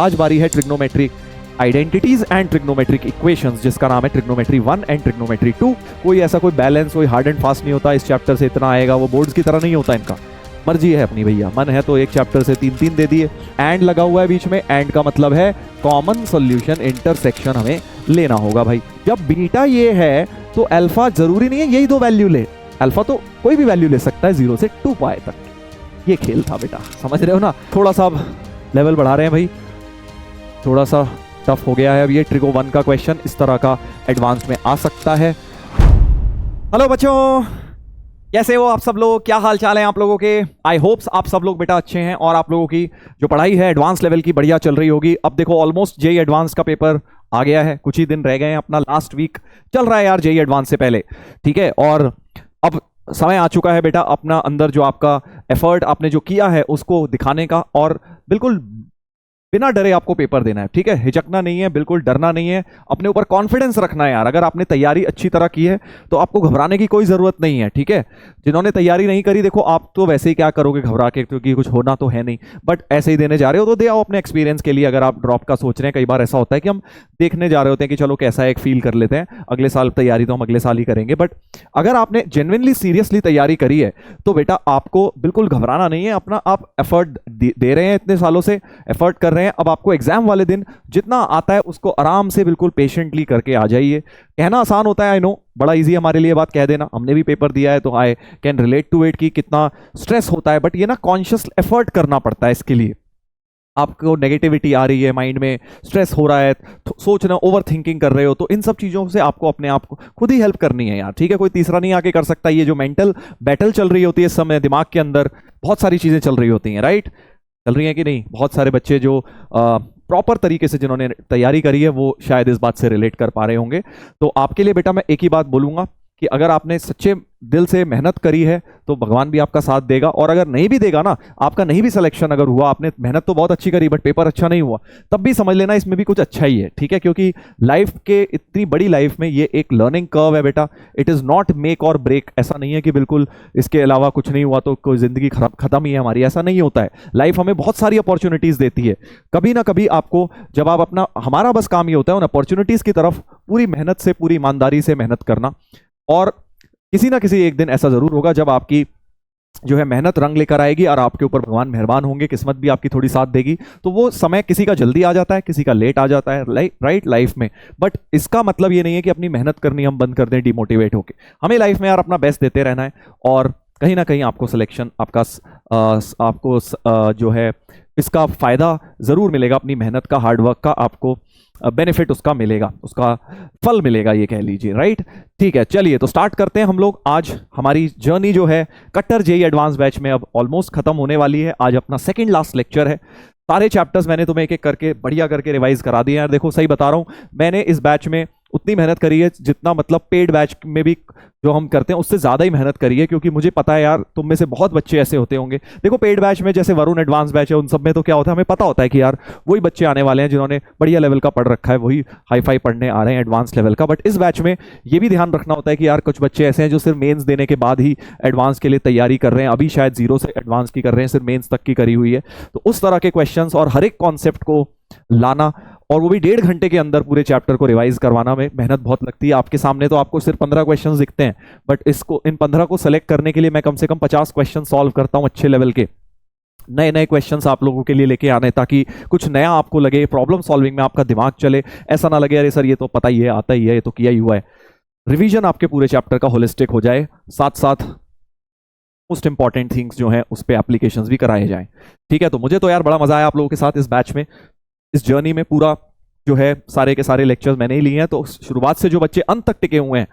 आज बारी है trigonometric identities and trigonometric equations, जिसका नाम है ट्रिग्नोमेट्री 1 एंड ट्रिग्नोमेट्री 2। कोई ऐसा कोई बैलेंस, कोई हार्ड एंड फास्ट नहीं होता। इस चैप्टर से इतना आएगा, वो बोर्ड्स की तरह नहीं होता इनका, मर्जी है अपनी भैया। मन है तो एक चैप्टर से 3-3 दे दिए। एंड लगा हुआ है बीच में, एंड का मतलब है कॉमन सॉल्यूशन इंटरसेक्शन हमें लेना होगा भाई। जब बीटा ये है तो अल्फा जरूरी नहीं है यही दो वैल्यू ले, अल्फा तो कोई भी वैल्यू ले सकता है 0 से 2 पाई तक। ये खेल था बेटा, समझ रहे हो ना। थोड़ा सा अब लेवल बढ़ा रहे हैं भाई, थोड़ा सा टफ हो गया है अब ये। ट्रिगो 1 का क्वेश्चन इस तरह का एडवांस में आ सकता है। हेलो बच्चों, कैसे हो आप सब लोग, क्या हाल चाल है आप लोगों के। आई होप्स आप सब लोग बेटा अच्छे हैं और आप लोगों की जो पढ़ाई है एडवांस लेवल की बढ़िया चल रही होगी। अब देखो ऑलमोस्ट जेई एडवांस का पेपर आ गया है, कुछ ही दिन रह गए हैं, अपना लास्ट वीक चल रहा है यार जेई एडवांस से पहले, ठीक है। और अब समय आ चुका है बेटा अपना अंदर जो आपका एफर्ट आपने जो किया है उसको दिखाने का, और बिल्कुल बिना डरे आपको पेपर देना है, ठीक है। हिचकना नहीं है, बिल्कुल डरना नहीं है, अपने ऊपर कॉन्फिडेंस रखना है यार। अगर आपने तैयारी अच्छी तरह की है तो आपको घबराने की कोई जरूरत नहीं है, ठीक है। जिन्होंने तैयारी नहीं करी, देखो आप तो वैसे ही क्या करोगे घबरा के, क्योंकि कुछ होना तो है नहीं, बट ऐसे ही देने जा रहे हो तो दे आओ अपने एक्सपीरियंस के लिए। अगर आप ड्रॉप का सोच रहे हैं, कई बार ऐसा होता है कि हम देखने जा रहे होते हैं कि चलो कैसा एक फील कर लेते हैं, अगले साल तैयारी तो हम अगले साल ही करेंगे। बट अगर आपने जेन्युइनली सीरियसली तैयारी करी है तो बेटा आपको बिल्कुल घबराना नहीं है। अपना आप एफर्ट दे रहे हैं, इतने सालों से एफर्ट कर रहे हैं, अब आपको एग्जाम वाले दिन जितना आता है उसको आराम से बिल्कुल पेशेंटली करके आ जाइए। कहना आसान होता है, आई नो, बड़ा इजी है हमारे लिए बात कह देना, हमने भी पेपर दिया है तो I can relate to it कि कितना स्ट्रेस होता है। बट ये ना कॉन्शियस एफर्ट करना पड़ता है इसके लिए। आपको नेगेटिविटी आ रही है माइंड में, स्ट्रेस हो रहा है, सोचना, ओवर थिंकिंग कर रहे हो, तो इन सब चीज़ों से आपको अपने आप को खुद ही हेल्प करनी है यार, ठीक है। कोई तीसरा नहीं आके कर सकता। ये जो मेंटल बैटल चल रही होती है इस समय दिमाग के अंदर, बहुत सारी चीज़ें चल रही होती हैं, राइट, चल रही हैं कि नहीं। बहुत सारे बच्चे जो प्रॉपर तरीके से जिन्होंने तैयारी करी है वो शायद इस बात से रिलेट कर पा रहे होंगे। तो आपके लिए बेटा मैं एक ही बात बोलूँगा कि अगर आपने सच्चे दिल से मेहनत करी है तो भगवान भी आपका साथ देगा, और अगर नहीं भी देगा ना, आपका नहीं भी सिलेक्शन अगर हुआ, आपने मेहनत तो बहुत अच्छी करी बट पेपर अच्छा नहीं हुआ, तब भी समझ लेना इसमें भी कुछ अच्छा ही है, ठीक है। क्योंकि लाइफ के इतनी बड़ी लाइफ में ये एक लर्निंग कर्व है बेटा, इट इज़ नॉट मेक और ब्रेक। ऐसा नहीं है कि बिल्कुल इसके अलावा कुछ नहीं हुआ तो कोई ज़िंदगी खत्म ही है हमारी, ऐसा नहीं होता है। लाइफ हमें बहुत सारी अपॉर्चुनिटीज़ देती है, कभी ना कभी आपको, जब आप अपना, हमारा बस काम ये होता है उन अपॉर्चुनिटीज़ की तरफ पूरी मेहनत से, पूरी ईमानदारी से मेहनत करना। और किसी ना किसी एक दिन ऐसा जरूर होगा जब आपकी जो है मेहनत रंग लेकर आएगी और आपके ऊपर भगवान मेहरबान होंगे, किस्मत भी आपकी थोड़ी साथ देगी। तो वो समय किसी का जल्दी आ जाता है, किसी का लेट आ जाता है, राइट, लाइफ में। बट इसका मतलब ये नहीं है कि अपनी मेहनत करनी हम बंद कर दें डिमोटिवेट होके। हमें लाइफ में यार अपना बेस्ट देते रहना है, और कहीं ना कहीं आपको सिलेक्शन, आपको जो है इसका फायदा जरूर मिलेगा। अपनी मेहनत का, हार्डवर्क का आपको बेनिफिट उसका मिलेगा, उसका फल मिलेगा, ये कह लीजिए, राइट। ठीक है, चलिए तो स्टार्ट करते हैं हम लोग। आज हमारी जर्नी जो है कट्टर जेई एडवांस बैच में अब ऑलमोस्ट खत्म होने वाली है। आज अपना सेकंड लास्ट लेक्चर है। सारे चैप्टर्स मैंने तुम्हें एक एक करके बढ़िया करके रिवाइज करा दिए यार। देखो सही बता रहा हूँ, मैंने इस बैच में उतनी मेहनत करी है जितना मतलब पेड बैच में भी जो हम करते हैं उससे ज़्यादा ही मेहनत करी है, क्योंकि मुझे पता है यार तुम में से बहुत बच्चे ऐसे होते होंगे। देखो पेड बैच में जैसे वरुण एडवांस बैच है, उन सब में तो क्या होता है, हमें पता होता है कि यार वही बच्चे आने वाले हैं जिन्होंने बढ़िया लेवल का पढ़ रखा है, वही हाई फाई पढ़ने आ रहे हैं एडवांस लेवल का। बट इस बैच में ये भी ध्यान रखना होता है कि यार कुछ बच्चे ऐसे हैं जो सिर्फ मेंस देने के बाद ही एडवांस के लिए तैयारी कर रहे हैं, अभी शायद 0 से एडवांस की कर रहे हैं, सिर्फ मेंस तक की करी हुई है। तो उस तरह के क्वेश्चंस और हर एक कॉन्सेप्ट को लाना, और वो भी 1.5 घंटे के अंदर पूरे चैप्टर को रिवाइज करवाना में मेहनत बहुत लगती है। आपके सामने तो आपको सिर्फ 15 क्वेश्चंस दिखते हैं, बट इन 15 को सेलेक्ट करने के लिए मैं कम से कम 50 क्वेश्चन सॉल्व करता हूं, अच्छे लेवल के नए नए क्वेश्चंस आप लोगों के लिए लेके आने, ताकि कुछ नया आपको लगे, प्रॉब्लम सॉल्विंग में आपका दिमाग चले। ऐसा ना लगे अरे सर ये तो पता ही है, आता ही है, ये तो किया ही हुआ है। रिवीजन आपके पूरे चैप्टर का होलिस्टिक हो जाए, साथ साथ मोस्ट इंपॉर्टेंट थिंग्स जो हैं उस पर एप्लीकेशंस भी कराए जाएं, ठीक है। तो मुझे तो यार बड़ा मजा आया आप लोगों के साथ इस बैच में, इस जर्नी में। पूरा जो है सारे के सारे लेक्चर्स मैंने ही लिए हैं, तो शुरुआत से जो बच्चे अंत तक टिके हुए हैं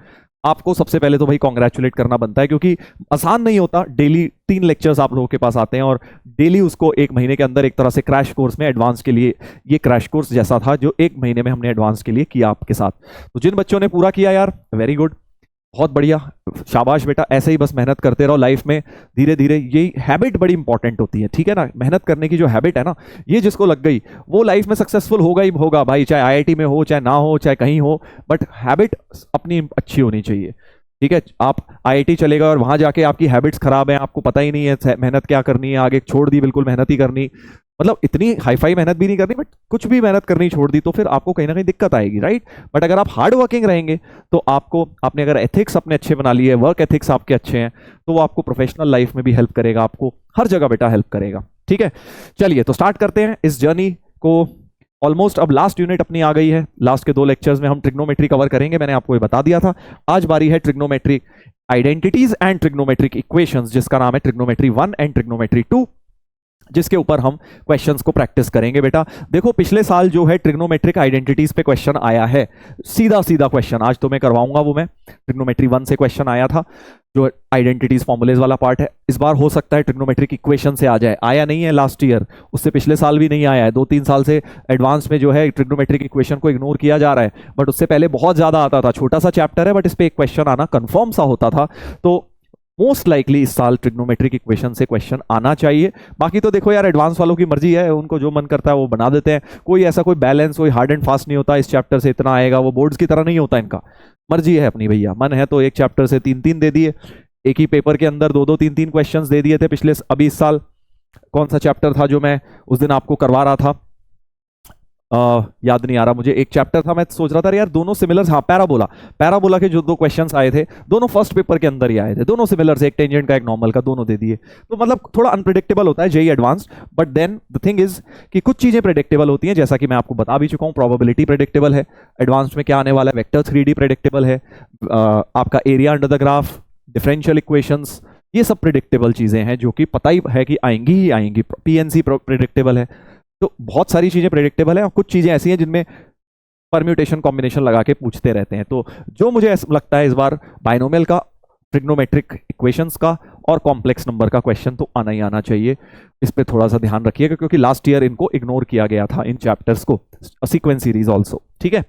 आपको सबसे पहले तो भाई कॉन्ग्रेचुलेट करना बनता है, क्योंकि आसान नहीं होता। डेली 3 लेक्चर्स आप लोगों के पास आते हैं और डेली उसको 1 महीने के अंदर एक तरह से क्रैश कोर्स में एडवांस के लिए, ये क्रैश कोर्स जैसा था जो 1 महीने में हमने एडवांस के लिए किया आपके साथ। तो जिन बच्चों ने पूरा किया यार, वेरी गुड, बहुत बढ़िया, शाबाश बेटा। ऐसे ही बस मेहनत करते रहो लाइफ में, धीरे धीरे। यही हैबिट बड़ी इंपॉर्टेंट होती है, ठीक है ना। मेहनत करने की जो हैबिट है ना, ये जिसको लग गई वो लाइफ में सक्सेसफुल होगा ही होगा भाई, चाहे आईआईटी में हो, चाहे ना हो, चाहे कहीं हो, बट हैबिट अपनी अच्छी होनी चाहिए, ठीक है। आप आईआईटी चलेगा और वहां जाके आपकी हैबिट्स खराब हैं, आपको पता ही नहीं है मेहनत क्या करनी है, आगे छोड़ दी बिल्कुल मेहनत ही करनी, मतलब इतनी हाई फाई मेहनत भी नहीं करनी, बट कुछ भी मेहनत करनी छोड़ दी तो फिर आपको कहीं ना कहीं दिक्कत आएगी, राइट। बट अगर आप हार्ड वर्किंग रहेंगे तो आपने अगर एथिक्स अपने अच्छे बना लिए, वर्क एथिक्स आपके अच्छे हैं, तो वो आपको प्रोफेशनल लाइफ में भी हेल्प करेगा, आपको हर जगह बेटा हेल्प करेगा, ठीक है। चलिए तो स्टार्ट करते हैं इस जर्नी को। ऑलमोस्ट अब लास्ट यूनिट अपनी आ गई है, लास्ट के 2 लेक्चर्स में हम ट्रिग्नोमेट्री कवर करेंगे, मैंने आपको ये बता दिया था। आज बारी है trigonometric identities and trigonometric equations, जिसका नाम है ट्रिग्नोमेट्री 1 एंड ट्रिग्नोमेट्री 2, जिसके ऊपर हम क्वेश्चंस को प्रैक्टिस करेंगे बेटा। देखो पिछले साल जो है ट्रिग्नोमेट्रिक आइडेंटिटीज पे क्वेश्चन आया है, सीधा सीधा क्वेश्चन आज तो मैं करवाऊंगा वो। मैं ट्रिग्नोमेट्री 1 से क्वेश्चन आया था, जो आइडेंटिटीज फॉर्मूलेज वाला पार्ट है। इस बार हो सकता है ट्रिग्नोमेट्रिक इक्वेशन से आ जाए, आया नहीं है लास्ट ईयर, उससे पिछले साल भी नहीं आया है, 2-3 साल से एडवांस में जो है ट्रिग्नोमेट्रिक इक्वेशन को इग्नोर किया जा रहा है। बट उससे पहले बहुत ज्यादा आता था, छोटा सा चैप्टर है बट इस पे एक क्वेश्चन आना कंफर्म सा होता था। तो मोस्ट लाइकली इस साल ट्रिग्नोमेट्रिक इक्वेशन से क्वेश्चन आना चाहिए। बाकी तो देखो यार, एडवांस वालों की मर्जी है, उनको जो मन करता है वो बना देते हैं। कोई ऐसा कोई बैलेंस, कोई हार्ड एंड फास्ट नहीं होता इस चैप्टर से इतना आएगा, वो बोर्ड्स की तरह नहीं होता इनका। मर्जी है अपनी भैया, मन है तो एक चैप्टर से 3-3 दे दिए, एक ही पेपर के अंदर 2-2 3-3 क्वेश्चंस दे दिए थे पिछले। अभी इस साल कौन सा चैप्टर था जो मैं उस दिन आपको करवा रहा था, याद नहीं आ रहा मुझे। एक चैप्टर था, मैं सोच रहा था यार दोनों सिमिलर्स, हाँ पैराबोला, पैराबोला के जो 2 क्वेश्चंस आए थे दोनों फर्स्ट पेपर के अंदर ही आए थे, दोनों सिमिलर्स, एक टेंजेंट का एक नॉर्मल का, दोनों दे दिए। तो मतलब थोड़ा अनप्रिडिक्टेबल होता है JEE advanced, but then the thing is कि कुछ चीजें प्रेडिक्टेबल होती हैं, जैसा कि मैं आपको बता भी चुका हूं। प्रोबेबिलिटी प्रेडिक्टेबल है, एडवांस्ड में क्या आने वाला है, वेक्टर 3D प्रेडिक्टेबल है, आपका area under the graph, differential equations, ये सब प्रिडिक्टेबल चीजें हैं जो कि पता ही है कि आएंगी ही आएंगी। पीएनसी प्रिडिक्टेबल है, तो बहुत सारी चीजें प्रेडिक्टेबल है, और कुछ चीजें ऐसी हैं जिनमें परम्यूटेशन कॉम्बिनेशन लगा के पूछते रहते हैं। तो जो मुझे लगता है इस बार बाइनोमियल का, ट्रिग्नोमेट्रिक इक्वेशंस का और कॉम्प्लेक्स नंबर का क्वेश्चन तो आना ही आना चाहिए। इस पे थोड़ा सा ध्यान रखिएगा, क्योंकि लास्ट ईयर इनको इग्नोर किया गया था, इन चैप्टर्स को, सीक्वेंस सीरीज ऑल्सो, ठीक है।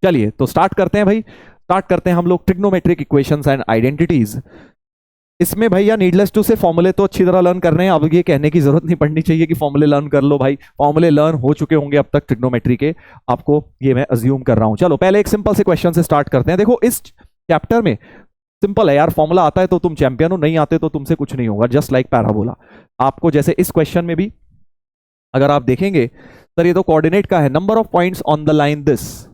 चलिए तो स्टार्ट करते हैं भाई, स्टार्ट करते हैं हम लोग ट्रिग्नोमेट्रिक इक्वेशंस एंड आइडेंटिटीज। इसमें भैया नीडलेस टू से फॉर्मूले तो अच्छी तरह लर्न करने हैं, अब ये कहने की जरूरत नहीं पड़नी चाहिए कि फॉर्मूले लर्न कर लो भाई, फॉर्मूले लर्न हो चुके होंगे अब तक ट्रिग्नोमेट्री के, आपको ये मैं अज्यूम कर रहा हूं। चलो पहले एक सिंपल से क्वेश्चन से स्टार्ट करते हैं। देखो इस चैप्टर में सिंपल है यार, फॉर्मूला आता है तो तुम चैंपियन हो, नहीं आते तो तुमसे कुछ नहीं होगा, जस्ट लाइक पैराबोला। आपको जैसे इस क्वेश्चन में भी अगर आप देखेंगे, सर ये तो कोऑर्डिनेट का है, number of points on the line this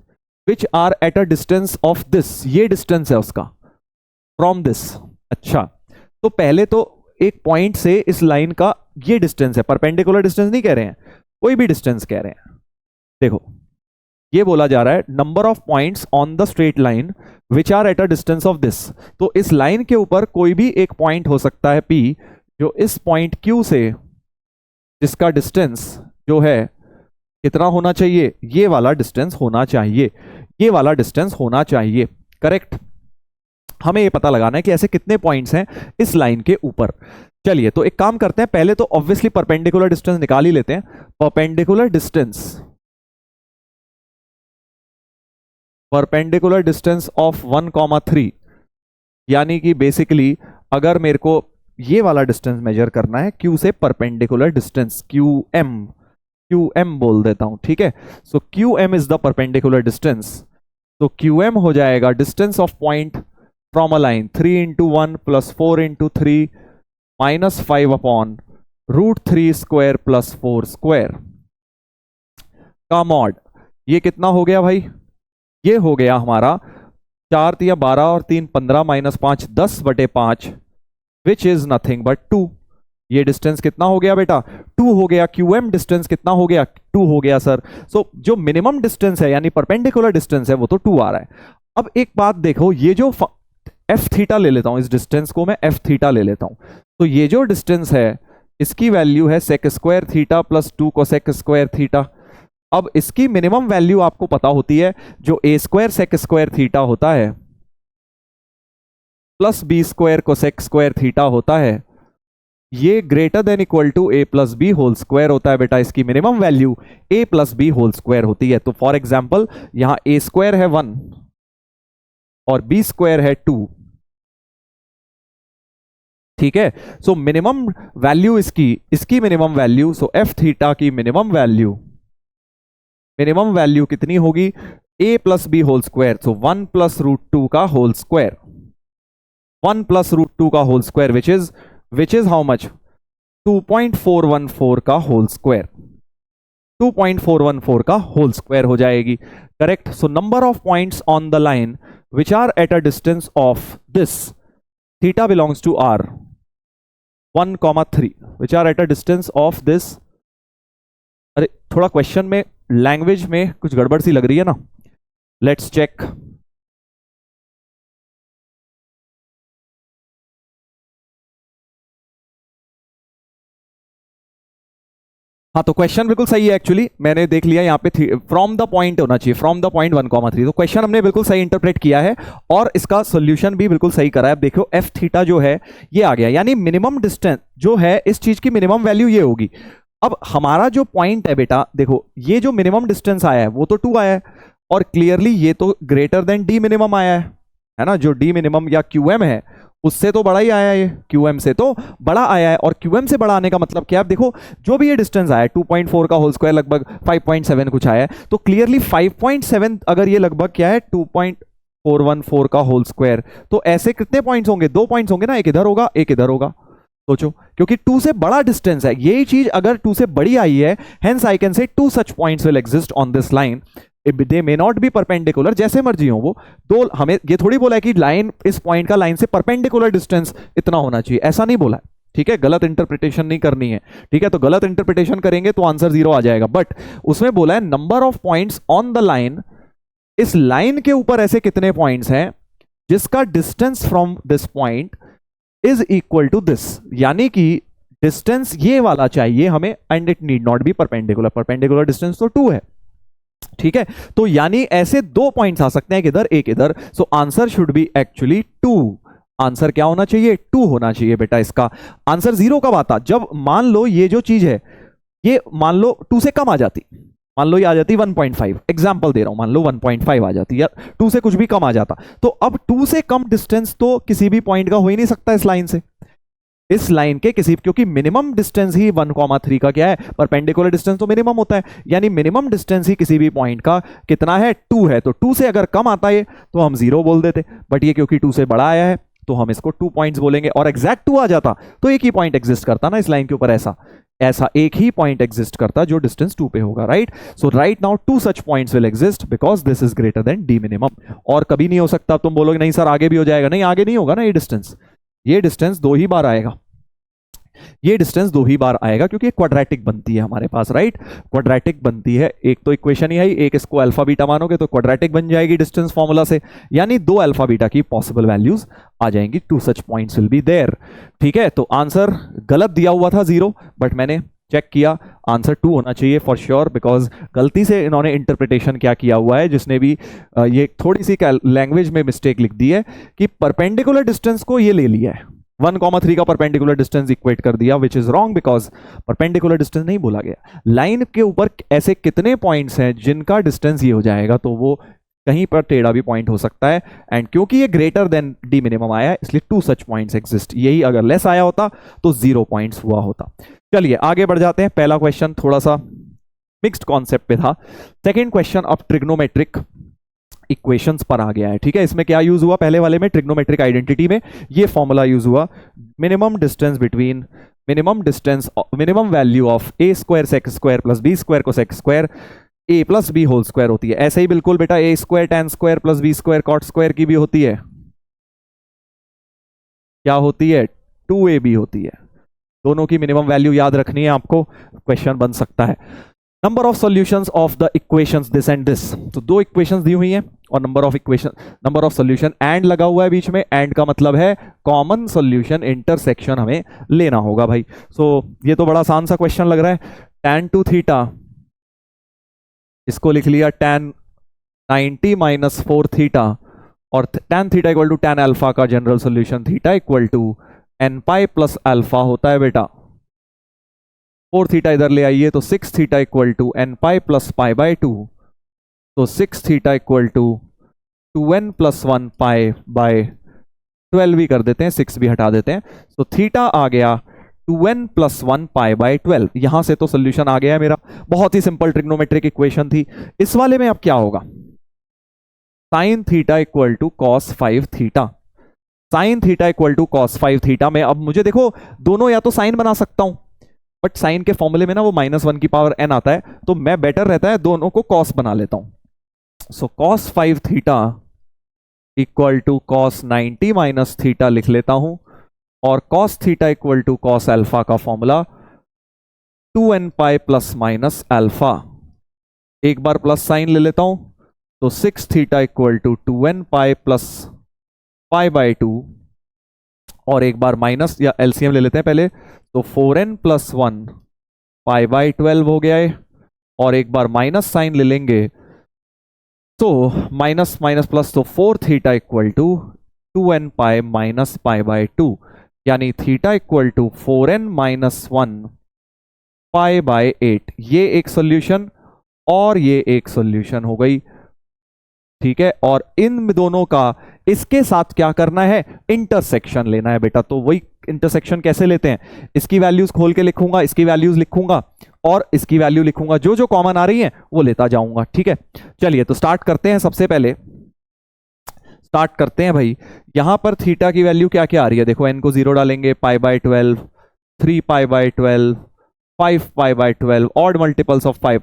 which are at a distance of this, ये डिस्टेंस है उसका फ्रॉम दिस। अच्छा, तो पहले तो एक पॉइंट से इस लाइन का ये डिस्टेंस है, परपेंडिकुलर डिस्टेंस नहीं कह रहे हैं, कोई भी डिस्टेंस कह रहे हैं। देखो ये बोला जा रहा है number of points on the straight line which are at a distance of this. तो इस लाइन के ऊपर कोई भी एक पॉइंट हो सकता है P, जो इस पॉइंट Q से, जिसका डिस्टेंस जो है कितना होना चाहिए, ये वाला डिस्टेंस होना चाहिए, ये वाला डिस्टेंस होना चाहिए, करेक्ट। हमें ये पता लगाना है कि ऐसे कितने पॉइंट्स हैं इस लाइन के ऊपर। चलिए तो एक काम करते हैं, पहले तो ऑब्वियसली परपेंडिकुलर डिस्टेंस निकाल ही लेते हैं। परपेंडिकुलर डिस्टेंस ऑफ 1,3, यानी कि बेसिकली अगर मेरे को ये वाला डिस्टेंस मेजर करना है Q से, परपेंडिकुलर डिस्टेंस QM बोल देता हूं, ठीक है। सो QM is the perpendicular distance, तो QM हो जाएगा distance of point from a line 3 into 1 plus 4 into 3 minus 5 upon root 3 square plus 4 square का मॉड। ये कितना हो गया भाई, ये हो गया हमारा 4 3 12 और 3 15 minus 5 10/5 which is nothing but 2। ये डिस्टेंस कितना हो गया बेटा, 2 हो गया। QM डिस्टेंस कितना हो गया, 2 हो गया सर। सो जो मिनिमम डिस्टेंस है यानी परपेंडिकुलर डिस्टेंस है वो तो 2 आ रहा है। अब एक बात देखो, ये जो एफ थीटा ले लेता हूं, इस डिस्टेंस को मैं एफ थीटा ले लेता हूं, तो ये जो डिस्टेंस है इसकी वैल्यू है sec square theta plus 2 cosec square theta. अब इसकी मिनिमम वैल्यू आपको पता होती है, जो A square sec square theta होता है plus B square cosec square theta होता है, ये greater than equal to A plus B whole square होता है बेटा। इसकी minimum value A plus B whole square होती है। तो फॉर एग्जाम्पल यहां ए स्क्वायर है 1 और बी स्क्वायर है 2, ठीक है। सो मिनिमम वैल्यू इसकी minimum value, so F theta की मिनिमम वैल्यू कितनी होगी, A plus B whole square, so 1 plus root 2 का होल स्क्वायर, 1 प्लस रूट 2 का whole square which is how much, 2.414 का होल स्क्वायर। 2.414 का होल स्क्वायर हो जाएगी। Correct. So number of points on the line which are at a distance of this theta belongs to R 1,3 which are at a distance of this. अरे थोड़ा question में language में कुछ गड़बड़ सी लग रही है ना, लेट्स चेक। हाँ तो क्वेश्चन बिल्कुल सही है एक्चुअली, मैंने देख लिया यहाँ पे फ्रॉम द पॉइंट होना चाहिए, फ्रॉम द पॉइंट 1,3। तो क्वेश्चन हमने बिल्कुल सही इंटरप्रेट किया है और इसका सोल्यूशन भी बिल्कुल सही करा है। अब देखो एफ थीटा जो है ये आ गया, यानी मिनिमम डिस्टेंस जो है इस चीज की मिनिमम वैल्यू ये होगी। अब हमारा जो पॉइंट है बेटा, देखो ये जो मिनिमम डिस्टेंस आया है वो तो 2 आया है और क्लियरली ये तो ग्रेटर देन डी मिनिमम आया है ना। जो डी मिनिमम या क्यूएम है उससे तो बड़ा ही आया है, ये क्यूएम से तो बड़ा आया है। और क्यूएम से बड़ा आने का मतलब क्या है? देखो जो भी ये डिस्टेंस आया है 2.4 का होल स्क्वायर लगभग 5.7 कुछ आया है, तो क्लियरली 5.7 अगर ये लगभग क्या है 2.414 का होल स्क्वायर, तो ऐसे कितने पॉइंट्स होंगे? 2 पॉइंट्स होंगे ना, एक इधर होगा एक इधर होगा। सोचो, क्योंकि 2 से बड़ा डिस्टेंस है, यही चीज अगर 2 से बड़ी आई है, hence I can say 2 such points will exist on this line. They may not be perpendicular, जैसे मर्जी हो वो दो। हमें ये थोड़ी बोला है कि लाइन, इस पॉइंट का लाइन से परपेंडिकुलर डिस्टेंस इतना होना चाहिए, ऐसा नहीं बोला है। ठीक है, गलत इंटरप्रिटेशन नहीं करनी है। ठीक है, तो गलत इंटरप्रिटेशन करेंगे तो आंसर 0 आ जाएगा। बट उसमें बोला है number of points on the line, इस लाइन के ऊपर ऐसे कितने पॉइंट्स हैं जिसका distance from this point is equal to this, यानी कि डिस्टेंस ये वाला चाहिए हमें, and it need not be perpendicular. Perpendicular distance तो 2 है। ठीक है, तो यानी ऐसे 2 पॉइंट्स आ सकते हैं, एक इधर एक इधर। So answer should be actually 2। Answer क्या होना चाहिए? 2 होना चाहिए बेटा। इसका आंसर 0 कब आता? जब मान लो ये जो चीज है ये मान लो 2 से कम आ जाती, मान लो ये आ जाती 1.5, एग्जाम्पल दे रहा हूं, मान लो 1.5 आ जाती या 2 से कुछ भी कम आ जाता, तो अब 2 से कम डिस्टेंस तो किसी भी पॉइंट का हो ही नहीं सकता इस लाइन से, इस लाइन के किसी, क्योंकि मिनिमम डिस्टेंस ही 1,3 का क्या है? परपेंडिकुलर डिस्टेंस तो मिनिमम होता है, यानी मिनिमम डिस्टेंस ही किसी भी पॉइंट का कितना है? 2 है। तो 2 से अगर कम आता है तो हम 0 बोल देते, बट ये क्योंकि 2 से बड़ा आया है तो हम इसको 2 पॉइंट्स बोलेंगे। और एग्जैक्ट 2 आ जाता तो एक ही पॉइंट एग्जिस्ट करता ना इस लाइन के ऊपर, ऐसा एक ही पॉइंट एग्जिस्ट करता जो डिस्टेंस 2 पे होगा, right. So right now 2 such points will exist because this is greater then D minimum. और कभी नहीं हो सकता। तुम बोलोगे नहीं सर आगे भी हो जाएगा, नहीं आगे नहीं होगा ना, ये डिस्टेंस 2 ही बार आएगा, ये डिस्टेंस 2 ही बार आएगा, क्योंकि क्वाड्रेटिक बनती है हमारे पास, राइट। क्वाड्रेटिक बनती है, एक तो इक्वेशन ही है, एक इसको अल्फा बीटा मानोगे तो क्वाड्रेटिक बन जाएगी डिस्टेंस फॉर्मूला से, यानी 2 अल्फा बीटा की पॉसिबल वैल्यूज आ जाएंगी। 2 सच पॉइंट्स विल बी देयर। ठीक है, तो आंसर गलत दिया हुआ था 0, बट मैंने चेक किया आंसर 2 होना चाहिए फॉर श्योर, बिकॉज गलती से इन्होंने इंटरप्रिटेशन क्या किया हुआ है, जिसने भी ये थोड़ी सी लैंग्वेज में मिस्टेक लिख दी है कि परपेंडिकुलर डिस्टेंस को ये ले लिया है, 1,3 का परपेंडिकुलर डिस्टेंस इक्वेट कर दिया, which is wrong, because perpendicular distance नहीं बोला गया। लाइन के ऊपर ऐसे कितने पॉइंट्स हैं जिनका डिस्टेंस ये हो जाएगा, तो वो कहीं पर टेढ़ा भी पॉइंट हो सकता है, एंड क्योंकि ये ग्रेटर देन डी मिनिमम आया है इसलिए 2 सच पॉइंट्स एग्जिस्ट। यही अगर लेस आया होता तो 0 पॉइंट्स हुआ होता। चलिए आगे बढ़ जाते हैं। पहला क्वेश्चन थोड़ा सा मिक्स्ड कॉन्सेप्ट पे था। Second question of trigonometric equations पर आ गया है। ठीक है, इसमें क्या यूज हुआ? पहले वाले में ट्रिग्नोमेट्रिक आइडेंटिटी में ये फॉर्मूला यूज हुआ, minimum distance between minimum value of A square sec square plus B square को sec square A plus B whole square होती है। ऐसे ही बिल्कुल बेटा A square tan square plus B square cot square की भी होती है। क्या होती है? 2ab होती है। दोनों की मिनिमम वैल्यू याद रखनी है आपको, क्वेश्चन बन सकता है। Number of solutions of the equations this and this, तो 2 इक्वेशंस दी हुई हैं और नंबर ऑफ सॉल्यूशन एंड लगा हुआ है बीच में। एंड का मतलब है कॉमन सॉल्यूशन, इंटरसेक्शन हमें लेना होगा भाई। सो ये तो बड़ा आसान सा क्वेश्चन लग रहा है। tan 2 थीटा, इसको लिख लिया tan 90 माइनस 4 थीटा, और tan theta equal to tan alpha का general solution theta equal to n pi plus alpha होता है बेटा। 4 थीटा इधर ले आइए तो 6 theta equal to n pi plus pi by 2, तो 6 theta equal to 2n plus 1 pi by 12 भी कर देते हैं, 6 भी हटा देते हैं, तो थीटा आ गया 2n प्लस 1 पाई बाय 12। यहां से तो सोल्यूशन आ गया है मेरा। बहुत ही सिंपल ट्रिग्नोमेट्रिक इक्वेशन थी। इस वाले में अब क्या होगा? Sine theta equal to cos 5 theta, sine theta equal to cos 5 theta में अब मुझे देखो दोनों या तो साइन बना सकता हूं बट साइन के फॉर्मूले में ना वो -1 की पावर n आता है, तो मैं बेटर रहता है दोनों को कॉस बना लेता हूं। So cos 5 theta equal to cos 90 minus theta लिख लेता हूं, और cos theta equal to cos alpha का formula 2n pi plus minus alpha. एक बार प्लस साइन ले लेता हूं, तो 6 theta equal to 2n pi plus pi by 2, और एक बार माइनस या एलसीएम ले लेते हैं पहले, तो 4n प्लस 1 पाई बाई 12 हो गया है, और एक बार माइनस साइन ले लेंगे, तो माइनस माइनस प्लस, तो 4 theta equal to 2n pi minus pi by 2, यानी theta equal to 4n minus 1 pi by 8। ये एक सॉल्यूशन और ये एक सॉल्यूशन हो गई, ठीक है। और इन दोनों का इसके साथ क्या करना है, इंटरसेक्शन लेना है बेटा। तो वही इंटरसेक्शन कैसे लेते हैं, इसकी वैल्यूज खोल के लिखूंगा, इसकी वैल्यूज लिखूंगा और इसकी वैल्यू लिखूंगा, जो जो कॉमन आ रही है वो लेता जाऊंगा, ठीक है। चलिए तो स्टार्ट करते हैं। सबसे पहले स्टार्ट करते हैं भाई, यहां पर थीटा की वैल्यू क्या क्या आ रही है, देखो n को 0 डालेंगे, पाई by 12, 3 pi by 12, 5 pi by 12, odd multiples of pi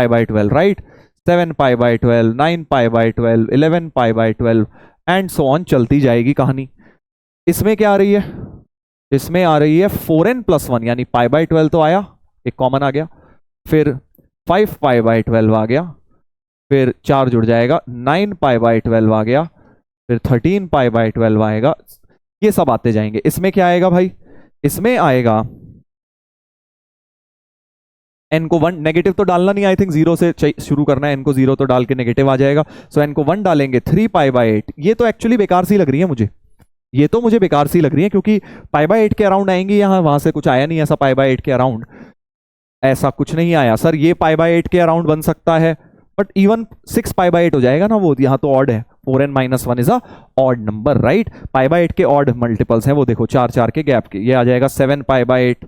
by 12, right, 7 pi by 12, 9 pi by 12, 11 pi by 12 and so on, चलती जाएगी कहानी। इसमें क्या आ रही है, इसमें आ रही है 4n प्लस 1, यानी पाई बाई 12 तो आया, एक कॉमन आ गया, फिर 5 पाई बाई 12 आ गया, फिर 4 जुड़ जाएगा, 9 पाई बाई 12 आ गया, फिर 13 पाई बाई 12 आएगा, ये सब आते जाएंगे। इसमें क्या आएगा भाई, इसमें आएगा n को 1, नेगेटिव तो डालना नहीं, आई थिंक 0 से शुरू करना है, n को 0 तो डाल के नेगेटिव आ जाएगा, सो n को 1 डालेंगे, 3 पाई बाई 8। ये तो एक्चुअली बेकार सी लग रही है मुझे, ये तो मुझे बेकार सी लग रही है, क्योंकि पाई बाई 8 के अराउंड आएंगी, यहाँ वहां से कुछ आया नहीं ऐसा पाई बाई 8 के अराउंड, ऐसा कुछ नहीं आया सर। ये पाई बाई 8 के अराउंड बन सकता है, बट इवन 6 पाई बाई 8 हो जाएगा ना, वो यहाँ तो ऑड है, 4n minus 1 is a odd number, right. Pi by 8 के ऑड मल्टीपल्स हैं वो, देखो 4 4 के गैप के, ये आ जाएगा 7 पाई बाई 8,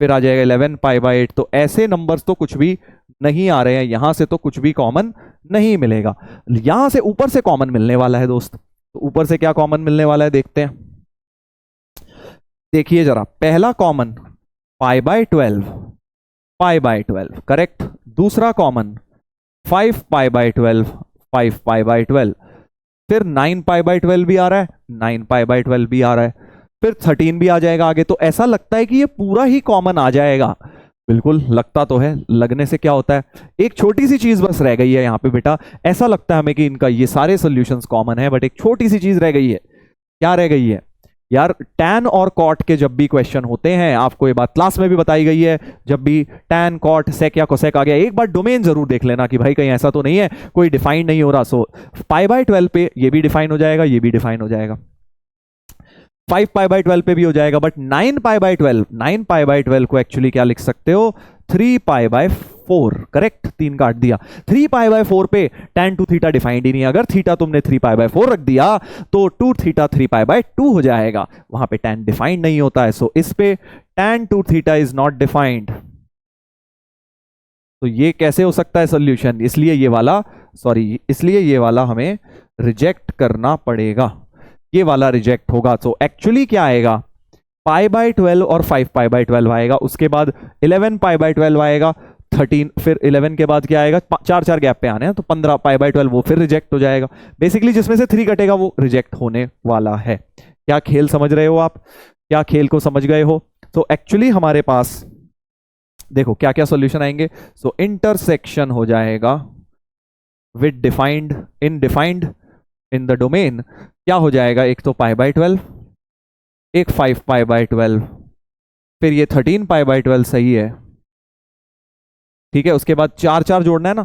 फिर आ जाएगा 11 पाई बाई 8। तो ऐसे नंबर्स तो कुछ भी नहीं आ रहे हैं, यहां से तो कुछ भी कॉमन नहीं मिलेगा, यहां से ऊपर से कॉमन मिलने वाला है दोस्त। तो ऊपर से क्या कॉमन मिलने वाला है देखते हैं, देखिए जरा, पहला common pi by 12, pi by 12, correct. दूसरा common 5 pi by 12, 5 pi by 12, फिर 9 पाई बाई 12 भी आ रहा है, 9 पाई बाई 12 भी आ रहा है, फिर 13 भी आ जाएगा आगे। तो ऐसा लगता है कि ये पूरा ही कॉमन आ जाएगा, बिल्कुल लगता तो है, लगने से क्या होता है, एक छोटी सी चीज बस रह गई है यहाँ पे बेटा। ऐसा लगता है हमें कि इनका ये सारे सॉल्यूशंस कॉमन है, बट एक छोटी सी चीज रह गई है। क्या रह गई है यार, टैन और कॉट के जब भी क्वेश्चन होते हैं, आपको ये बात क्लास में भी बताई गई है, जब भी टैन कॉट सेक या कोसेक आ गया, एक बार डोमेन जरूर देख लेना कि भाई कहीं ऐसा तो नहीं है कोई डिफाइन नहीं हो रहा। सो पाई बाई 12 पे ये भी डिफाइन हो जाएगा, ये भी डिफाइन हो जाएगा, 5 पाई बाई 12 पे भी हो जाएगा, but 9 pi by 12, 9 pi by 12 को एक्चुअली क्या लिख सकते हो, 3 पाई बाई 4, करेक्ट, 3 काट दिया। 3 पाई बाई 4 पे tan 2 थीटा डिफाइंड ही नहीं, अगर थीटा तुमने 3 पाई बाई 4 रख दिया तो 2 थीटा 3 पाई बाई 2 हो जाएगा, वहां पे tan डिफाइंड नहीं होता है। सो इस पे tan 2 theta is not defined, तो ये कैसे हो सकता है सोल्यूशन, इसलिए ये वाला, सॉरी, इसलिए ये वाला हमें रिजेक्ट करना पड़ेगा, ये वाला रिजेक्ट होगा। तो एक्चुअली क्या आएगा, पाई बाई 12 और 5 पाई बाई 12 आएगा, उसके बाद 11 पाई बाई 12 आएगा, 13, फिर 11 के बाद क्या आएगा, 4 4 गैप पे आने हैं, तो 15 पाई बाई 12 वो फिर रिजेक्ट हो जाएगा। बेसिकली जिसमें से 3 कटेगा वो रिजेक्ट होने वाला है। क्या खेल समझ रहे हो आप, क्या खेल को समझ गए हो। तो एक्चुअली हमारे पास देखो क्या क्या सॉल्यूशन आएंगे। सो इंटरसेक्शन हो जाएगा with defined in the domain, क्या हो जाएगा, एक तो पाई बाई 12, एक 5 पाई बाई 12, फिर ये 13 पाई बाई 12 सही है, ठीक है। उसके बाद 4 4 जोड़ना है ना,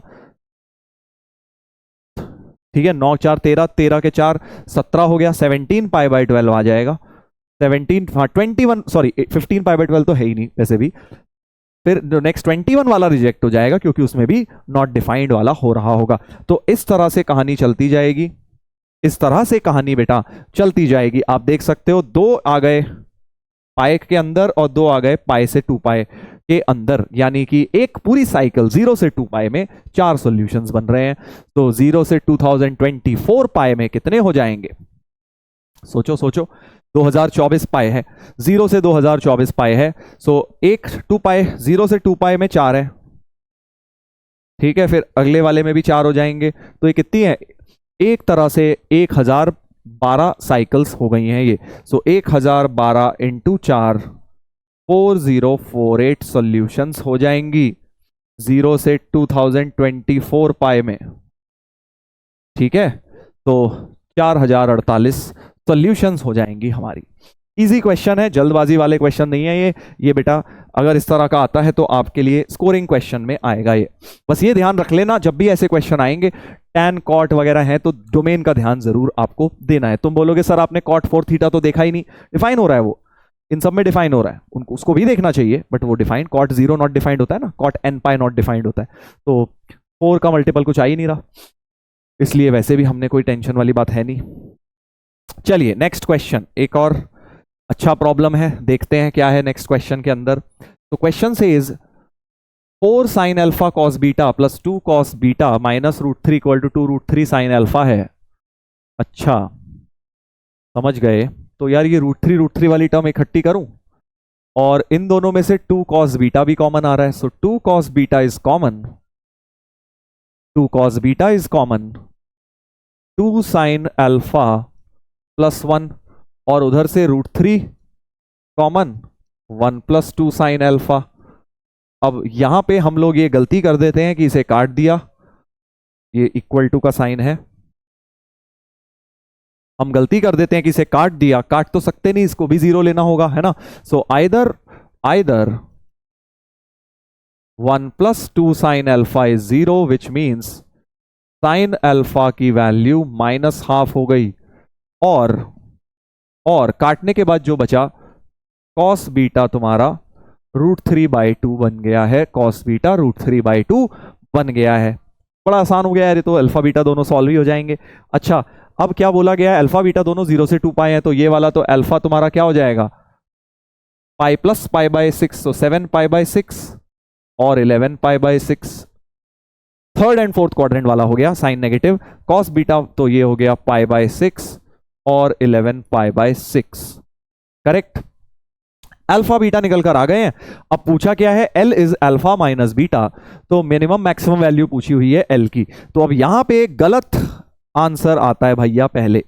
ठीक है, 9 4 13, 13 के 4 17 हो गया, 17 पाई बाई 12 आ जाएगा, 17, हाँ 21, सॉरी 15 पाई बाई 12 तो है ही नहीं वैसे भी, फिर नेक्स्ट 21 वाला रिजेक्ट हो जाएगा क्योंकि उसमें भी नॉट डिफाइंड वाला हो रहा होगा। तो इस तरह से कहानी चलती जाएगी, इस तरह से कहानी बेटा चलती जाएगी। आप देख सकते हो 2 आ गए पाई के अंदर और 2 आ गए पाई से 2 पाई के अंदर, यानी कि एक पूरी साइकिल 0 से 2 पाई में 4 सॉल्यूशंस बन रहे हैं। तो 0 से 2024 पाई में कितने हो जाएंगे, सोचो सोचो, 2024 पाई है, 0 से 2024 पाई है। सो 1 2 पाई, 0 से 2 पाई में 4 है, ठीक है। फिर अगले वाले में भी 4 हो जाएंगे, तो ये कितनी है, एक तरह से 1012 साइकिल्स हो गई हैं ये। सो 1012 इंटू 4, 4048 सॉल्यूशंस हो जाएंगी 0 से 2024 पाई में, ठीक है। तो 4048 सॉल्यूशंस हो जाएंगी हमारी। इजी क्वेश्चन है, जल्दबाजी वाले क्वेश्चन नहीं है ये बेटा अगर इस तरह का आता है तो आपके लिए स्कोरिंग क्वेश्चन में आएगा ये। बस ये ध्यान रख लेना, जब भी ऐसे क्वेश्चन आएंगे टैन कॉट वगैरह है तो डोमेन का ध्यान जरूर आपको देना है। तुम बोलोगे सर आपने कॉट 4 थीटा तो देखा ही नहीं, डिफाइन हो रहा है वो, इन सब में डिफाइन हो रहा है, उनको उसको भी देखना चाहिए, बट वो डिफाइन कॉट 0 नॉट डिफाइंड होता है ना, cot n pi not defined होता है, तो 4 का मल्टीपल कुछ आ ही नहीं रहा, इसलिए वैसे भी हमने कोई टेंशन वाली बात है नहीं। चलिए नेक्स्ट क्वेश्चन, एक और अच्छा प्रॉब्लम है, देखते हैं क्या है नेक्स्ट क्वेश्चन के अंदर। तो क्वेश्चन से is 4 sine alpha cos beta plus 2 cos beta minus √3 equal to 2 √3 sine alpha है। अच्छा समझ गए। तो यार ये √3 वाली टर्म इकट्ठी करूं, और इन दोनों में से 2 कॉस बीटा भी कॉमन आ रहा है, सो 2 cos beta is common, 2 cos beta is common, 2 sign alpha plus 1, और उधर से √3 कॉमन, 1 प्लस 2 साइन अल्फा। अब यहां पे हम लोग ये गलती कर देते हैं कि इसे काट दिया, ये इक्वल टू का साइन है, हम गलती कर देते हैं कि इसे काट दिया, काट तो सकते नहीं, इसको भी 0 लेना होगा, है ना। So either 1 plus 2 sine alpha is 0 which means sine alpha की वैल्यू -½ हो गई, और काटने के बाद जो बचा कॉस बीटा तुम्हारा √3/2 बन गया है, कॉस बीटा √3/2 बन गया है। बड़ा आसान हो गया यार, ये तो अल्फा बीटा दोनों सॉल्व ही हो जाएंगे। अच्छा अब क्या बोला गया है, अल्फा बीटा दोनों 0 से 2 पाई है, तो ये वाला तो अल्फा तुम्हारा क्या हो जाएगा, पाई प्लस पाई/6, तो 7 पाई/6 और 11 पाई/6। थर्ड एंड फोर्थ क्वाड्रेंट वाला हो गया साइन नेगेटिव, कॉस बीटा तो ये हो गया पाई/6 और 11 पाई/6, करेक्ट। अल्फा बीटा निकल कर आ गए हैं। अब पूछा क्या है, L is alpha minus beta, तो मिनिमम मैक्सिमम वैल्यू पूछी हुई है L की। तो अब यहां पे गलत आंसर आता है भैया, पहले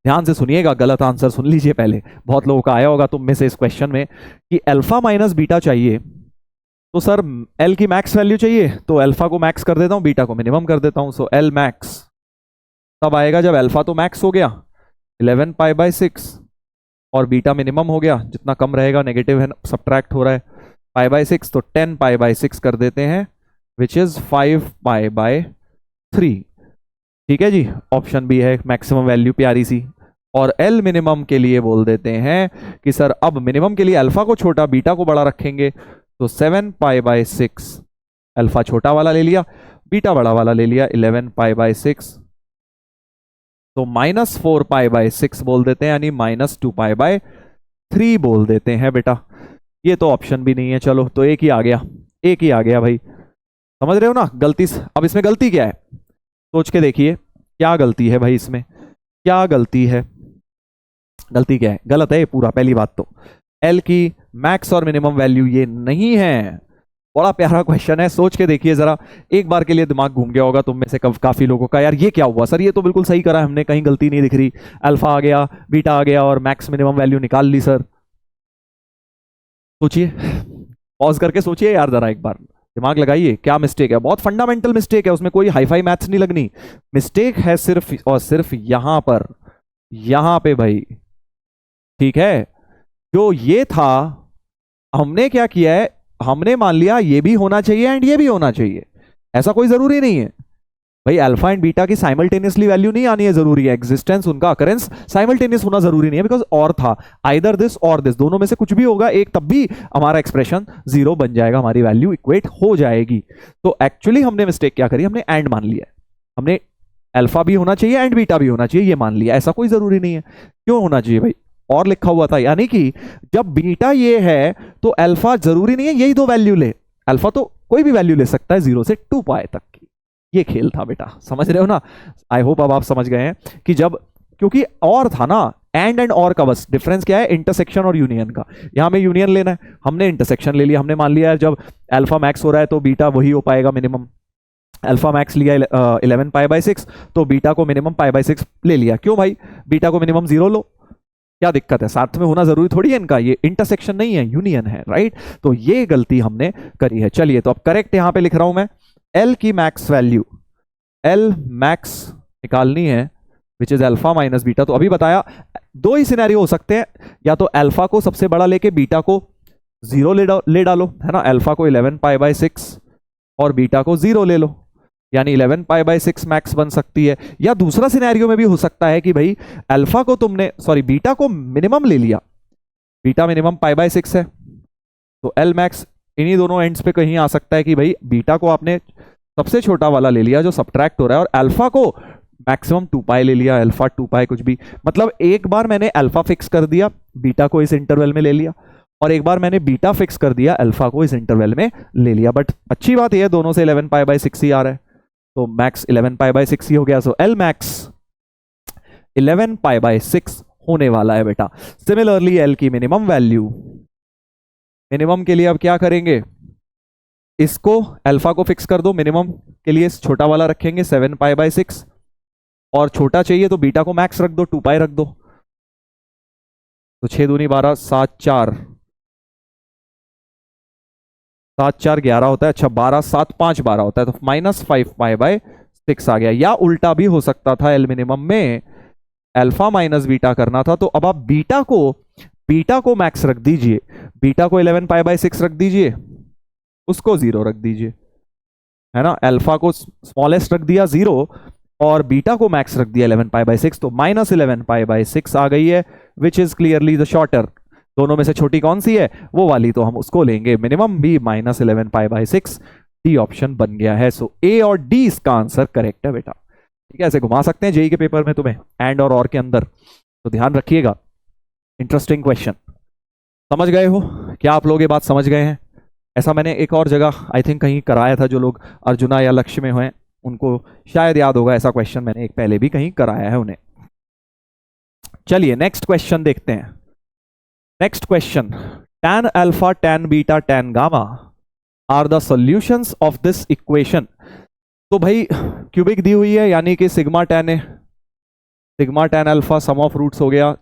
ध्यान से सुनिएगा, गलत आंसर सुन लीजिए पहले, बहुत लोगों का आया होगा तुम में से इस क्वेश्चन में कि अल्फा माइनस बीटा चाहिए, तो सर L की मैक्स वैल्यू चाहिए, तो अल्फा को मैक्स कर देता हूं, बीटा को मिनिमम कर देता हूं, सो L मैक्स तब आएगा जब अल्फा तो मैक्स हो गया 11 पाई/6 और बीटा मिनिमम हो गया, जितना कम रहेगा नेगेटिव है, सब्ट्रैक्ट हो रहा है, पाई/6 तो 10 पाई/6 कर देते हैं विच इज 5 पाई/3, ठीक है जी। ऑप्शन बी है मैक्सिमम वैल्यू प्यारी सी। और एल मिनिमम के लिए बोल देते हैं कि सर अब मिनिमम के लिए अल्फा को छोटा बीटा को बड़ा रखेंगे, तो 7 पाई/6 अल्फा छोटा वाला ले लिया, बीटा बड़ा वाला ले लिया 11 पाई/6, तो -4 पाई/6 बोल देते हैं, यानी -2 पाई/3 बोल देते हैं बेटा। ये तो ऑप्शन भी नहीं है, चलो तो एक ही आ गया, एक ही आ गया भाई, समझ रहे हो ना। गलती अब इसमें गलती क्या है, सोच के देखिए क्या गलती है भाई, इसमें क्या गलती है, गलती क्या है, गलत है ये पूरा। पहली बात तो एल की मैक्स और मिनिमम वैल्यू ये नहीं है। बड़ा प्यारा क्वेश्चन है, सोच के देखिए जरा, एक बार के लिए दिमाग घूम गया होगा तुम में से काफी लोगों का, यार ये क्या हुआ सर, ये तो बिल्कुल सही करा हमने, कहीं गलती नहीं दिख रही, अल्फा आ गया बीटा आ गया और मैक्स मिनिमम वैल्यू निकाल ली सर। सोचिए, पॉज करके सोचिए यार जरा, एक बार दिमाग लगाइए, क्या मिस्टेक है, बहुत फंडामेंटल मिस्टेक है, उसमें कोई हाईफाई मैथ्स नहीं लगनी, मिस्टेक है सिर्फ और सिर्फ यहां पर, यहां पे भाई, ठीक है। जो ये था, हमने क्या किया है, हमने मान लिया ये भी होना चाहिए एंड ये भी होना चाहिए, ऐसा कोई जरूरी नहीं है भाई। अल्फा एंड बीटा की साइमल्टेनियसली वैल्यू नहीं आनी है जरूरी है, एग्जिस्टेंस उनका अकरेंस साइमल्टेनियस होना जरूरी नहीं है, बिकॉज और था आइदर दिस और दिस, दोनों में से कुछ भी होगा एक, तब भी हमारा एक्सप्रेशन 0 बन जाएगा, हमारी वैल्यू इक्वेट हो जाएगी। तो एक्चुअली हमने मिस्टेक क्या करी, हमने एंड मान लिया, हमने अल्फा भी होना चाहिए एंड बीटा भी होना चाहिए ये मान लिया, ऐसा कोई जरूरी नहीं है। क्यों होना चाहिए भाई, और लिखा हुआ था, यानी कि जब बीटा ये है तो अल्फा जरूरी नहीं है यही दो वैल्यू ले, अल्फा तो कोई भी वैल्यू ले सकता है 0 से 2 पाई तक की, ये खेल था बेटा, समझ रहे हो ना। आई होप अब आप समझ गए हैं कि जब, क्योंकि और था ना, एंड और का बस डिफरेंस क्या है, इंटरसेक्शन और यूनियन का। यहां में यूनियन लेना है, हमने इंटरसेक्शन ले लिया। हमने मान लिया जब अल्फा मैक्स हो रहा है तो बीटा वही हो पाएगा मिनिमम। अल्फा मैक्स लिया 11 पाई बाई 6, तो बीटा को मिनिमम पाई बाई 6 ले लिया। क्यों भाई, बीटा को मिनिमम 0 लो, क्या दिक्कत है, साथ में होना जरूरी थोड़ी है इनका, ये इंटरसेक्शन नहीं है, यूनियन है, राइट। तो ये गलती हमने करी है। चलिए, तो अब करेक्ट यहां पे लिख रहा हूं मैं, एल की मैक्स वैल्यू, एल मैक्स निकालनी है which is alpha minus beta. तो अभी बताया दो ही सिनेरियो हो सकते हैं, या तो अल्फा को सबसे बड़ा लेके बीटा को 0 ले डालो, है ना, अल्फा को 11 पाई बाई 6 और बीटा को 0 ले लो, यानी 11 पाई बाई 6 मैक्स बन सकती है। या दूसरा सिनेरियो में भी हो सकता है कि भाई अल्फा को तुमने बीटा को मिनिमम ले लिया, बीटा मिनिमम पाई बाई 6 है, तो एल मैक्स इन्हीं दोनों एंड्स पे कहीं आ सकता है कि भाई बीटा को आपने सबसे छोटा वाला ले लिया जो सब्ट्रैक्ट हो रहा है, और अल्फा को मैक्सिमम 2 पाई ले लिया, अल्फा 2 पाई कुछ भी। मतलब एक बार मैंने अल्फा फिक्स कर दिया, बीटा को इस इंटरवल में ले लिया, और एक बार मैंने बीटा फिक्स कर दिया, अल्फा को इस इंटरवल में ले लिया। बट अच्छी बात यह है दोनों से 11 पाई बाई 6 ही आ रहा है, तो मैक्स 11 पाई बाई 6 ही हो गया। So L max 11 pi by 6 होने वाला है बेटा। सिमिलरली एल की मिनिमम वैल्यू, मिनिमम के लिए अब क्या करेंगे, इसको अल्फा को फिक्स कर दो, मिनिमम के लिए छोटा वाला रखेंगे 7 पाई बाई 6, और छोटा चाहिए तो बीटा को मैक्स रख दो, 2 पाई रख दो। तो 6 दूनी 12, 7 4 7 4 11 होता है, अच्छा 12 7 5 12 होता है, तो -5 पाई बाई 6 आ गया। या उल्टा भी हो सकता था, एल मिनिमम में अल्फा माइनस बीटा करना था, तो अब आप बीटा को मैक्स रख दीजिए, बीटा को 11 पाई बाई 6 रख दीजिए, उसको 0 रख दीजिए, है ना, अल्फा को स्मॉलेस्ट रख दिया 0 और बीटा को मैक्स रख दिया 11 पाई बाई 6, तो -11 पाई बाई 6 आ गई है, which is clearly the shorter. दोनों में से छोटी कौन सी है, वो वाली, तो हम उसको लेंगे, मिनिमम भी -11 पाई बाई 6। डी ऑप्शन बन गया है। सो ए और डी इसका आंसर करेक्ट है बेटा। ठीक है, ऐसे घुमा सकते हैं जेई के पेपर में तुम्हें एंड और के अंदर, तो ध्यान रखिएगा। Interesting question. समझ गए हो क्या आप लोग, ये बात समझ गए हैं? ऐसा मैंने एक और जगह आई थिंक कहीं कराया था, जो लोग अर्जुना या लक्ष्य में हुए उनको शायद याद होगा, ऐसा क्वेश्चन मैंने एक पहले भी कहीं कराया है उन्हें। चलिए नेक्स्ट क्वेश्चन देखते हैं। Next question, tan alpha tan beta tan gamma are the solutions of this equation. तो भाई क्यूबिक दी हुई है, यानी कि सिग्मा tan है, sigma tan alpha sum of roots हो गया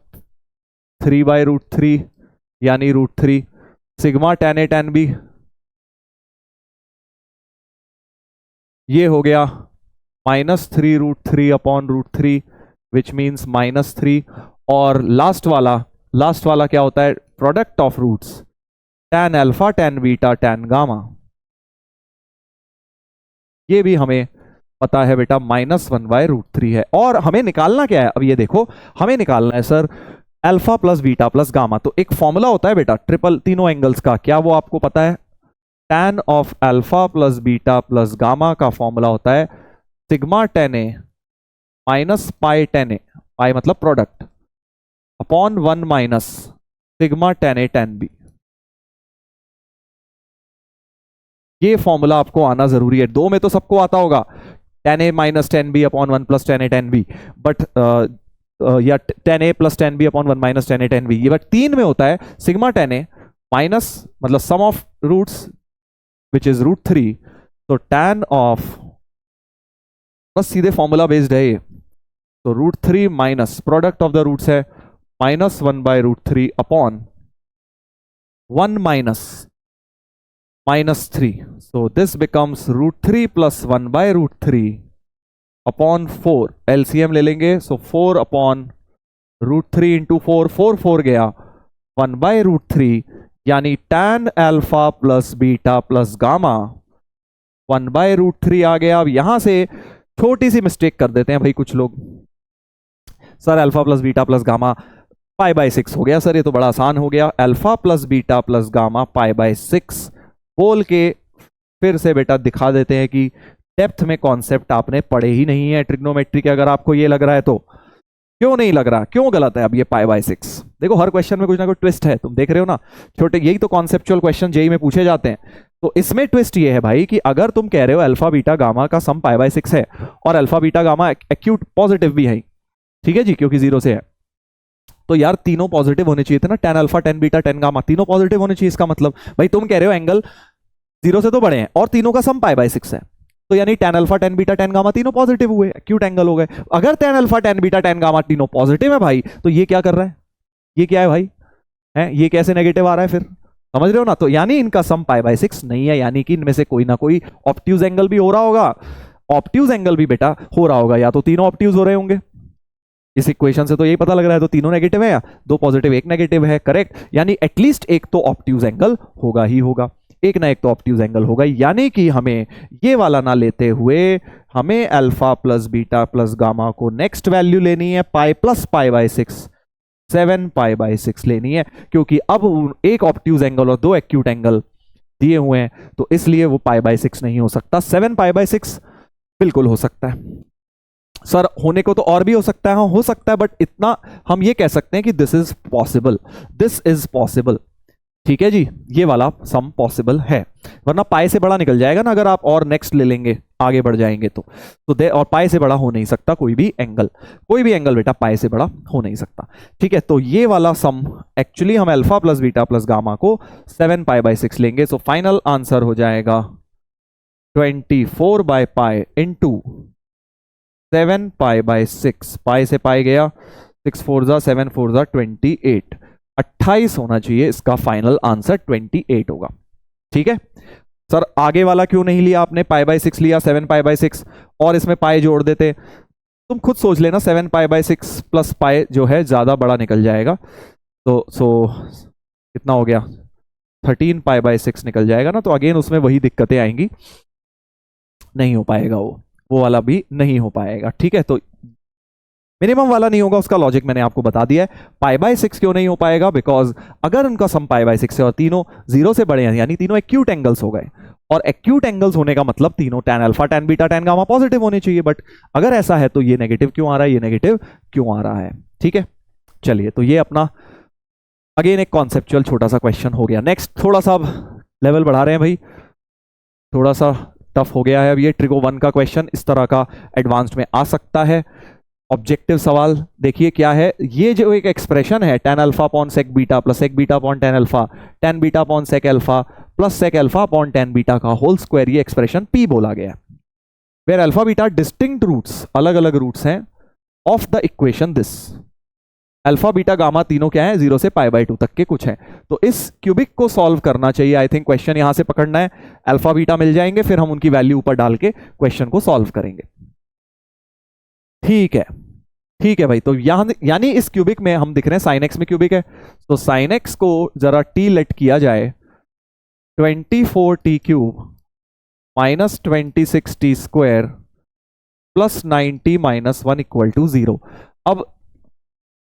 3/√3 यानी √3, sigma tan A tan B ये हो गया -3√3 अपॉन √3 विच मीन्स -3, और लास्ट वाला क्या होता है, product of roots tan alpha tan beta tan gamma, ये भी हमें पता है बेटा -1/√3 है। और हमें निकालना क्या है, अब ये देखो हमें निकालना है sir alpha plus beta plus gamma, तो एक फॉर्मूला होता है बेटा ट्रिपल तीनों एंगल्स का, क्या वो आपको पता है? tan of alpha plus beta plus gamma का फॉर्मूला होता है sigma tan A minus pi tan A, पाई मतलब product, upon 1 minus sigma tan A tan B। ये फॉर्मूला आपको आना जरूरी है। 2 में तो सबको आता होगा, tan A minus tan B upon 1 plus tan A tan B, but या tan A plus tan B upon 1 minus tan A tan B, ये बट 3 में होता है सिग्मा tan A माइनस मतलब सम ऑफ रूट्स विच इज √3, तो tan of, बस सीधे formula based है ये, तो √3 minus product of the roots है -1/√3 upon 1 minus 3, so this becomes √3 plus 1/√3 upon 4, LCM ले लेंगे, so 4 अपॉन √3 इंटू 4, 4 गया 1/√3, यानी tan alpha plus beta plus gamma 1/√3 आ गया। अब यहां से छोटी सी मिस्टेक कर देते हैं भाई कुछ लोग, sir alpha plus beta plus gamma π/6 हो गया, सर ये तो बड़ा आसान हो गया, alpha plus beta plus gamma π/6 बोल के फिर से बेटा दिखा देते हैं कि डेप्थ में कॉन्सेप्ट आपने पढ़े ही नहीं है ट्रिग्नोमेट्री के। अगर आपको ये लग रहा है तो क्यों नहीं लग रहा, क्यों गलत है? अब ये π/6 देखो, हर क्वेश्चन में कुछ ना कुछ ट्विस्ट है, तुम देख रहे हो ना छोटे, यही तो कॉन्सेप्चुअल क्वेश्चन जेई में पूछे जाते हैं। तो इसमें ट्विस्ट ये है भाई कि अगर तुम कह रहे हो अल्फा बीटा गामा का सम π/6 है और alpha beta gamma acute positive भी है, ठीक है जी, क्योंकि 0 से है, तो यार तीनों पॉजिटिव होने चाहिए थे ना, tan alpha, tan beta, ten gamma, तीनों पॉजिटिव होने चाहिए। इसका मतलब भाई तुम कह रहे हो एंगल 0 से तो बड़े हैं और तीनों का सम पाई बाय 6 है, तो यानी tan alpha, tan beta, ten gamma तीनों पॉजिटिव हुए, एक्यूट एंगल हो गए। अगर tan alpha, tan beta, ten gamma तीनों पॉजिटिव है भाई, तो ये क्या कर रहा है, ये क्या है भाई, है ये कैसे नेगेटिव आ रहा है फिर, समझ रहे हो ना। तो यानी इनका सम पाई बाय 6 नहीं है, यानी कि इनमें से कोई ना कोई ऑब्ट्यूज एंगल भी हो रहा होगा। ऑब्ट्यूज एंगल भी बेटा हो रहा होगा, या तो तीनों ऑब्ट्यूज हो रहे होंगे, इस इक्वेशन से तो यही पता लग रहा है। तो तीनों नेगेटिव है या दो पॉजिटिव एक नेगेटिव है, करेक्ट। यानी एटलीस्ट एक तो ऑब्ट्यूज एंगल होगा ही होगा, एक ना एक तो ऑब्ट्यूज एंगल होगा। यानी कि हमें ये वाला ना लेते हुए हमें alpha plus beta plus gamma को नेक्स्ट वैल्यू लेनी है पाई plus pi by 6, 7 pi by 6 लेनी है, क्योंकि अब एक ऑब्ट्यूज एंगल और दो एक्यूट एंगल दिए हुए हैं, तो इसलिए वो पाई बाय 6 नहीं हो सकता, 7 पाई बाय 6 बिल्कुल हो सकता है। सर होने को तो और भी हो सकता है, हाँ हो सकता है, बट इतना हम ये कह सकते हैं कि this is possible, this is possible, ठीक है जी, ये वाला सम पॉसिबल है। वरना पाई से बड़ा निकल जाएगा ना, अगर आप और नेक्स्ट ले लेंगे आगे बढ़ जाएंगे तो दे, और पाई से बड़ा हो नहीं सकता कोई भी एंगल बेटा पाई से बड़ा हो नहीं सकता, ठीक है। तो ये वाला सम एक्चुअली हम alpha plus beta plus gamma को 7 पाई बाय 6 लेंगे। सो फाइनल आंसर हो जाएगा 24 by pi into 7 pi by 6, पाई से पाई गया, 6 4 जा 7 4 जा 28, 28 होना चाहिए, इसका फाइनल आंसर 28 होगा, ठीक है। सर आगे वाला क्यों नहीं लिया आपने, पाई बाय 6 लिया, 7 पाई बाय 6 और इसमें पाई जोड़ देते, तुम खुद सोच लेना, 7 पाई बाय 6 प्लस पाई जो है ज्यादा बड़ा निकल जाएगा, तो कितना हो गया 13 पाई बाय 6 निकल जाएगा ना, तो अगेन उसमें वही दिक्कतें आएंगी, नहीं हो पाएगा वो वाला भी नहीं हो पाएगा, ठीक है। तो मिनिमम वाला नहीं होगा, उसका लॉजिक मैंने आपको बता दिया है। पाई बाय 6 क्यों नहीं हो पाएगा, बिकॉज अगर उनका सम पाई बाय 6 है और तीनों 0 से बड़े हैं, यानी तीनों एक्यूट एंगल्स हो गए, और एक्यूट एंगल्स होने का मतलब तीनों tan alpha, tan beta, tan gamma positive होने चाहिए, बट अगर ऐसा है तो ये नेगेटिव क्यों आ रहा है, ये नेगेटिव क्यों आ रहा है, ठीक है। चलिए, तो ये अपना अगेन एक कॉन्सेप्चुअल छोटा सा क्वेश्चन हो गया। नेक्स्ट थोड़ा सा लेवल बढ़ा रहे हैं भाई, थोड़ा सा टफ हो गया है अब ये, ट्रिगो 1 का क्वेश्चन इस तरह का एडवांस्ड में आ सकता है। ऑब्जेक्टिव सवाल देखिए क्या है, ये जो एक एक्सप्रेशन है tan alpha upon sec beta plus sec beta upon tan alpha, tan beta upon sec alpha plus sec alpha upon tan beta का होल स्क्वायर, ये एक्सप्रेशन P बोला गया है, where alpha beta distinct roots, अलग अलग roots हैं of the equation this, alpha beta gamma तीनों क्या है 0 से पाई बाय 2 तक के कुछ हैं। तो इस क्यूबिक को सॉल्व करना चाहिए, आई थिंक क्वेश्चन यहां से पकड़ना है, अल्फा बीटा मिल जाएंगे, फिर हम उनकी वैल्यू ऊपर डाल के क्वेश्चन को सॉल्व करेंगे, ठीक है भाई। तो यहां यानी इस क्यूबिक में हम दिख रहे हैं साइन एक्स में क्यूबिक है, तो साइन एक्स को जरा टी लेट किया जाए 24 T cube minus 26 T square plus 90 minus 1 equal to 0। अब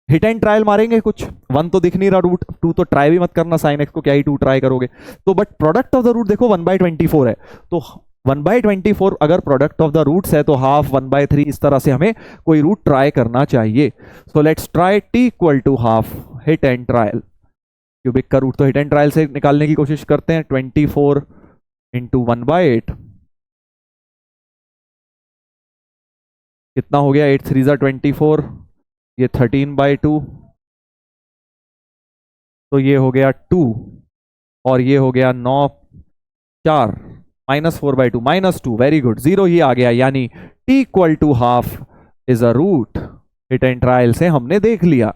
हिट एंड ट्रायल मारेंगे, कुछ 1 तो दिख नहीं रहा, रूट 2 तो ट्राई भी मत करना, साइन एक्स को क्या ही 2 ट्राई करोगे, तो but product of the root देखो 1/24 है, तो 1/24 अगर प्रोडक्ट ऑफ द रूट्स है तो हाफ 1/3, इस तरह से हमें कोई रूट ट्राई करना चाहिए। So let's try t equal to half hit and trial, cubic का रूट तो हिट एंड ट्रायल से निकालने की कोशिश करते हैं, 24 इंटू 1/8 कितना हो गया, 8 3 जा 24, ये 13/2, तो ये हो गया 2 और ये हो गया 9 4 -4/2 -2, वेरी गुड, 0 ही आ गया, यानी t equal to half is a root, hit and trial से हमने देख लिया,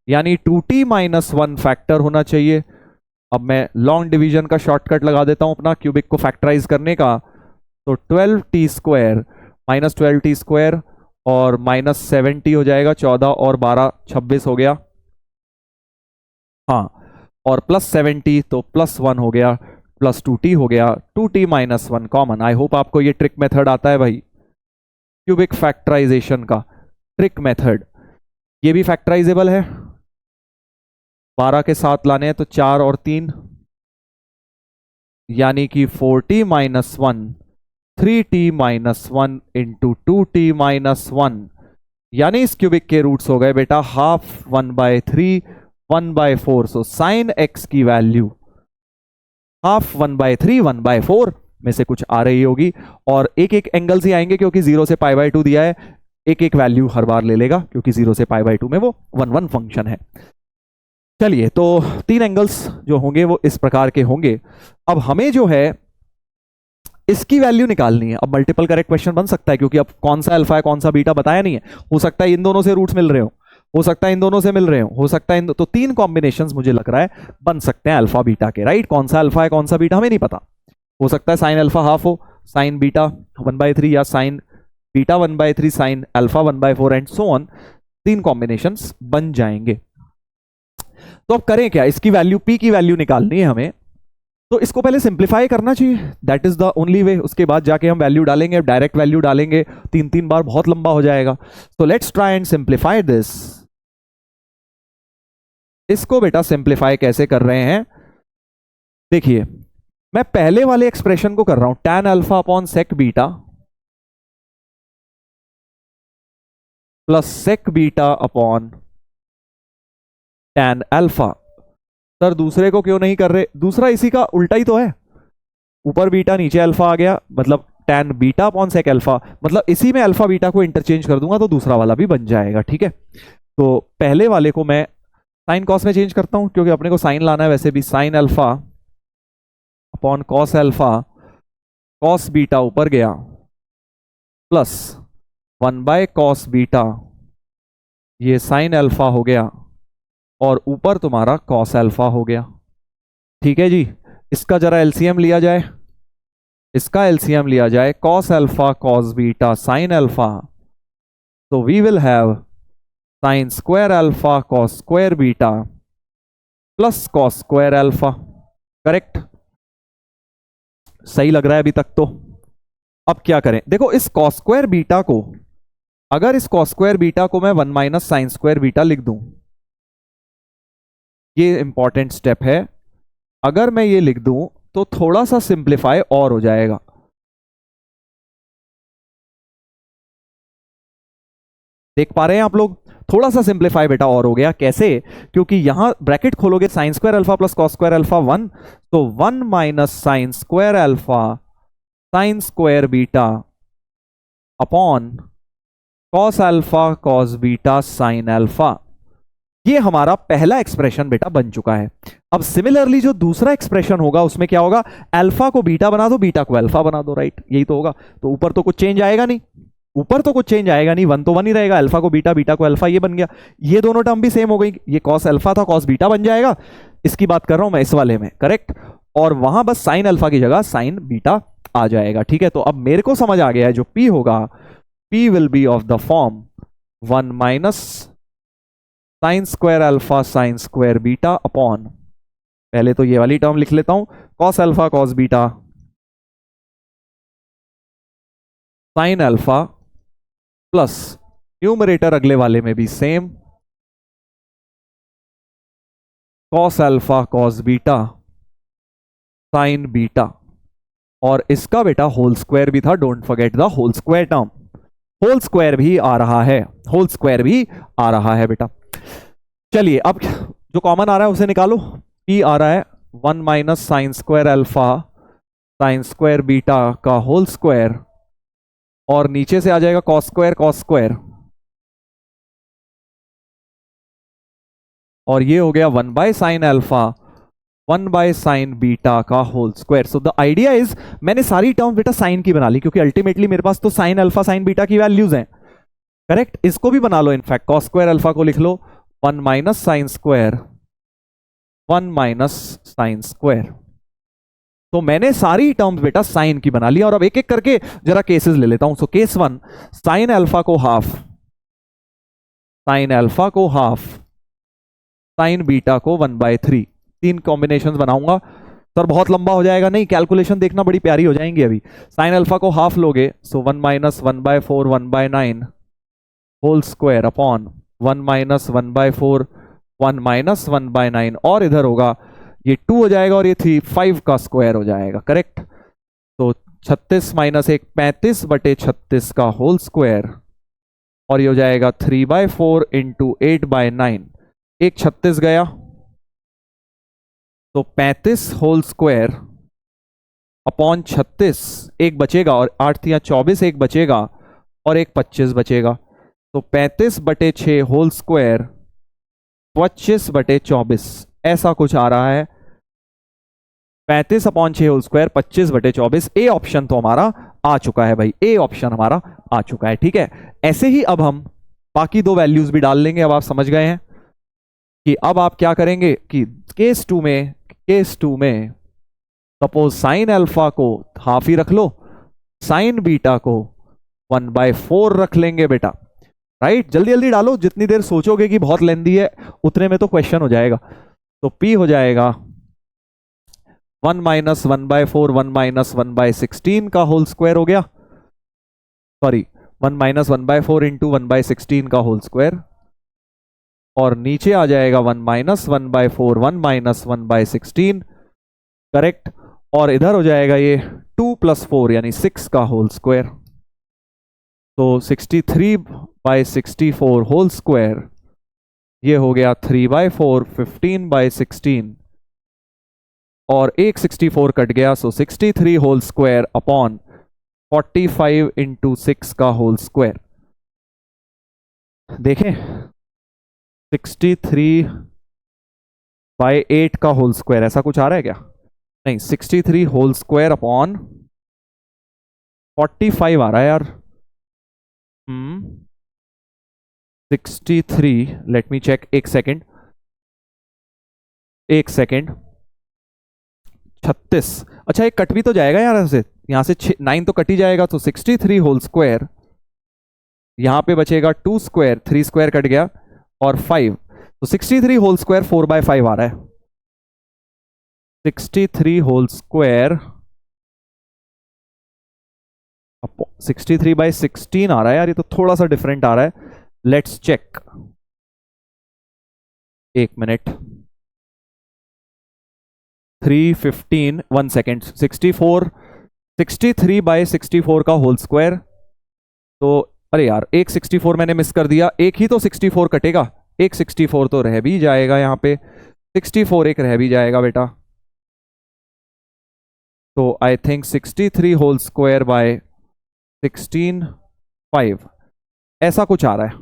यानी 2t - 1 फैक्टर होना चाहिए। अब मैं लॉन्ग डिवीजन का शॉर्टकट लगा देता हूं अपना क्यूबिक को फैक्टराइज करने का, तो 12t square minus 12t square और माइनस 70 हो जाएगा, 14 और 12 26 हो गया, हाँ, और प्लस 70 तो प्लस 1 हो गया, प्लस 2t हो गया, 2t - 1 कॉमन। आई होप आपको ये ट्रिक मेथड आता है भाई, क्यूबिक फैक्टराइजेशन का ट्रिक मेथड, ये भी फैक्टराइजेबल है, 12 के साथ लाने हैं तो 4 और 3, यानी कि 4t - 1 3t - 1 इंटू 2t - 1, यानी इस क्यूबिक के रूट्स हो गए बेटा हाफ 1/3 1/4। सो साइन एक्स की वैल्यू हाफ 1/3 1/4 में से कुछ आ रही होगी, और एक एक एंगल से आएंगे क्योंकि 0 से π/2 दिया है, एक एक वैल्यू हर बार ले लेगा क्योंकि 0 से π/2 में वो 1 1 फंक्शन है। चलिए, तो तीन एंगल्स जो होंगे वो इस प्रकार के होंगे। अब हमें जो है इसकी वैल्यू निकालनी है। अब मल्टीपल करेक्ट क्वेश्चन बन सकता है, क्योंकि अब कौन सा अल्फा है कौन सा बीटा बताया नहीं है। हो सकता है इन दोनों से रूट्स मिल रहे हो सकता है इन दोनों से मिल रहे हो सकता है तो तीन कॉम्बिनेशंस मुझे लग रहा है बन सकते हैं अल्फा बीटा के, राइट। कौन सा अल्फा है कौन सा बीटा हमें नहीं पता। हो सकता है साइन अल्फा हाफ हो, साइन बीटा 1/3, या sign beta 1/3, sine alpha 1/4 and so on. तीन कॉम्बिनेशंस बन जाएंगे। तो अब करें क्या, इसकी वैल्यू पी की वैल्यू निकालनी है हमें। तो इसको पहले सिंप्लीफाई करना चाहिए, that is the only way. उसके बाद जाके हम वैल्यू डालेंगे, डायरेक्ट वैल्यू डालेंगे तीन तीन बार, बहुत लंबा हो जाएगा। तो let's try and simplify this. इसको बेटा सिंप्लीफाई कैसे कर रहे हैं, देखिए मैं पहले वाले एक्सप्रेशन को कर रहा हूं, tan alpha upon sec beta plus sec beta upon tan alpha. Sir दूसरे को क्यों नहीं कर रहे, दूसरा इसी का उल्टा ही तो है, ऊपर बीटा नीचे अल्फा आ गया, मतलब tan beta upon sec alpha, मतलब इसी में अल्फा बीटा को इंटरचेंज कर दूंगा तो दूसरा वाला भी बन जाएगा, ठीक है। तो पहले वाले को मैं साइन कॉस में चेंज करता हूं, क्योंकि अपने को साइन लाना है वैसे भी। Sine alpha upon cos alpha, cos beta ऊपर गया प्लस 1/cos बीटा, ये साइन अल्फा हो गया, और ऊपर तुम्हारा कॉस अल्फा हो गया, ठीक है जी। इसका जरा एलसीएम लिया जाए, इसका एलसीएम लिया जाए, cos alpha cos beta sine alpha, तो we will have sine square alpha cos square beta plus cos square alpha. Correct, सही लग रहा है अभी तक तो। अब क्या करें, देखो इस कॉस स्क्वायर बीटा को, अगर इस कॉस स्क्वायर बीटा को मैं 1 माइनस साइन स्क्वायर बीटा लिख दूं, ये इंपॉर्टेंट स्टेप है। अगर मैं ये लिख दूं तो थोड़ा सा सिंप्लीफाई और हो जाएगा। देख पा रहे हैं आप लोग, थोड़ा सा सिंप्लीफाई बेटा और हो गया। कैसे, क्योंकि यहां ब्रैकेट खोलोगे sine square alpha plus cos square alpha 1, तो 1 minus sine square alpha sine square beta upon cos alpha cos beta sine alpha. ये हमारा पहला एक्सप्रेशन बेटा बन चुका है। अब सिमिलरली जो दूसरा एक्सप्रेशन होगा उसमें क्या होगा, अल्फा को बीटा बना दो, बीटा को अल्फा बना दो, राइट, यही तो होगा। तो ऊपर तो कुछ चेंज आएगा नहीं, ऊपर तो कुछ चेंज आएगा नहीं, वन तो वन ही रहेगा, अल्फा को बीटा, बीटा को अल्फा, ये बन गया। ये दोनों टर्म भी सेम हो गई, ये कॉस अल्फा था कॉस बीटा बन जाएगा, इसकी बात कर रहा हूं मैं इस वाले में, करेक्ट। और वहां बस साइन अल्फा की जगह साइन बीटा आ जाएगा, ठीक है। तो अब मेरे को समझ आ गया है जो पी होगा, P will be of the form 1 minus sine square alpha sine square beta upon, पहले तो ये वाली टर्म लिख लेता हूं, cos alpha cos beta sine alpha plus numerator अगले वाले में भी same, cos alpha cos beta sine beta, और इसका बेटा होल स्क्वायर भी था, don't forget the whole square term, whole square भी आ रहा है, होल स्क्वायर भी आ रहा है बेटा। चलिए अब जो कॉमन आ रहा है उसे निकालो, पी आ रहा है 1 minus sine square alpha sine square beta का होल स्क्वायर, और नीचे से आ जाएगा कॉस स्क्वायर कॉस स्क्वायर, और ये हो गया 1 by sine alpha 1 by sine beta का whole square. So the idea is, मैंने सारी टर्म बेटा साइन की बना ली, क्योंकि अल्टीमेटली मेरे पास तो साइन अल्फा साइन बीटा की वैल्यूज हैं, करेक्ट। इसको भी बना लो, इनफैक्ट कॉस स्क्वायर अल्फा को लिख लो 1 minus sine square 1 minus sine square. तो मैंने सारी टर्म्स बेटा साइन की बना ली, और अब एक एक करके जरा केसेस ले लेता हूं। सो केस 1, साइन अल्फा को हाफ, साइन अल्फा को हाफ, साइन बीटा को 1/3, तीन कॉम्बिनेशंस बनाऊंगा। सर बहुत लंबा हो जाएगा, नहीं, कैलकुलेशन देखना बड़ी प्यारी हो जाएंगी अभी। साइन अल्फा को हाफ लोगे, so 1 minus 1/4 1/9 whole square upon 1 minus 1/4 1 minus 1/9, और इधर होगा ये 2 हो जाएगा, और ये 3 5 का स्क्वायर हो जाएगा, करेक्ट। तो 36 माइनस 1 35/36 का होल स्क्वायर, और ये हो जाएगा 3/4 इंटू 8/9, एक 36 गया, तो 35 होल स्क्वायर अपॉन 36, एक बचेगा, और 8 या 24, एक बचेगा, और एक 25 बचेगा, तो 35/6 होल स्क्वायर 25/24 ऐसा कुछ आ रहा है। 35/6 होल स्क्वायर 25/24। ए ऑप्शन तो हमारा आ चुका है भाई, ए ऑप्शन हमारा आ चुका है। ठीक है, ऐसे ही अब हम बाकी दो वैल्यूज भी डाल लेंगे। अब आप समझ गए हैं कि अब आप क्या करेंगे कि केस टू में सपोज साइन अल्फा को हाफ ही रख लो, साइन बीटा को 1/4 रख लेंगे बेटा। राइट, जल्दी जल्दी डालो, जितनी देर सोचोगे कि बहुत लेंदी है उतने में तो क्वेश्चन हो जाएगा। तो P हो जाएगा 1 - 1/4 1 - 1/16 का होल स्क्वायर हो गया, सॉरी 1 - 1/4 इंटू 1/16 का होल स्क्वायर, और नीचे आ जाएगा 1 - 1/4 1 - 1/16, करेक्ट। और इधर हो जाएगा ये 2 + 4 यानी 6 का होल स्क्वायर। तो 63/64 होल स्क्वायर, ये हो गया 3/4 15/16, और एक 64 कट गया, सो 63 होल स्क्वायर अपॉन 45 इंटू 6 का होल स्क्वायर। देखें 63/8 का होल स्क्वायर, ऐसा कुछ आ रहा है क्या? नहीं, 63 होल स्क्वायर अपॉन 45 आ रहा है यार। 63, लेट मी चेक, एक सेकेंड 36। अच्छा, एक कट भी तो जाएगा यार, यहाँ से 9 तो कट ही जाएगा, तो 63 होल स्क्वायर, यहाँ पे बचेगा 2 स्क्वायर, 3 स्क्वायर कट गया, और 5, तो 63 होल स्क्वायर 4/5 आ रहा है। 63 होल स्क्वायर 63/16 आ रहा है यार, ये तो थोड़ा सा डिफरेंट आ रहा है। लेट्स चेक, एक मिनट, 315, 1 सेकेंड, 63/64 का होल स्क्वायर, तो अरे यार एक 64 मैंने मिस कर दिया, एक ही तो 64 कटेगा, एक 64 तो रह भी जाएगा, यहाँ पे 64 एक रह भी जाएगा बेटा। तो I think 63 whole square by 16/5 ऐसा कुछ आ रहा है।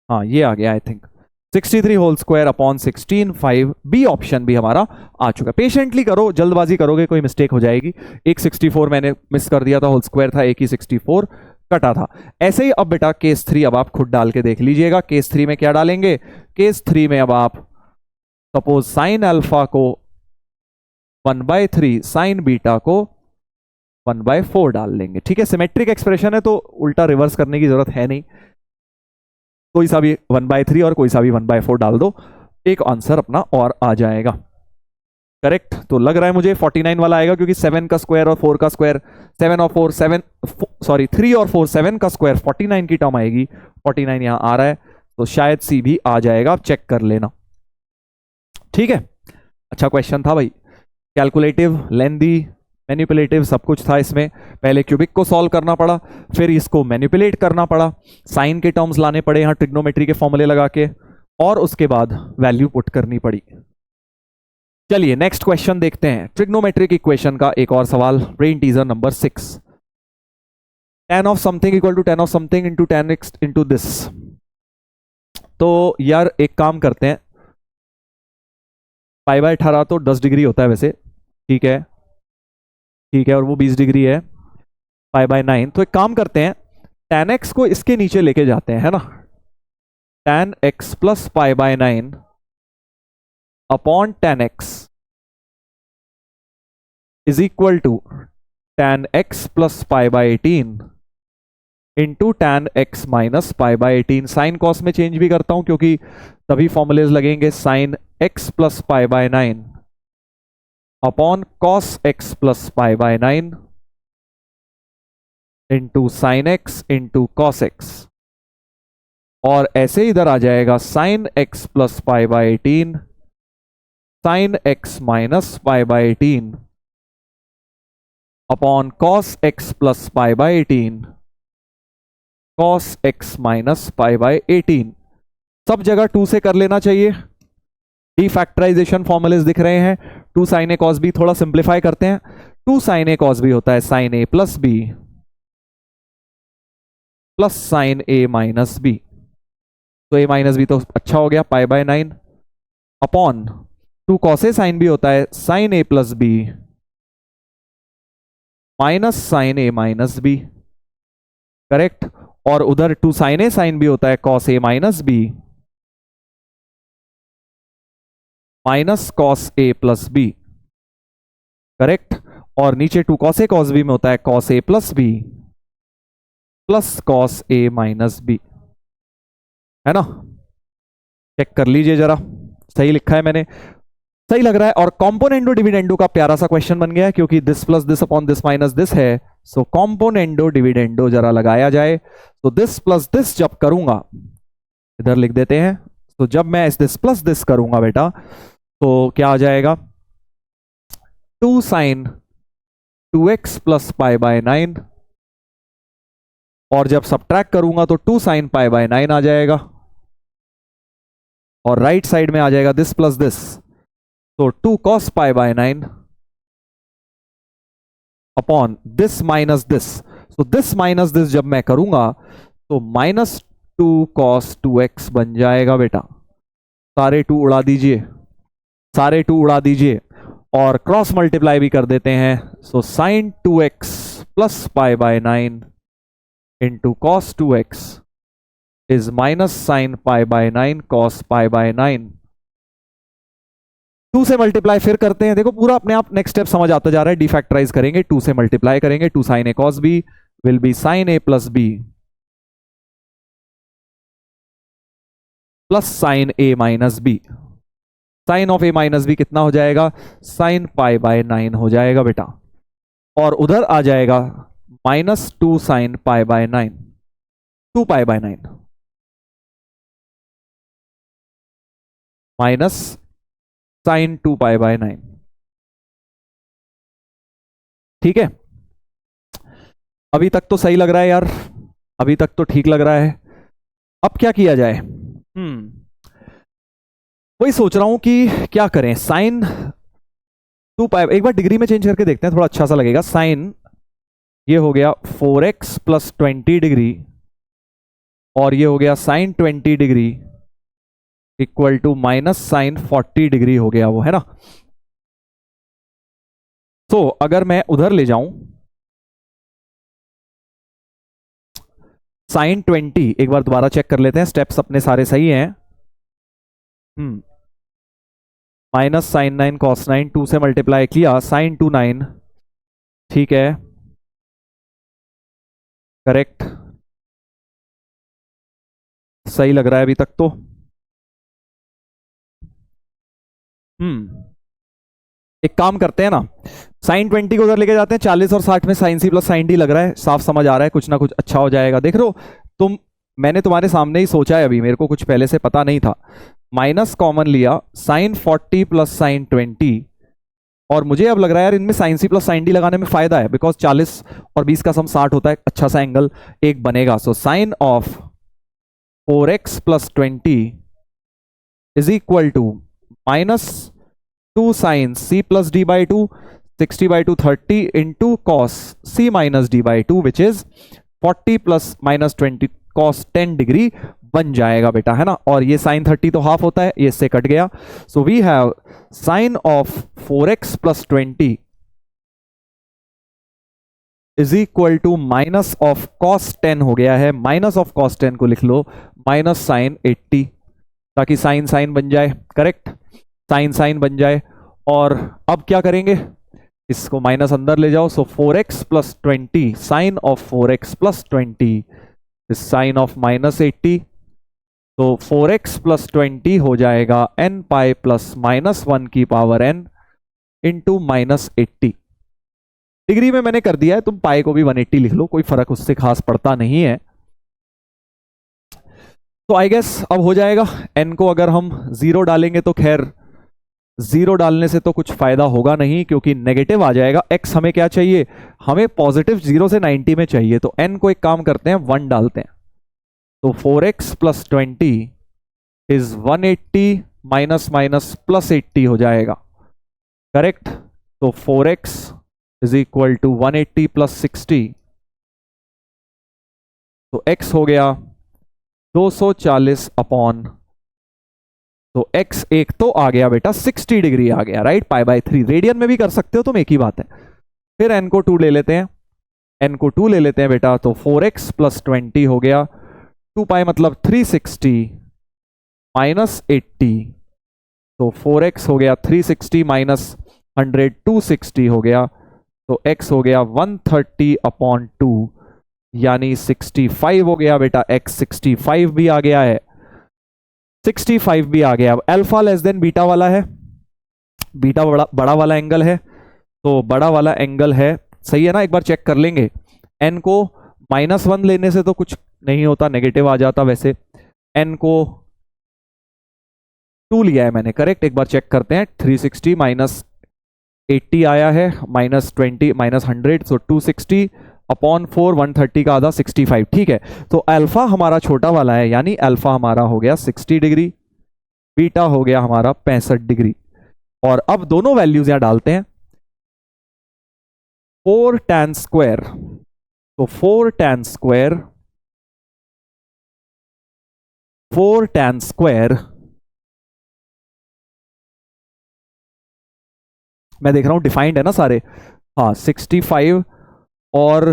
हाँ ये आ गया, I think 63 whole square upon 16/5, B option भी हमारा आ चुका। पेशेंटली करो, जल्दबाजी करोगे कोई मिस्टेक हो जाएगी। एक 64 मैंने मिस कर दिया था, होल स्क्वायर था, एक ही 64 कटा था। ऐसे ही अब बेटा केस 3 अब आप खुद डाल के देख लीजिएगा। केस 3 में क्या डालेंगे? केस 3 में अब आप सपोज साइन अल्फा को 1/3, साइन बीटा को 1/4 डाल लेंगे। ठीक है, सिमेट्रिक एक्सप्रेशन है तो उल्टा रिवर्स करने की जरूरत है नहीं, कोई सा भी 1/3 और कोई सा भी 1/4 डाल दो, एक आंसर अपना और आ जाएगा। करेक्ट, तो लग रहा है मुझे 49 वाला आएगा, क्योंकि 7 का स्क्वायर और 4 का स्क्वायर, 7 और 4 7, सॉरी 3 और 4 7 का स्क्वायर 49 की टर्म आएगी, 49 यहां आ रहा है, तो शायद सी भी आ जाएगा, आप चेक कर लेना। ठीक है, अच्छा क्वेश्चन था भाई, कैलकुलेटिव, लेंदी, मैनिपुलेटिव सब कुछ था इसमें। पहले क्यूबिक को सॉल्व करना पड़ा, फिर इसको मैनिपुलेट करना पड़ा, साइन के टर्म्स लाने पड़े यहाँ ट्रिग्नोमेट्री के फॉर्मूले लगा के, और उसके बाद वैल्यू पुट करनी पड़ी। चलिए नेक्स्ट क्वेश्चन देखते हैं, ट्रिग्नोमेट्रिक इक्वेशन का एक और सवाल, brain teaser number 6। tan of something equal to tan of something into tan x into this. तो यार एक काम करते हैं, π/18 तो 10 डिग्री होता है वैसे, ठीक है, ठीक है, और वो 20 डिग्री है, π/9। तो एक काम करते हैं, tan x को इसके नीचे लेके जाते हैं, है ना, tan x plus π/9 upon tan x is equal to tan x plus π/18 into tan x minus π/18। Sine cos में चेंज भी करता हूं क्योंकि तभी फॉर्मुलेज लगेंगे, sine x plus π/9 upon cos x plus π/9 into sine x into cos x, और ऐसे इधर आ जाएगा sine x plus π/18 sine x minus π/18 upon cos x plus π/18 cos x minus π/18। सब जगह 2 से कर लेना चाहिए, डीफैक्टराइजेशन फॉर्मुलेज दिख रहे हैं। 2 साइन ए कॉस बी, थोड़ा सिंप्लीफाई करते हैं, 2 साइन ए कॉस बी होता है sine A plus B plus sine A minus B. तो a माइनस बी तो अच्छा हो गया, pi by 9 upon 2 cos A sine B होता है sine A plus B minus sine A minus B, correct. और उधर 2 साइन ए साइन बी होता है cos A minus B minus cos A plus B, correct. और नीचे 2 cos A cos B में होता है cos A plus B plus cos A minus B, है ना। चेक कर लीजिए जरा, सही लिखा है मैंने, सही लग रहा है। और कॉम्पोनेंडो डिविडेंडो का प्यारा सा क्वेश्चन बन गया है, क्योंकि this plus this upon this minus this है, सो कॉम्पोनेंडो डिविडेंडो जरा लगाया जाए। तो दिस प्लस दिस जब करूंगा, इधर लिख देते हैं, तो जब मैं इस दिस प्लस दिस करूंगा बेटा, तो क्या आ जाएगा 2 sign 2x plus pi by 9, और जब सब्ट्रैक्ट करूंगा तो 2 साइन पाई बाय 9 आ जाएगा, और राइट साइड में आ जाएगा दिस प्लस दिस, तो 2 cos pi by 9 upon this minus this. तो दिस माइनस दिस जब मैं करूंगा तो माइनस 2 कॉस 2x बन जाएगा बेटा। सारे 2 उड़ा दीजिए, सारे 2 उड़ा दीजिए, और क्रॉस मल्टीप्लाई भी कर देते हैं। So sine 2x plus pi by 9 into cos 2x is minus sign pi by 9 cos pi by 9। 2 से मल्टीप्लाई फिर करते हैं, देखो पूरा अपने आप नेक्स्ट स्टेप समझ आता जा रहा है। डिफैक्टराइज करेंगे, 2 से मल्टीप्लाई करेंगे, 2 sine A cos B will be sine A plus B plus sine A minus B. Sine of A minus B कितना हो जाएगा, साइन पाई बाय 9 हो जाएगा बेटा, और उधर आ जाएगा minus 2 sine pi by 9, 2 pi by 9 minus sine 2 pi by 9। ठीक है, अभी तक तो सही लग रहा है यार, अभी तक तो ठीक लग रहा है। अब क्या किया जाए, वही सोच रहा हूं कि क्या करें। साइन 2 पाई, एक बार डिग्री में चेंज करके देखते हैं, थोड़ा अच्छा सा लगेगा। साइन ये हो गया 4x प्लस 20 डिग्री, और ये हो गया sine 20 degree equal to minus sine 40 degree हो गया वो, है ना। तो अगर मैं उधर ले जाऊं साइन 20, एक बार दोबारा चेक कर लेते हैं, स्टेप्स अपने सारे सही हैं। माइनस साइन 9 कॉस 9, 2 से मल्टीप्लाई किया, साइन 2 9, ठीक है, करेक्ट, सही लग रहा है अभी तक तो। एक काम करते हैं ना, साइन 20 को उधर लेके जाते हैं, 40 और 60 में sine C plus sine D लग रहा है, साफ समझ आ रहा है, कुछ ना कुछ अच्छा हो जाएगा। देख रहे हो तुम, मैंने तुम्हारे सामने ही सोचा है, अभी मेरे को कुछ पहले से पता नहीं था। माइनस कॉमन लिया, साइन 40 प्लस साइन 20, और मुझे अब लग रहा है यार इनमें sine C plus sine D लगाने में फायदा है, बिकॉज 40 और 20 का सम 60 होता है, अच्छा सा एंगल एक बनेगा। So sine of 4x plus 20 is equal to minus 2 sine C plus D by 2, 60/2 30 into cos C minus D by 2 which is 40 plus minus 20 cos 10 degree बन जाएगा बेटा, है ना। और ये साइन 30 तो हाफ होता है, ये इससे कट गया। So we have sine of 4x plus 20 is equal to minus of cos 10 हो गया है, माइनस ऑफ कॉस 10 को लिख लो माइनस साइन 80, ताकि साइन साइन बन जाए, करेक्ट, साइन साइन बन जाए। और अब क्या करेंगे, इसको माइनस अंदर ले जाओ। So 4x plus 20 sine of 4x plus 20 is sine of minus 80। तो 4x प्लस 20 हो जाएगा n पाई प्लस माइनस 1 की power n into minus 80। Degree में मैंने कर दिया है, तुम पाई को भी 180 लिख लो, कोई फर्क उससे खास पड़ता नहीं है। तो आई गेस अब हो जाएगा। n को अगर हम 0 डालेंगे तो खैर 0 डालने से तो कुछ फायदा होगा नहीं, क्योंकि नेगेटिव आ जाएगा। x हमें क्या चाहिए, हमें पॉजिटिव 0 से 90 में चाहिए, तो n को एक काम करते हैं 1 डालते हैं। तो 4x plus 20 is 180 minus minus plus 80 हो जाएगा, करेक्ट। तो 4x is equal to 180 plus 60, तो x हो गया 240 अपॉन, तो x एक तो आ गया बेटा 60 डिग्री आ गया, राइट, π/3। रेडियन में भी कर सकते हो तुम, एक ही बात है। फिर n को 2 ले लेते हैं, n को 2 ले लेते हैं बेटा, तो 4x + 20 हो गया, 2π मतलब 360 माइनस 80, तो 4x हो गया 360 माइनस 100 260 हो गया, तो x हो गया 130 अपॉन 2 यानी 65 हो गया बेटा। x 65 भी आ गया है, 65 भी आ गया। अब अल्फा लेस देन बीटा वाला है, बीटा बड़ा वाला एंगल है, तो बड़ा वाला एंगल है, सही है ना, एक बार चेक कर लेंगे। n को -1 लेने से तो कुछ नहीं होता, नेगेटिव आ जाता। वैसे n को 2 लिया है मैंने, करेक्ट, एक बार चेक करते हैं। 360 माइनस 80 आया है, -20 माइनस 100, सो 260 अपॉन 4, 130 का आधा 65, ठीक है। तो अल्फा हमारा छोटा वाला है, यानी अल्फा हमारा हो गया 60 डिग्री, बीटा हो गया हमारा 65 डिग्री। और अब दोनों वैल्यूज यहां डालते हैं। 4 tan स्क्वायर, तो 4 tan स्क्वायर, 4 tan स्क्वायर, मैं देख रहा हूं डिफाइंड है ना सारे, हाँ 65 और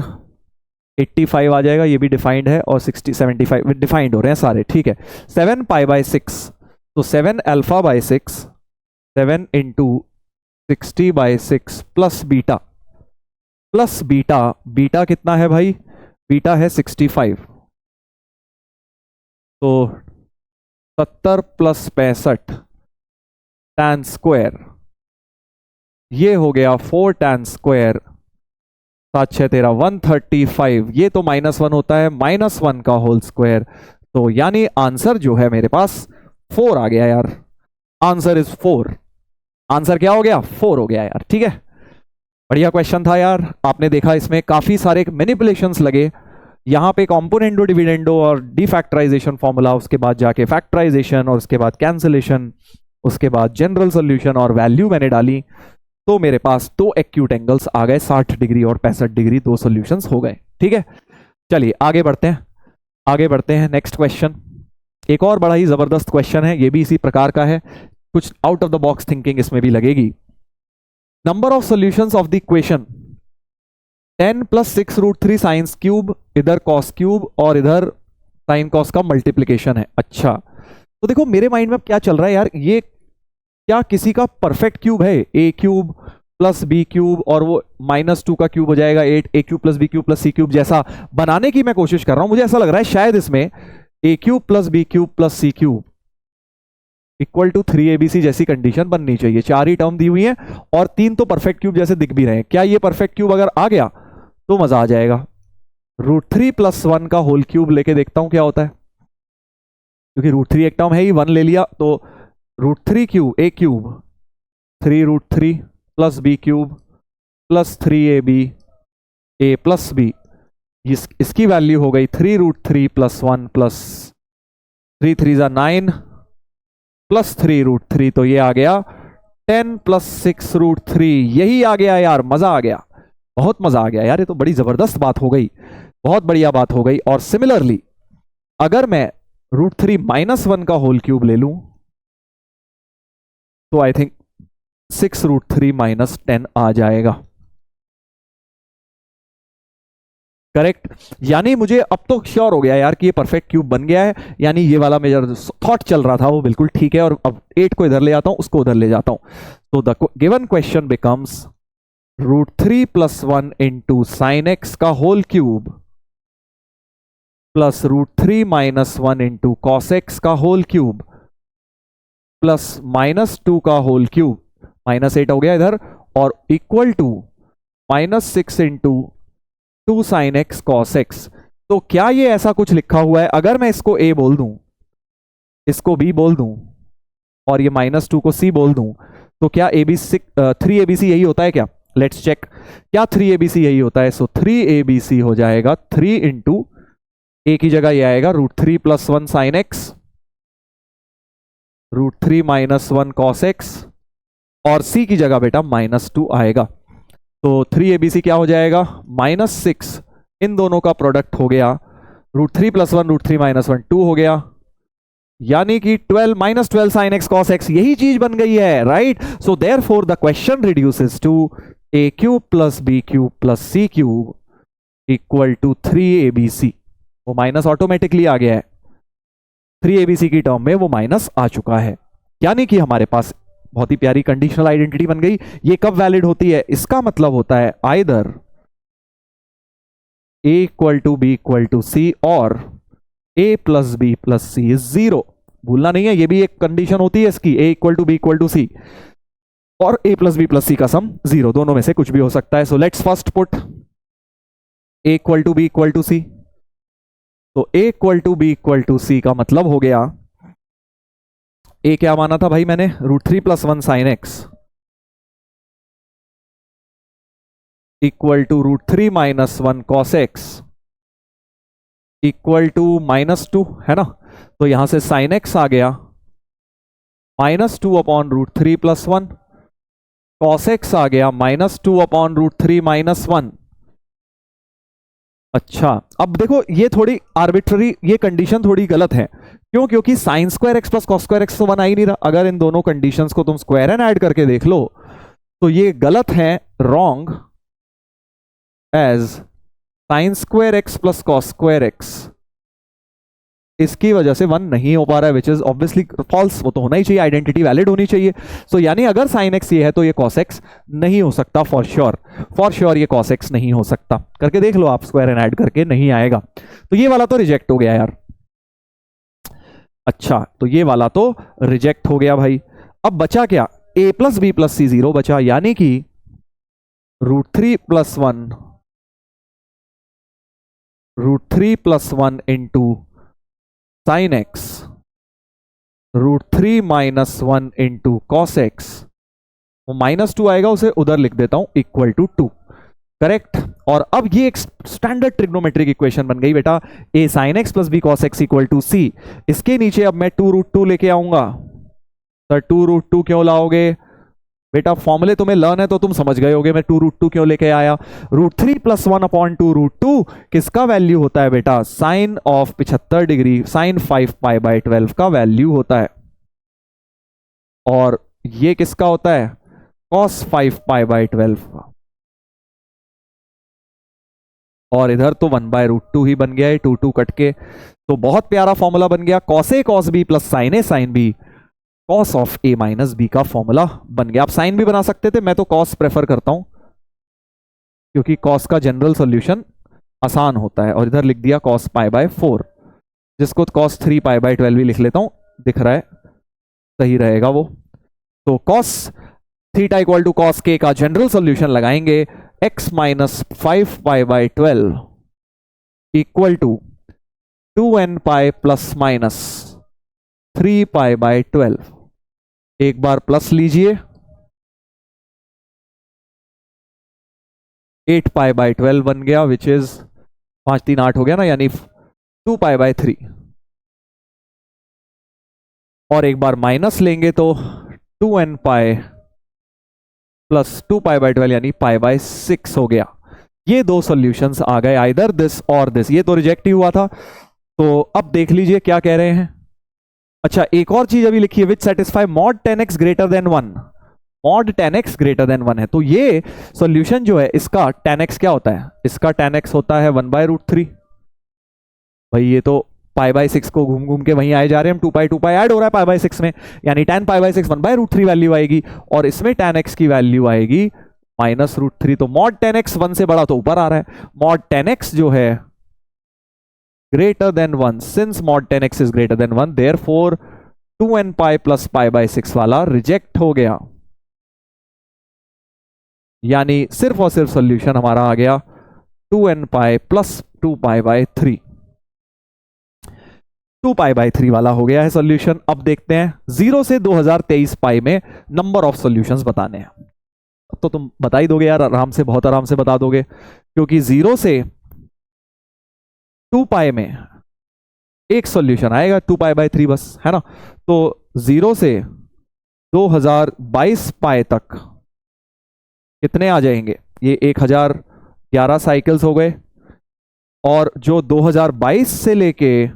85 आ जाएगा, ये भी डिफाइंड है, और 60 75 डिफाइंड हो रहे हैं सारे, ठीक है। 7π/6, तो 7 α/6, 7 into 60/6 plus beta, plus beta, beta कितना है भाई, बीटा है 65, तो 70 + 65 tan स्क्वायर, ये हो गया 4 tan स्क्वायर, 7 6 13 135, ये तो -1 होता है, -1 का होल स्क्वायर, तो यानी आंसर जो है मेरे पास 4 आ गया यार, आंसर इज 4। आंसर क्या हो गया, 4 हो गया यार, ठीक है। बढ़िया क्वेश्चन था यार, आपने देखा इसमें काफी सारे मैनिपुलेशंस लगे, यहाँ पे कॉम्पोनेंडो डिविडेंडो और डिफैक्टराइजेशन फॉर्मूला, उसके बाद जाके फैक्टराइजेशन, और उसके बाद कैंसिलेशन, उसके बाद जनरल सोल्यूशन और वैल्यू मैंने डाली, तो मेरे पास 2 एक्यूट एंगल्स आ गए, 60 डिग्री और 65 डिग्री, 2 सॉल्यूशंस हो गए, ठीक है। चलिए आगे बढ़ते हैं, आगे बढ़ते हैं। नेक्स्ट क्वेश्चन, एक और बड़ा ही जबरदस्त क्वेश्चन है, ये भी इसी प्रकार का है, कुछ out of the box thinking इसमें भी लगेगी। Number of solutions of the equation 10 + 6√3 science cube, इधर कॉस क्यूब और इधर साइन कॉस का मल्टीप्लीकेशन है। अच्छा, तो देखो मेरे माइंड में क्या चल रहा है यार, ये क्या किसी का परफेक्ट क्यूब है, a क्यूब + b क्यूब और वो -2 का क्यूब हो जाएगा 8, a cube + b cube + c cube, जैसा बनाने की मैं कोशिश कर रहा हूं। मुझे ऐसा लग रहा है शायद इसमें a cube + b cube + c cube equal to 3abc जैसी कंडीशन बननी चाहिए। 4 ही टर्म दी हुई है और 3 तो परफेक्ट क्यूब जैसे दिख भी रहे हैं। क्या ये परफेक्ट क्यूब अगर आ गया तो मजा आ जाएगा। √3 + 1 का होल क्यूब लेके देखता हूं क्या होता है, क्योंकि √3 एक टर्म है ही, 1 ले लिया, तो √3 cube a cube 3√3 + b cube + 3ab a + b, इसकी वैल्यू हो गई 3√3 + 1 + 3 3 9 + 3√3, तो ये आ गया 10 + 6√3, यही आ गया यार, मजा आ गया, बहुत मजा आ गया यार, ये तो बड़ी जबरदस्त बात हो गई, बहुत बढ़िया बात हो गई। और सिमिलरली अगर मैं √3 - 1 का होल क्यूब ले लूं तो आई थिंक 6√3 - 10 आ जाएगा, करेक्ट। यानी मुझे अब तो श्योर हो गया यार कि ये परफेक्ट क्यूब बन गया है, यानी ये वाला मेरा थॉट चल रहा था वो बिल्कुल ठीक है। और अब 8 को इधर ले आता हूं, उसको उधर ले जाता हूं, तो the given question becomes √3 + 1 into sine x का whole cube plus √3 - 1 into cos x का होल क्यूब प्लस -2 का होल क्यूब, -8 हो गया इधर, और equal to -6 into 2 sine x cos x. तो क्या ये ऐसा कुछ लिखा हुआ है, अगर मैं इसको a बोल दूं, इसको b बोल दूं और ये -2 को c बोल दूं, तो क्या 3abc यही होता है क्या? लेट्स चेक, क्या 3abc यही होता है? सो 3abc हो जाएगा 3 इंटू a की जगह ये आएगा √3 + 1 साइन एक्स, √3 - 1 कॉस एक्स, और c की जगह बेटा -2 आएगा। तो 3abc क्या हो जाएगा? -6, इन दोनों का प्रोडक्ट हो गया √3 + 1 √3 - 1 2 हो गया, यानी कि 12 -12 sin x cos x यही चीज बन गई है, right. So therefore the question reduces to a³ + b³ + c³ = 3abc। वो माइनस ऑटोमेटिकली आ गया है, 3abc की टर्म में वो माइनस आ चुका है, यानी कि हमारे पास बहुत ही प्यारी कंडीशनल आइडेंटिटी बन गई। ये कब वैलिड होती है? इसका मतलब होता है आइदर a = b = c और a + b + c is 0। भूलना नहीं है, ये भी एक कंडीशन होती है इसकी, a = b = c और a + b + c का सम 0, दोनों में से कुछ भी हो सकता है। So let's first put a = b = c। तो a = b = c का मतलब हो गया, a क्या माना था भाई मैंने? √3 + 1 sin x = √3 - 1 cos x = -2 है ना। तो यहां से sin x आ गया -2 / √3 + 1, cos x आ गया -2 / √3 - 1। अच्छा, अब देखो ये थोड़ी आर्बिट्ररी, ये कंडीशन थोड़ी गलत है। क्यों? क्योंकि sin² x + cos² x तो 1 आ ही नहीं रहा। अगर इन दोनों कंडीशंस को तुम स्क्वायर एंड ऐड करके देख लो तो ये गलत है, wrong, as sin² x + cos² x इसकी वजह से 1 नहीं हो पा रहा है, विच इज ऑब्वियसली फॉल्स। वो तो होना ही चाहिए, आइडेंटिटी वैलिड होनी चाहिए। सो यानी अगर sin x ये है तो ये cos x नहीं हो सकता, फॉर श्योर ये cos x नहीं हो सकता। करके देख लो आप, स्क्वायर एंड ऐड करके नहीं आएगा। तो ये वाला तो रिजेक्ट हो गया यार। अच्छा, तो ये वाला तो रिजेक्ट हो गया भाई। अब बचा क्या? a + b + c 0 बचा, यानी कि √3 + 1 sin x √3 - 1 cos x, वो -2 आएगा, उसे उधर लिख देता हूं, = 2। करेक्ट। और अब ये एक स्टैंडर्ड ट्रिग्नोमेट्रिक इक्वेशन बन गई बेटा, a sin x + b cos x = c। इसके नीचे अब मैं 2√2 लेके आऊंगा। सर 2√2 क्यों लाओगे बेटा? फॉर्मूले तुम्हें लर्न है तो तुम समझ गए होगे मैं 2√2 क्यों लेके आया। √3 + 1 / 2√2 किसका वैल्यू होता है बेटा? साइन ऑफ 75 डिग्री, sin 5π/12 का वैल्यू होता है। और ये किसका होता है? cos 5π/12 का। और इधर तो 1/√2 ही बन गया है, 2 कट के। तो बहुत प्यारा फॉर्मूला बन गया, cos A cos B + sin A sin B cos of A - B का फॉर्मूला बन गया। आप साइन भी बना सकते थे, मैं तो cos प्रेफर करता हूं क्योंकि cos का जनरल सॉल्यूशन आसान होता है। और इधर लिख दिया cos π/4, जिसको cos 3π/12 भी लिख लेता हूं, दिख रहा है, सही रहेगा वो। तो cos θ = cos k का जनरल सॉल्यूशन लगाएंगे, x - 5π/12 = 2nπ ± 3π/12। एक बार प्लस लीजिए, 8π/12 बन गया, विच इज 5 3 8 हो गया ना, यानी 2π/3। और एक बार माइनस लेंगे तो 2nπ + 2π/12 यानी π/6 हो गया। ये दो सॉल्यूशंस आ गए, आइदर दिस और दिस। ये तो रिजेक्ट ही हुआ था। तो अब देख लीजिए क्या कह रहे हैं। अच्छा, एक और चीज अभी लिखी है, विच satisfy mod 10x > 1। mod 10x > 1 है, तो ये सॉल्यूशन जो है इसका tan x क्या होता है? इसका tan x होता है 1/√3। भाई ये तो π/6 को घूम घूम के वहीं आए जा रहे हैं हम, 2π ऐड हो रहा है π/6 में, यानी tan π/6 1/√3 वैल्यू आएगी, और इसमें tan x की वैल्यू आएगी -√3। तो mod 10x 1 से बड़ा तो ऊपर आ रहा है, mod 10x जो है greater than 1, since mod 10x is greater than 1, therefore 2nπ + π/6 वाला रिजेक्ट हो गया। यानी सिर्फ और सिर्फ सॉल्यूशन हमारा आ गया 2nπ + 2π/3। 2π/3 वाला हो गया है सॉल्यूशन। अब देखते हैं 0 से 2023 पाई में नंबर ऑफ सॉल्यूशंस बताने हैं। तो तुम बता ही दोगे यार, आराम से, बहुत आराम से बता दोगे, क्योंकि 0 से 2π में एक सॉल्यूशन आएगा 2π/3 बस, है ना। तो 0 से 2022 पाए तक कितने आ जाएंगे? ये 1011 साइकिल्स हो गए। और जो 2022 से लेके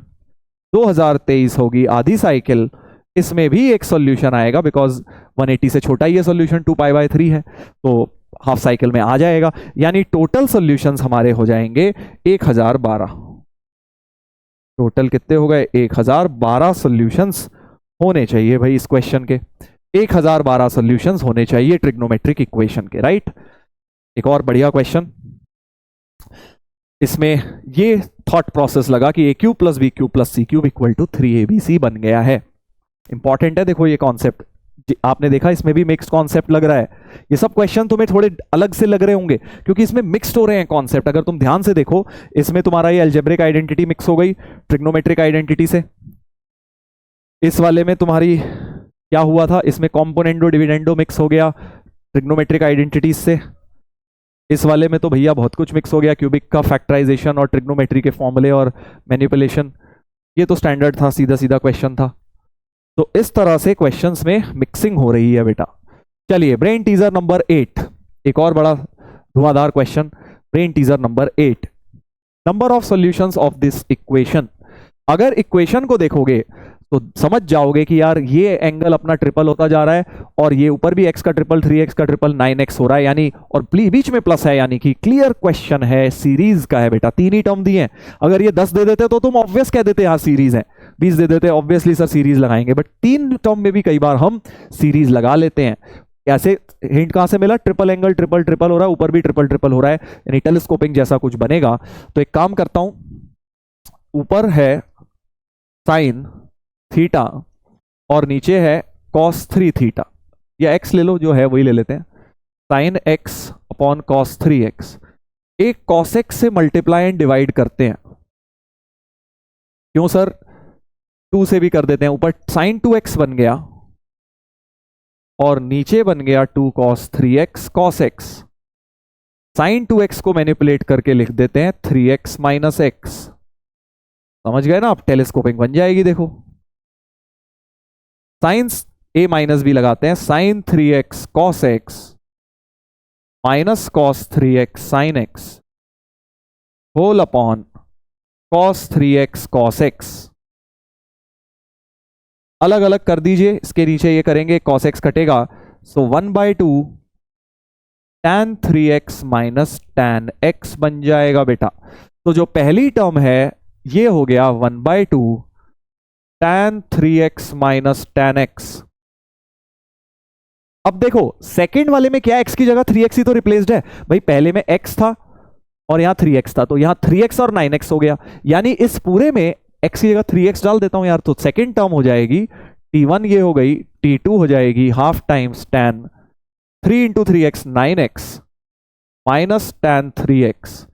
2023 होगी आधी साइकिल, इसमें भी एक सॉल्यूशन आएगा, बिकॉज 180 से छोटा ही है सॉल्यूशन, 2π/3 है, तो हाफ साइकिल में आ जाएगा। यानी टोटल सॉल्यूशंस हमारे हो जाएंगे 1012। टोटल कितने हो गए? 1012 सॉल्यूशंस होने चाहिए भाई इस क्वेश्चन के। 1012 सॉल्यूशंस होने चाहिए ट्रिग्नोमेट्रिक इक्वेशन के, राइट। एक और बढ़िया क्वेश्चन, इसमें ये थॉट प्रोसेस लगा कि a cube plus B cube plus C cube equal to 3abc बन गया है। इंपॉर्टेंट है, देखो ये कॉन्सेप्ट आपने देखा, इसमें भी मिक्स्ड कॉन्सेप्ट लग रहा है। ये सब क्वेश्चन तुम्हें थोड़े अलग से लग रहे होंगे क्योंकि इसमें मिक्स्ड हो रहे हैं कॉन्सेप्ट। अगर तुम ध्यान से देखो, इसमें तुम्हारा ये अलजेब्रिक आइडेंटिटी मिक्स हो गई ट्रिग्नोमेट्रिक आइडेंटिटी से। इस वाले में तुम्हारी क्या हुआ था, इसमें कॉम्पोनेंडो डिविडेंडो मिक्स हो गया ट्रिग्नोमेट्रिक आइडेंटिटीज से। इस वाले में तो भैया बहुत कुछ मिक्स हो गया, क्यूबिक का फैक्टराइजेशन और ट्रिग्नोमेट्री के फॉर्मूले और मैनिपुलेशन। ये तो स्टैंडर्ड था, सीधा सीधा क्वेश्चन था। तो इस तरह से क्वेश्चंस में मिक्सिंग हो रही है बेटा। चलिए ब्रेन टीजर नंबर 8, एक और बड़ा धुआंधार question. Brain teaser number 8, number of solutions of this equation. अगर इक्वेशन को देखोगे तो समझ जाओगे कि यार ये एंगल अपना ट्रिपल होता जा रहा है और ये ऊपर भी x का ट्रिपल 3x का ट्रिपल 9x हो रहा है, यानी और बीच में प्लस है, यानी कि क्लियर क्वेश्चन है, सीरीज का है बेटा। 3 ही टर्म दिए हैं, अगर ये 10 दे देते तो तुम ऑब्वियस कह देते हाँ सीरीज है, 20 दे देते ऑब्वियसली सर सीरीज लगाएंगे, बट 3 टर्म में भी कई बार हम सीरीज लगा लेते हैं। ऐसे हिंट कहां से मिला? ट्रिपल एंगल ट्रिपल ट्रिपल हो रहा है, ऊपर भी ट्रिपल ट्रिपल हो रहा है, यानी टेलीस्कोपिंग जैसा कुछ बनेगा। तो एक काम करता हूं, ऊपर है साइन थीटा और नीचे है cos 3 थीटा, या x ले लो, जो है वही ले लेते हैं, sign x upon cos 3x। एक cos x से मल्टीप्लाई एंड डिवाइड करते हैं, क्यों सर? 2 से भी कर देते हैं। ऊपर साइन 2x बन गया और नीचे बन गया 2 cos 3x cos x। Sign 2x को मैनिपुलेट करके लिख देते हैं 3x माइनस x। समझ गए ना आप? टेलीस्कोपिंग बन जाएगी। देखो साइन a माइनस b लगाते हैं, sine 3x cos x minus cos 3x sin x whole upon cos 3x cos x। अलग अलग कर दीजिए, इसके नीचे ये करेंगे, cos x कटेगा, सो 1/2 tan 3x minus tan x बन जाएगा बेटा। तो जो पहली टर्म है ये हो गया 1/2 tan 3x minus tan x। अब देखो सेकंड वाले में क्या, x की जगह 3x ही तो रिप्लेस्ड है भाई। पहले में x था और यहां 3x था, तो यहां 3x और 9x हो गया, यानी इस पूरे में x की जगह 3x डाल देता हूं यार, तो सेकंड टर्म हो जाएगी t1, ये हो गई, t2 हो जाएगी half times tan 3 into 3x 9x minus tan 3x,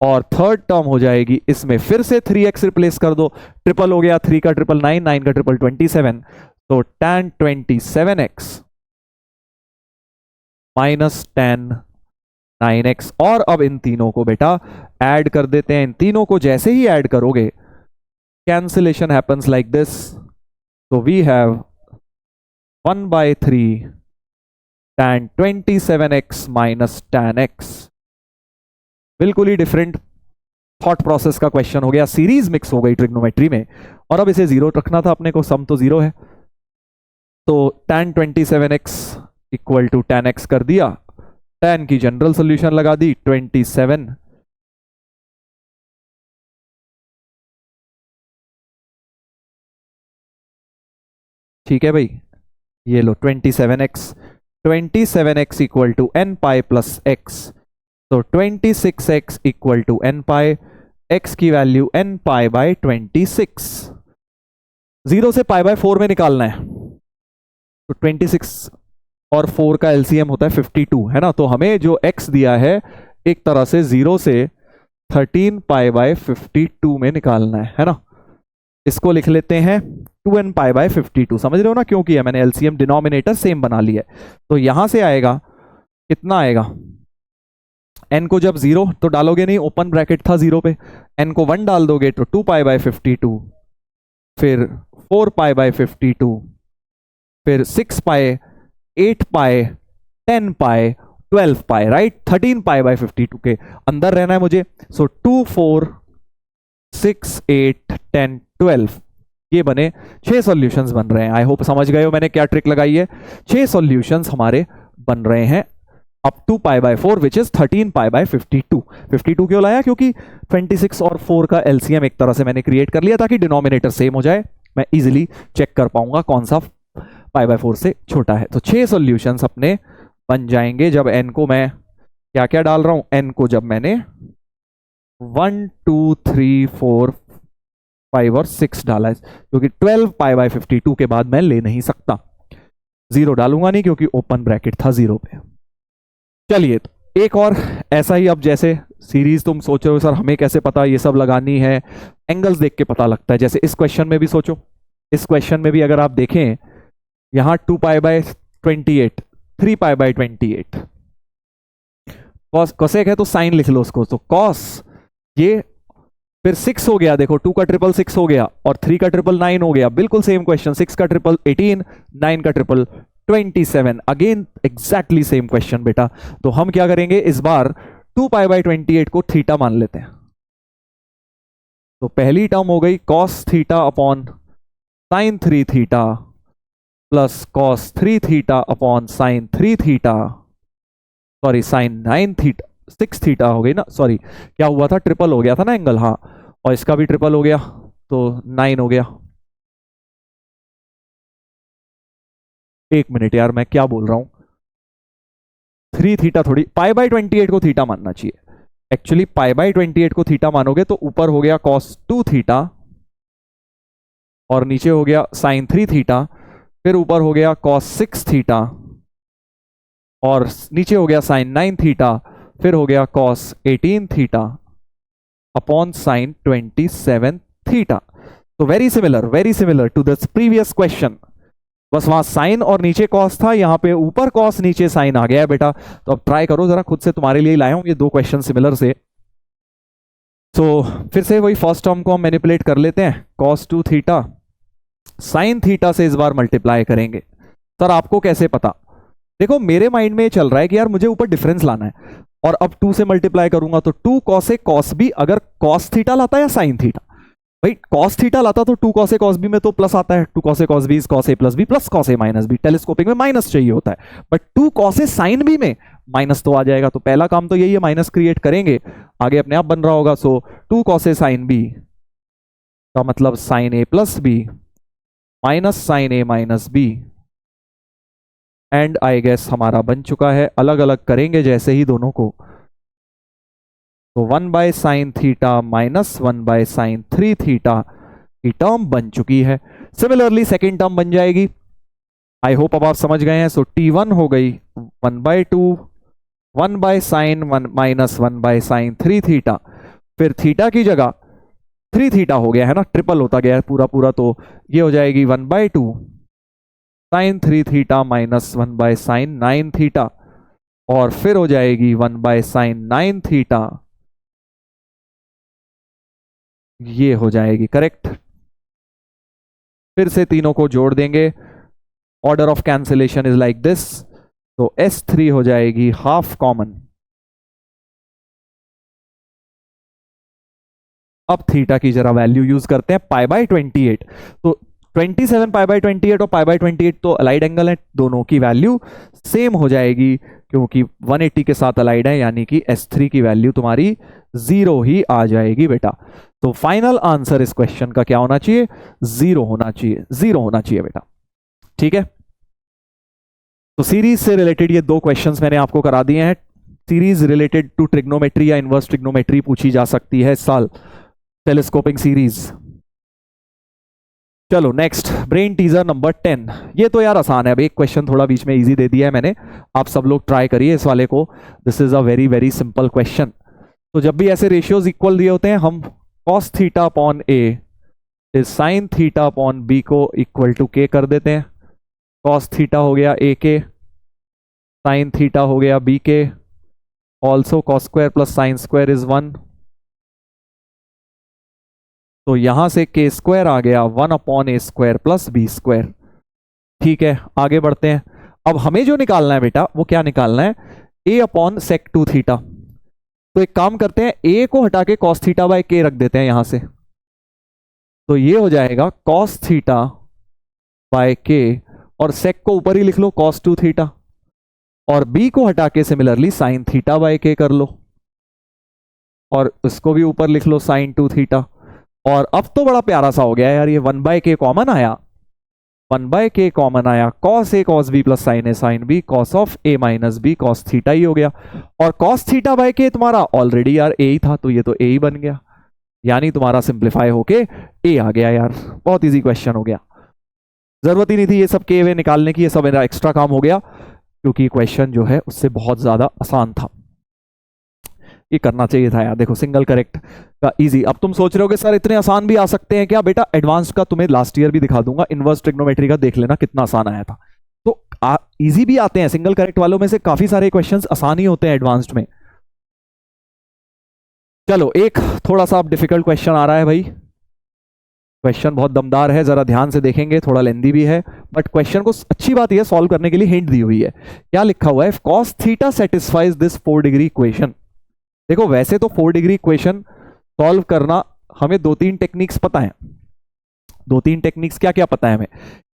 और थर्ड टर्म हो जाएगी इसमें फिर से 3x रिप्लेस कर दो, ट्रिपल हो गया, 3 का ट्रिपल 9, 9 का ट्रिपल 27, तो tan 27x minus tan 9x। और अब इन तीनों को बेटा ऐड कर देते हैं। इन तीनों को जैसे ही ऐड करोगे कैंसिलेशन हैपन्स लाइक दिस, तो we have 1/3 tan 27x minus tan x। बिल्कुल ही डिफरेंट थॉट प्रोसेस का क्वेश्चन हो गया, सीरीज मिक्स हो गई ट्रिग्नोमेट्री में, और अब इसे 0 रखना था अपने को, सम तो 0 है, तो tan 27x equal to tan x कर दिया, tan की जनरल सोल्यूशन लगा दी 27 ठीक है भाई, ये लो 27x equal to n pi plus x, तो 26x equal to n pi, x की वैल्यू n पाई बाय 26, 0 से पाई बाय 4 में निकालना है, तो 26 और 4 का एलसीएम होता है 52, है ना। तो हमें जो x दिया है एक तरह से 0 से 13 पाई बाय 52 में निकालना है ना। इसको लिख लेते हैं 2n पाई बाय 52, समझ रहे हो ना क्यों किया मैंने? एलसीएम डिनोमिनेटर सेम बना लिया है, तो यहां से आएगा कितना आएगा, n को जब 0 तो डालोगे नहीं, ओपन ब्रैकेट था 0 पे, n को 1 डाल दोगे तो 2 पाई बाय 52, फिर 4 पाई बाय 52, फिर 6 पाई, 8 पाई, 10 पाई, 12 पाई, राइट, 13 पाई बाय 52 के अंदर रहना है मुझे। सो 2 4 6, 8, 10, 12 ये बने 6 सॉल्यूशंस बन रहे हैं। आई होप समझ गए हो मैंने क्या ट्रिक लगाई है। 6 सॉल्यूशंस हमारे बन रहे हैं अप टू π/4 विच इज 13 π/52। 52 क्यों लाया? क्योंकि 26 और 4 का एलसीएम एक तरह से मैंने क्रिएट कर लिया ताकि डिनोमिनेटर सेम हो जाए, मैं इजिली चेक कर पाऊंगा कौन सा π/4 से छोटा है। तो 6 सॉल्यूशंस अपने बन जाएंगे जब n को मैं क्या क्या डाल रहा हूं, n को जब मैंने 1, 2, 3, 4, 5 और 6 डाला है, क्योंकि 12 π/52 के बाद मैं ले नहीं सकता। 0 डालूंगा नहीं क्योंकि ओपन ब्रैकेट था 0 पे। चलिए तो एक और ऐसा ही, अब जैसे सीरीज तुम सोच रहे हो सर हमें कैसे पता ये सब लगानी है, एंगल्स देख के पता लगता है। जैसे इस क्वेश्चन में भी सोचो, इस क्वेश्चन में भी अगर आप देखें यहां 2 π/28, 3 π/28 कॉस कोसेक है तो साइन लिख लो उसको, तो कॉस ये फिर 6 हो गया, देखो 2 का ट्रिपल 6 हो गया और 3 का ट्रिपल 9 हो गया, बिल्कुल सेम क्वेश्चन। 6 का ट्रिपल 18, 9 का triple 27, again exactly same question बेटा। तो हम क्या करेंगे इस बार 2 π/28 को थीटा मान लेते हैं। तो पहली टर्म हो गई cos theta upon sine 3 theta plus cos 3 theta upon sine 3 theta, sorry sine 9 theta 6 theta हो गई ना, सॉरी क्या हुआ था, ट्रिपल हो गया था ना एंगल, हाँ, और इसका भी ट्रिपल हो गया तो 9 हो गया। एक मिनट यार मैं क्या बोल रहा हूं, 3 थीटा थोड़ी, π/28 को थीटा मानना चाहिए। एक्चुअली π/28 को थीटा मानोगे तो ऊपर हो गया cos 2 थीटा और नीचे हो गया sin 3 थीटा, फिर ऊपर हो गया cos 6 थीटा और नीचे हो गया sin 9 थीटा, फिर हो गया cos 18 theta upon sin 27 theta. तो very similar to the previous question, बस वहां साइन और नीचे कॉस था, यहां पे ऊपर कॉस नीचे साइन आ गया है बेटा। तो अब ट्राई करो जरा खुद से, तुम्हारे लिए लाया हूं ये 2 क्वेश्चन सिमिलर से। तो फिर से वही फर्स्ट टर्म को हम मैनिपुलेट कर लेते हैं, cos 2 थीटा साइन थीटा से इस बार मल्टीप्लाई करेंगे। सर आपको कैसे पता? देखो मेरे माइंड में चल रहा है कि यार मुझे ऊपर डिफरेंस लाना है और अब 2 से मल्टीप्लाई करूंगा तो 2 cos A cos B, अगर cos थीटा लाता है या साइन थीटा, भाई cos थीटा लाता तो 2 cos A cos B में तो प्लस आता है, 2 cos A cos B is cos A plus B plus cos A minus B, telescopic में माइनस चाहिए होता है, but 2 cos A sin B में माइनस तो आ जाएगा। तो पहला काम तो यही है, माइनस क्रिएट करेंगे, आगे अपने आप बन रहा होगा। सो 2 cos A sin B का मतलब sin A plus B minus sin A minus B, and I guess हमारा बन चुका है। अलग अलग करेंगे जैसे ही दोनों को, तो 1/sin theta minus 1/sin 3 theta की टर्म बन चुकी है। सिमिलरली सेकेंड टर्म बन जाएगी, आई होप अब आप समझ गए हैं। सो T1 हो गई 1/2 1/sin 1 माइनस 1/sin 3 थीटा, फिर थीटा की जगह 3 थीटा हो गया है ना, ट्रिपल होता गया है पूरा पूरा, तो ये हो जाएगी 1/2 sin 3 theta minus 1/sin 9 theta और फिर हो जाएगी 1/sin 9 थीटा, ये हो जाएगी करेक्ट। फिर से तीनों को जोड़ देंगे, order of cancellation is like this, तो S3 हो जाएगी हाफ कॉमन। अब थीटा की जरा वैल्यू यूज करते हैं, π/28, तो 27 π/28 और π/28 तो अलाइड एंगल है, दोनों की वैल्यू सेम हो जाएगी क्योंकि 180 के साथ अलाइड है, यानी कि S3 की वैल्यू तुम्हारी 0 ही आ जाएगी बेटा। तो फाइनल आंसर इस क्वेश्चन का क्या होना चाहिए? 0 होना चाहिए, 0 होना चाहिए बेटा, ठीक है। तो सीरीज से रिलेटेड ये 2 क्वेश्चंस मैंने आपको करा दिए हैं। सीरीज रिलेटेड टू ट्रिग्नोमेट्री या इनवर्स ट्रिग्नोमेट्री पूछी जा सकती है इस साल, टेलीस्कोपिंग सीरीज। चलो नेक्स्ट, ब्रेन टीजर नंबर 10। ये तो यार आसान है, अब एक क्वेश्चन थोड़ा बीच में इजी दे दिया है मैंने, आप सब लोग ट्राई करिए इस वाले को। This is a very very simple question. तो जब भी ऐसे रेशियोज इक्वल दिए होते हैं, हम cos theta upon A is sin theta upon B को इक्वल टू K कर देते हैं। cos थीटा हो गया A के, sin थीटा हो गया B के, also cos square plus sin square is 1, तो यहां से K स्क्वायर आ गया 1 upon A square plus B square. ठीक है, आगे बढ़ते हैं। अब हमें जो निकालना है बेटा वो क्या निकालना है? A upon sec 2 theta. तो एक काम करते हैं, A को हटा के cos थीटा बाय K रख देते हैं यहां से, तो ये हो जाएगा cos थीटा बाय के, और sec को ऊपर ही लिख लो cos 2 थीटा, और b को हटा के सिमिलरली sin थीटा बाय के कर लो, और इसको भी ऊपर लिख लो sin 2 थीटा। और अब तो बड़ा प्यारा सा हो गया यार, ये 1 बाय के कॉमन आया, 1 बाय के कॉमन आया, cos a cos b plus sin a sin b cos of a minus b cos theta ही हो गया, और cos थीटा बाय के तुम्हारा ऑलरेडी यार a ही था, तो ये तो a ही बन गया, यानी तुम्हारा सिंप्लीफाई होके a आ गया यार। बहुत इजी क्वेश्चन हो गया, जरूरत ही नहीं थी ये सब के वे निकालने की, ये सब मेरा एक्स्ट्रा काम हो गया, क्योंकि क्वेश्चन जो है उससे बहुत ज्यादा आसान था। ये करना चाहिए था यार, देखो सिंगल करेक्ट का इजी। अब तुम सोच रहे हो कि सर इतने आसान भी आ सकते हैं क्या? बेटा एडवांस का तुम्हें लास्ट ईयर भी दिखा दूंगा, इनवर्स ट्रिग्नोमेट्री का देख लेना कितना आसान आया था। तो इजी भी आते हैं, सिंगल करेक्ट वालों में से काफी सारे क्वेश्चंस आसान ही होते हैं एडवांस्ड में। चलो एक थोड़ा सा अब डिफिकल्ट क्वेश्चन आ रहा है भाई, क्वेश्चन बहुत दमदार है, जरा ध्यान से देखेंगे, थोड़ा लेंदी भी है, बट क्वेश्चन को अच्छी बात यह सॉल्व करने के लिए हिंट दी हुई है। क्या लिखा हुआ है? cos theta satisfies this 4 degree equation. देखो वैसे तो 4 डिग्री इक्वेशन सॉल्व करना हमें 2-3 टेक्निक्स पता है। 2-3 टेक्निक्स क्या क्या पता है हमें?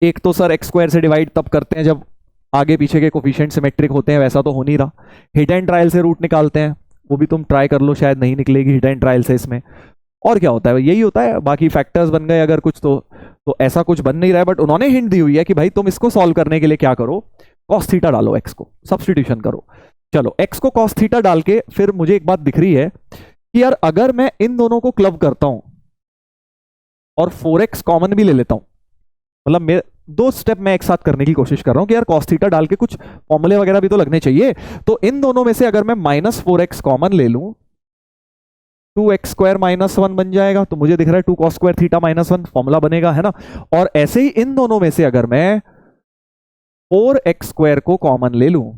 एक तो सर एक्स स्क्वायर से डिवाइड तब करते हैं जब आगे पीछे के कोफिशिएंट सिमेट्रिक होते हैं, वैसा तो हो नहीं रहा। हिट एंड ट्रायल से रूट निकालते हैं, वो भी तुम ट्राई कर लो, शायद नहीं निकलेगी हिट एंड ट्रायल से इसमें। और क्या होता है? यही होता है, बाकी फैक्टर्स बन गए अगर कुछ तो ऐसा कुछ बन नहीं रहा है, बट उन्होंने हिंट दी हुई है कि भाई तुम इसको सॉल्व करने के लिए क्या करो, cos थीटा डालो, एक्स को सब्स्टिट्यूशन करो। चलो एक्स को cos थीटा डाल के फिर मुझे एक बात दिख रही है कि यार अगर मैं इन दोनों को क्लब करता हूं और 4x कॉमन भी ले लेता हूं, मतलब मैं 2 स्टेप मैं एक साथ करने की कोशिश कर रहा हूं कि यार cos थीटा डाल के कुछ फॉर्मूले वगैरह भी तो लगने चाहिए। तो इन दोनों में से अगर मैं -4x कॉमन ले लूं, 2x स्क्वायर -1 बन जाएगा, तो मुझे दिख रहा है 2 cos स्क्वायर थीटा -1 फॉर्मूला बनेगा, है ना। और ऐसे ही इन दोनों में से अगर मैं 4x स्क्वायर को कॉमन ले लूं,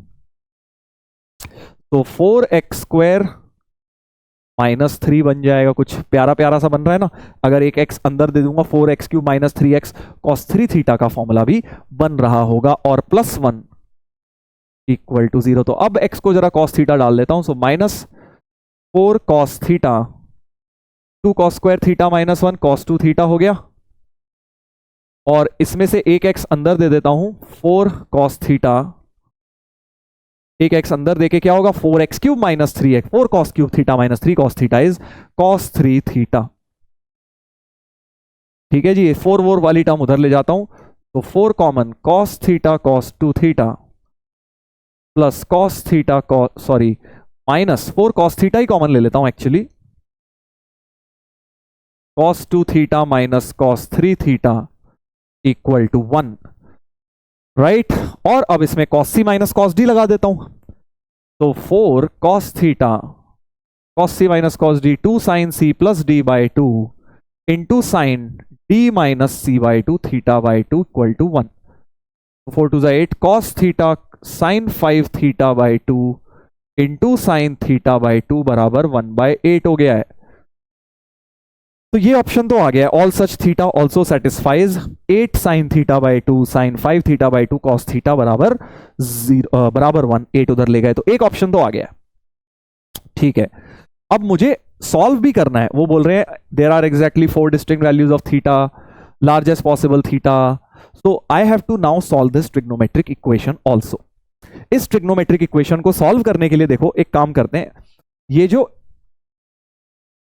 तो 4x स्क्वायर -3 बन जाएगा, कुछ प्यारा प्यारा सा बन रहा है ना। अगर एक x अंदर दे दूंगा, 4x cube -3x cos 3 theta का फॉर्मूला भी बन रहा होगा, और +1 इक्वल टू 0। तो अब x को जरा cos थीटा डाल देता हूं, सो -4 cos theta 2 cos square theta -1 cos 2 theta हो गया, और इसमें से एक x अंदर दे देता हूं, 4 cos थीटा, एक x अंदर देके क्या होगा, 4x cube -3x, 4 cos cube theta -3 cos theta is cos 3 theta. ठीक है जी, 4 वाली टर्म उधर ले जाता हूं, तो 4 common cos theta cos 2 theta plus cos theta sorry -4 cos theta ही कॉमन ले लेता हूं actually, cos 2 theta minus cos 3 theta equal to 1, right. और अब इसमें cos c minus cos d लगा देता हूं, तो 4 cos theta cos c minus cos d 2 sin c plus d by 2 into sine d minus c by 2 theta by 2 equal to 1। 4 2 8 cos theta sin 5 theta by 2 into sine theta by 2 बराबर 1/8 हो गया है। तो ये option तो आ गया है, all such theta also satisfies 8 sin theta by 2 sin 5 theta by 2 cos theta बराबर 1, 8 उधर ले गए, तो एक ऑप्शन तो आ गया है। ठीक है, अब मुझे सॉल्व भी करना है। वो बोल रहे हैं there are exactly 4 distinct values of theta, largest possible theta, so I have to now solve this trigonometric equation also. इस ट्रिग्नोमेट्रिक इक्वेशन को सॉल्व करने के लिए देखो एक काम करते हैं, ये जो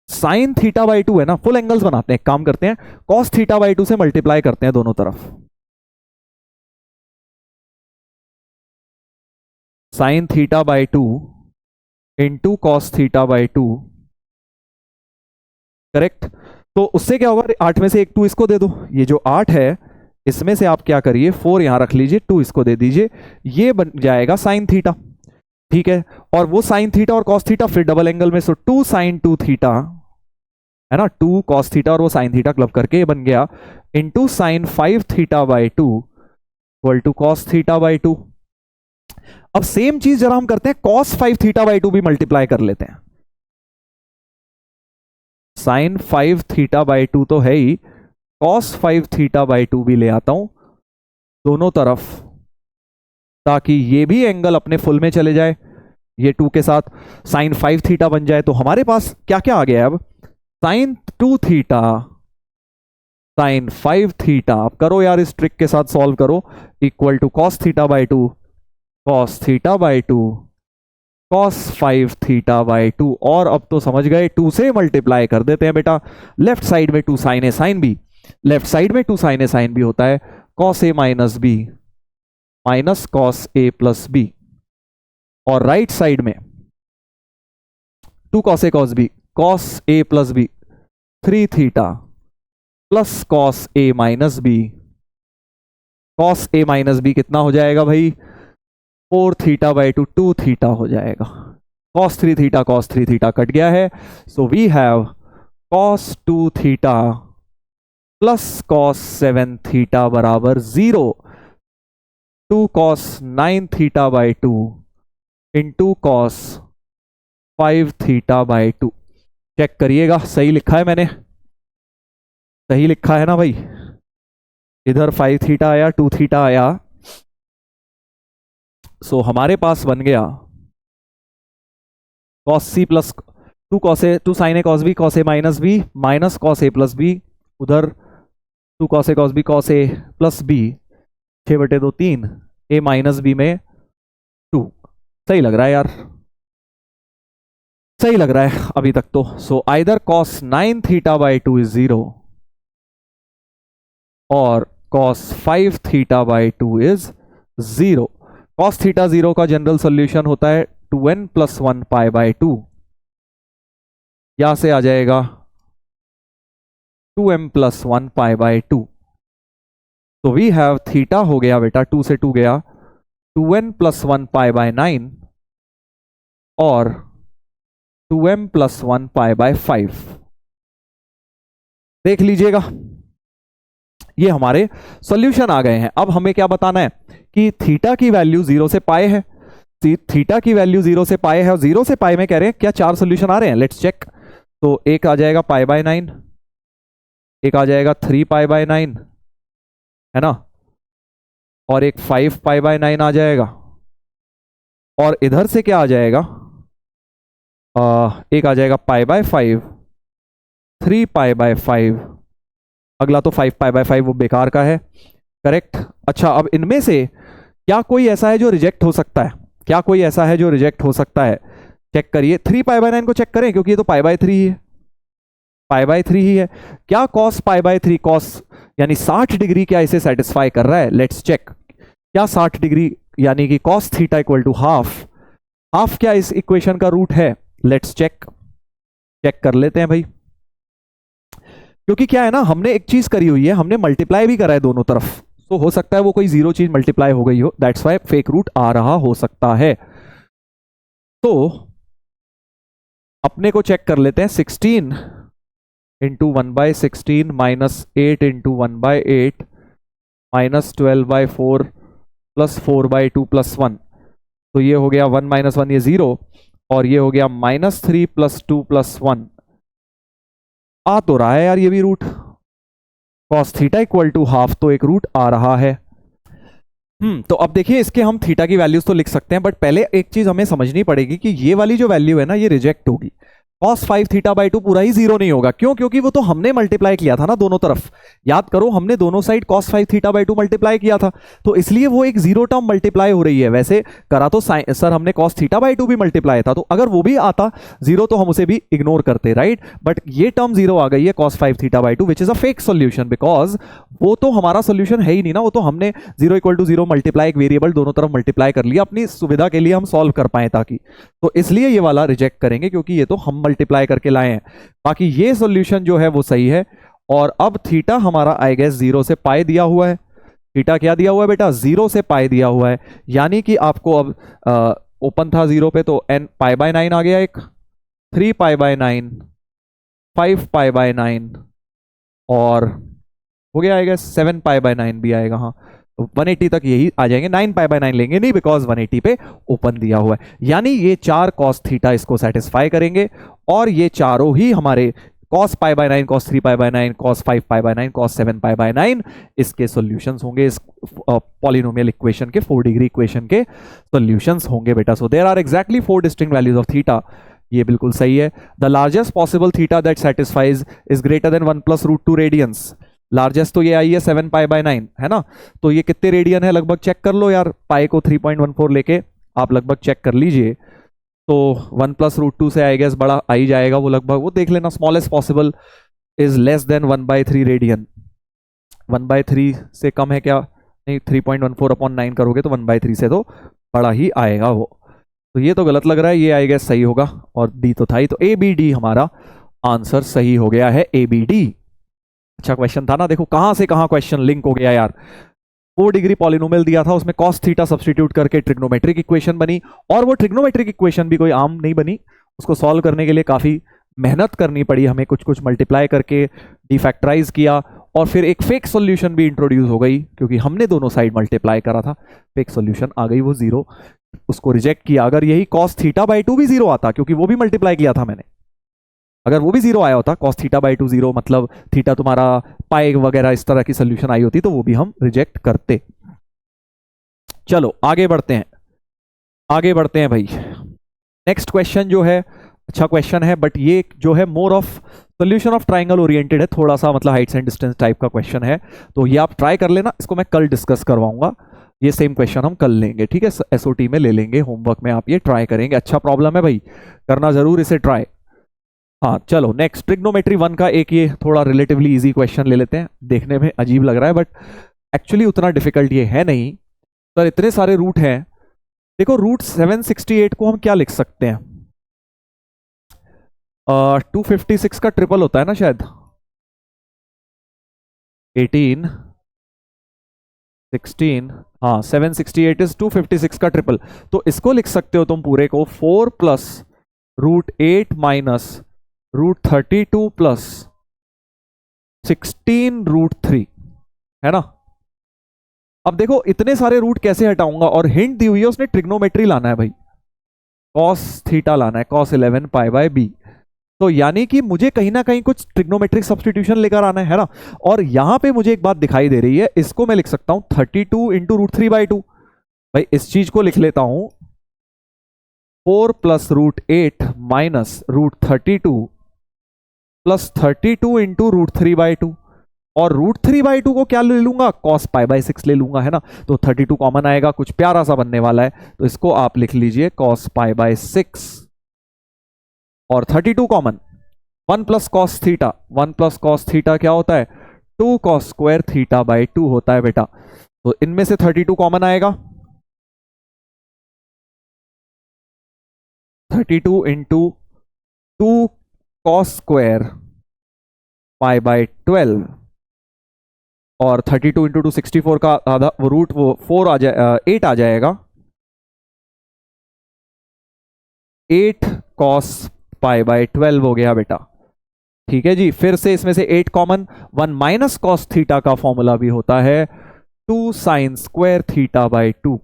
साइन थीटा बाई 2 है ना, फुल एंगल्स बनाते हैं, एक काम करते हैं cos थीटा बाई 2 से मल्टीप्लाई करते हैं दोनों तरफ, sign theta by 2 into cos theta by 2, correct. तो उससे क्या होगा, 8 में से एक 2 इसको दे दो, ये जो 8 है इसमें से आप क्या करिए, 4 यहां रख लीजिए, 2 इसको दे दीजिए, ये बन जाएगा साइन थीटा। ठीक है, और वो साइन थीटा और cos थीटा फिर डबल एंगल में, सो 2 sin 2 थीटा है ना, 2 cos थीटा और वो साइन थीटा क्लब करके ये बन गया into sine 5 theta by 2 equal to cos theta by 2। अब सेम चीज जरा हम करते हैं, cos 5 थीटा बाई 2 भी मल्टीप्लाई कर लेते हैं, साइन 5 थीटा बाई 2 तो है ही, cos 5 थीटा बाई 2 भी ले आता हूं दोनों तरफ, ताकि ये भी एंगल अपने फुल में चले जाए, ये 2 के साथ साइन 5 थीटा बन जाए। तो हमारे पास क्या क्या आ गया है अब, साइन 2 थीटा साइन 5 थीटा, आप करो यार इस ट्रिक के साथ सॉल्व करो, equal to cos theta by 2 cos theta by 2 cos 5 theta by 2। और अब तो समझ गए, 2 से मल्टीप्लाई कर देते हैं बेटा, लेफ्ट साइड में 2 sine A sine B, left side में 2 साइन ए साइन बी होता है cos A minus B minus cos A plus B, और राइट साइड में 2 cos A cos B cos A plus B 3 theta plus cos A minus B, cos A minus B कितना हो जाएगा भाई, 4 theta by 2 2 theta हो जाएगा, cos 3 theta cut गया है, so we have cos 2 theta plus cos 7 theta बराबर 0, 2 cos 9 theta by 2 into cos 5 theta by 2। Check करिएगा सही लिखा है मैंने, सही लिखा है ना भाई, इधर 5 थीटा आया 2 थीटा आया, सो हमारे पास बन गया cos C plus 2 sine A cos B cos A minus B minus cos A plus B, उधर 2 cos A cos B cos A plus B 6/2 3 A minus B में 2। सही लग रहा है यार, सही लग रहा है अभी तक तो। So either cos 9 theta by 2 is 0 और cos 5 theta by 2 is 0। Cos theta 0 का जनरल सॉल्यूशन होता है 2n प्लस 1 पाई बाई 2, यहां से आ जाएगा 2m प्लस 1 पाई बाई 2। तो वी हैव थीटा हो गया बेटा, 2 से 2 गया 2n प्लस 1 पाई बाई 9 और 2m प्लस 1 पाई बाई 5। देख लीजिएगा ये हमारे सॉल्यूशन आ गए हैं। अब हमें क्या बताना है कि थीटा की वैल्यू 0 से पाई है, थीटा की वैल्यू 0 से पाई है और 0 से पाई में कह रहे हैं क्या 4 सॉल्यूशन आ रहे हैं, लेट्स चेक। तो एक आ जाएगा पाई बाय 9, एक आ जाएगा 3 पाई बाय 9 है ना, और एक 5 पाई बाय 9 आ जाएगा, और इधर से क्या आ जाएगा एक आ जाएगा पाई बाय 5 3 पाई बाय 5, अगला तो 5 पाई बाय 5 वो बेकार का है, करेक्ट। अच्छा अब इनमें से क्या कोई ऐसा है जो रिजेक्ट हो सकता है, क्या कोई ऐसा है जो रिजेक्ट हो सकता है, चेक करिए। 3 पाई बाय 9 को चेक करें क्योंकि ये तो पाई बाय 3 ही है, पाई बाय 3 ही है। क्या कॉस पाई बाय 3 कॉस यानी 60 डिग्री क्या इसे सेटिस्फाई कर रहा है, लेट्स चेक। क्या 60 डिग्री यानी कि cos theta equal to half, half क्या इस इक्वेशन का रूट है, लेट्स चेक, चेक कर लेते हैं भाई। क्योंकि क्या है ना, हमने एक चीज करी हुई है, हमने मल्टीप्लाई भी करा है दोनों तरफ, तो हो सकता है वो कोई जीरो चीज मल्टीप्लाई हो गई हो, दैट्स वाई फेक रूट आ रहा हो सकता है। तो अपने को चेक कर लेते हैं, 16 into 1/16 minus 8 into 1/8 minus 12/4 plus 4/2 plus 1, तो ये हो गया 1 माइनस 1 ये 0, और ये हो गया -3 प्लस 2 प्लस 1। आ तो रहा है यार ये भी root, cos theta equal to half तो एक रूट आ रहा है। तो अब देखिए इसके हम थीटा की वैल्यूज तो लिख सकते हैं, बट पहले एक चीज हमें समझनी पड़ेगी कि ये वाली जो वैल्यू है ना ये रिजेक्ट होगी। cos 5 थीटा बाई 2 पूरा ही 0 नहीं होगा, क्यों, क्योंकि वो तो हमने मल्टीप्लाई किया था ना दोनों तरफ, याद करो हमने दोनों side cos 5 theta by 2 multiply किया था, तो इसलिए वो एक जीरो टर्म मल्टीप्लाई हो रही है। वैसे करा तो सर हमने cos थीटा बाई 2 भी मल्टीप्लाई था, तो अगर वो भी आता जीरो तो हम उसे भी इग्नोर करते, राइट। बट ये टर्म जीरो आ गई है cos 5 theta by 2 which is a fake solution, because वो तो हमारा सोल्यूशन है ही नहीं ना, वो तो हमने 0 इक्वल टू 0 मल्टीप्लाई एक वेरिएबल दोनों तरफ मल्टीप्लाई कर लिया अपनी सुविधा के लिए, हम सॉल्व कर पाए ताकि, तो इसलिए ये वाला रिजेक्ट करेंगे क्योंकि ये तो हम मल्टीप्लाई करके लाए हैं। बाकी ये सॉल्यूशन जो है वो सही है। और अब थीटा हमारा आई गेस 0 से पाई दिया हुआ है, थीटा क्या दिया हुआ है बेटा, 0 से पाई दिया हुआ है, यानी कि आपको अब ओपन था 0 पे तो n पाई बाय 9 आ गया, एक 3 पाई बाय 9 5 पाई बाय 9 और हो गया आएगा 7 पाई बाय 9 भी आएगा, हाँ 180 तक यही आ जाएंगे, 9 पाई बाय 9 लेंगे नहीं बिकॉज 180 पे ओपन दिया हुआ है, यानी ये 4 cos थीटा इसको सेटिस्फाई करेंगे, और ये चारों ही हमारे cos pi by 9 cos 3 pi by 9 cos 5 pi by 9 cos 7 pi by 9 इसके सॉल्यूशंस होंगे, इस पॉलिनोमियल इक्वेशन के 4 डिग्री इक्वेशन के सॉल्यूशंस होंगे बेटा। So there are exactly 4 distinct values of theta, ये बिल्कुल सही है। The largest possible theta that satisfies is greater than 1 plus root 2 radians, largest तो ये आई है 7 पाई/9 है ना, तो ये कितने रेडियन है लगभग चेक कर लो यार, पाई को 3.14 लेके आप लगभग चेक कर लीजिए, तो 1+√2 से आई गेस बड़ा आ ही जाएगा वो लगभग, वो देख लेना, smallest possible is less than 1/3 radian, 1/3 से कम है क्या, नहीं 3.14/9 करोगे तो 1/3 से तो बड़ा ही आएगा वो, तो ये तो गलत लग रहा है, ये आई गेस सही होगा, और डी तो था ही, तो ABD हमारा आंसर सही हो गया है, ABD। अच्छा क्वेश्चन था ना, देखो कहां से कहां क्वेश्चन लिंक हो गया यार, 4 डिग्री पॉलिनोमियल दिया था, उसमें cos थीटा सब्स्टिट्यूट करके ट्रिग्नोमेट्रिक इक्वेशन बनी, और वो ट्रिग्नोमेट्रिक इक्वेशन भी कोई आम नहीं बनी, उसको सॉल्व करने के लिए काफी मेहनत करनी पड़ी हमें, कुछ कुछ मल्टीप्लाई करके डिफैक्टराइज किया, और फिर एक फेक सॉल्यूशन भी इंट्रोड्यूस हो गई, क्योंकि हमने दोनों साइड मल्टीप्लाई करा था, फेक सॉल्यूशन आ गई वो 0, उसको रिजेक्ट किया। अगर यही cos θ/2 भी 0 आता, क्योंकि वो भी मल्टीप्लाई किया था मैंने, अगर वो भी 0 आया होता, cos θ/2 0 मतलब थीटा तुम्हारा पाई वगैरह इस तरह की सोल्यूशन आई होती, तो वो भी हम रिजेक्ट करते। चलो आगे बढ़ते हैं, आगे बढ़ते हैं भाई। नेक्स्ट क्वेश्चन जो है अच्छा क्वेश्चन है, बट ये जो है more of solution of triangle oriented है, थोड़ा सा मतलब हाइट्स एंड डिस्टेंस टाइप का क्वेश्चन है, तो ये आप ट्राई कर लेना, इसको मैं कल डिस्कस करवाऊंगा, ये सेम क्वेश्चन हम कल लेंगे, ठीक है, SOT में ले लेंगे, होमवर्क में आप ये ट्राई करेंगे, अच्छा प्रॉब्लम है भाई, करना जरूर इसे ट्राई। हाँ चलो नेक्स्ट, ट्रिग्नोमेट्री 1 का एक ये थोड़ा रिलेटिवली इजी क्वेश्चन ले लेते हैं, देखने में अजीब लग रहा है बट एक्चुअली उतना डिफिकल्ट ये है नहीं, सर इतने सारे रूट हैं, देखो रूट 768 को हम क्या लिख सकते हैं, 256 का ट्रिपल होता है ना शायद, 18 16, हाँ 768 इज 256 का ट्रिपल, तो इसको लिख सकते हो तुम पूरे को 4 + √8 - √32 + 16 √3, है ना। अब देखो इतने सारे रूट कैसे हटाऊंगा, और हिंट दी हुई है उसने ट्रिग्नोमेट्री लाना है भाई, cos थीटा लाना है, cos 11 π/b, तो यानी कि मुझे कहीं ना कहीं कुछ ट्रिग्नोमेट्रिक सब्स्टिट्यूशन लेकर आना है ना, और यहां पे मुझे एक बात दिखाई दे रही है, इसको मैं लिख सकता हूं 32 × √3/2, भाई इस चीज को लिख लेता हूं 4 + √8 - √32 + 32 × √3/2, और √3/2 को क्या ले लूंगा, cos π/6 ले लूंगा, है ना, तो 32 कॉमन आएगा, कुछ प्यारा सा बनने वाला है, तो इसको आप लिख लीजिए cos π/6, और 32 common, 1 + cos theta, 1 + cos theta क्या होता है, 2 cos स्क्वायर θ/2 होता है बेटा, तो इनमें से 32 कॉमन आएगा, 32 × 2 cos स्क्वायर π/12, और 32 × 2 64 का आधा वो रूट वो 4 आ जाए 8 आ जाएगा, 8 cos π/12 हो गया बेटा, ठीक है जी। फिर से इसमें से 8 कॉमन, 1 - cos थीटा का फॉर्मूला भी होता है 2 sin स्क्वायर θ/2,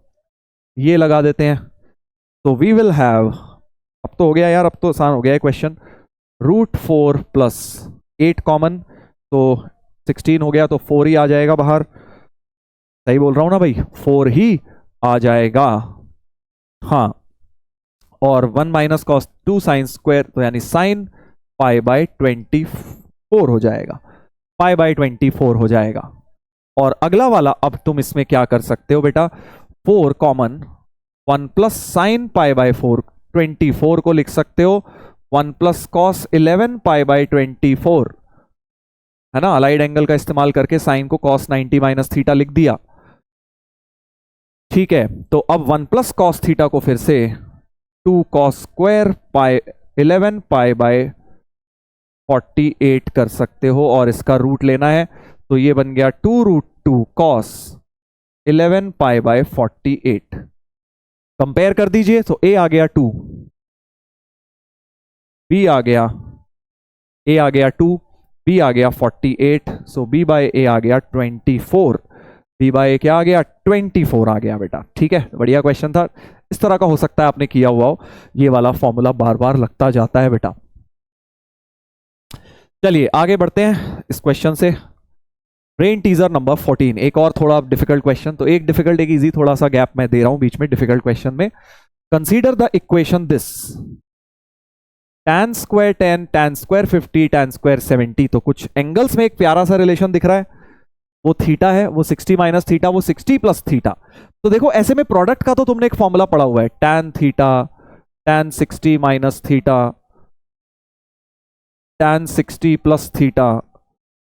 ये लगा देते हैं, तो वी विल हैव, अब तो हो गया यार, अब तो आसान हो गया क्वेश्चन, √4 + 8 कॉमन, तो 16 हो गया, तो 4 ही आ जाएगा बाहर, सही बोल रहा हूं ना भाई, 4 ही आ जाएगा, हाँ, और 1 - cos 2 sin स्क्वायर, तो यानी sin π/24 हो जाएगा, π/24 हो जाएगा। और अगला वाला अब तुम इसमें क्या कर सकते हो बेटा, 4 कॉमन, 1 + sin π/4, 24 को लिख सकते हो 1 + cos 11 π/24, है ना, अलाइड एंगल का इस्तेमाल करके साइन को cos 90 - थीटा लिख दिया, ठीक है। तो अब 1 + cos थीटा को फिर से 2 cos स्क्वायर 11 π/48 कर सकते हो, और इसका रूट लेना है, तो ये बन गया 2√2 cos 11 π/48, कंपेयर कर दीजिए, तो a आ गया 2, b आ गया, a आ गया 2, b आ गया 48, सो b/a आ गया 24, b/a क्या आ गया 24 आ गया बेटा, ठीक है, बढ़िया क्वेश्चन था, इस तरह का हो सकता है आपने किया हुआ हो, ये वाला फॉर्मूला बार बार लगता जाता है बेटा। चलिए आगे बढ़ते हैं इस क्वेश्चन से, ब्रेन टीजर नंबर 14, एक और थोड़ा डिफिकल्ट क्वेश्चन, तो एक डिफिकल्ट एक इजी, थोड़ा सा गैप मैं दे रहा हूं बीच में डिफिकल्ट क्वेश्चन में। Consider the equation this, tan² 10, tan² 50, tan² 70, तो कुछ एंगल्स में एक प्यारा सा रिलेशन दिख रहा है, वो थीटा है, वो 60 माइनस थीटा, वो 60 प्लस थीटा। तो देखो ऐसे में प्रोडक्ट का तो तुमने एक फॉर्मूला पढ़ा हुआ है, tan theta tan 60 minus theta tan 60 plus theta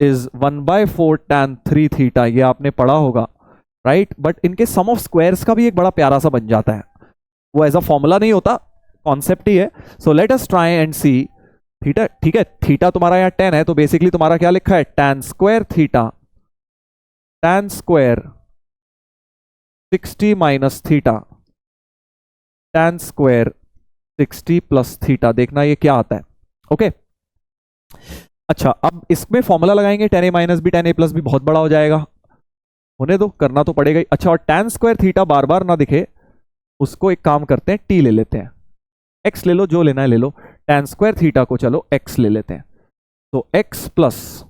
is 1/4 tan 3 theta, ये आपने पढ़ा होगा, राइट। बट इनके सम ऑफ स्क्वायर्स का भी एक बड़ा प्यारा सा बन जाता है, वो एज अ फॉर्मूला नहीं होता, कॉन्सेप्ट ही है। So let us try and see theta, ठीक है, थीटा तुम्हारा यहाँ 10 है, तो बेसिकली तुम्हारा क्या लिखा है, tan square theta tan square 60 minus theta tan square 60 plus theta. देखना ये क्या आता है, ओके। अच्छा, अब इसमें फॉर्मूला लगाएंगे, tan a minus B tan a plus भी बहुत बड़ा हो जाएगा, होने दो, करना तो पड़ेगा ही। अच्छा, और tan स्क्वायर थीटा बार बार ना दिखे, उसको एक काम करते हैं, t ले लेते हैं, x ले लो, जो लेना है ले लो, tan स्क्वायर थीटा को चलो x ले लेते हैं, तो x प्लस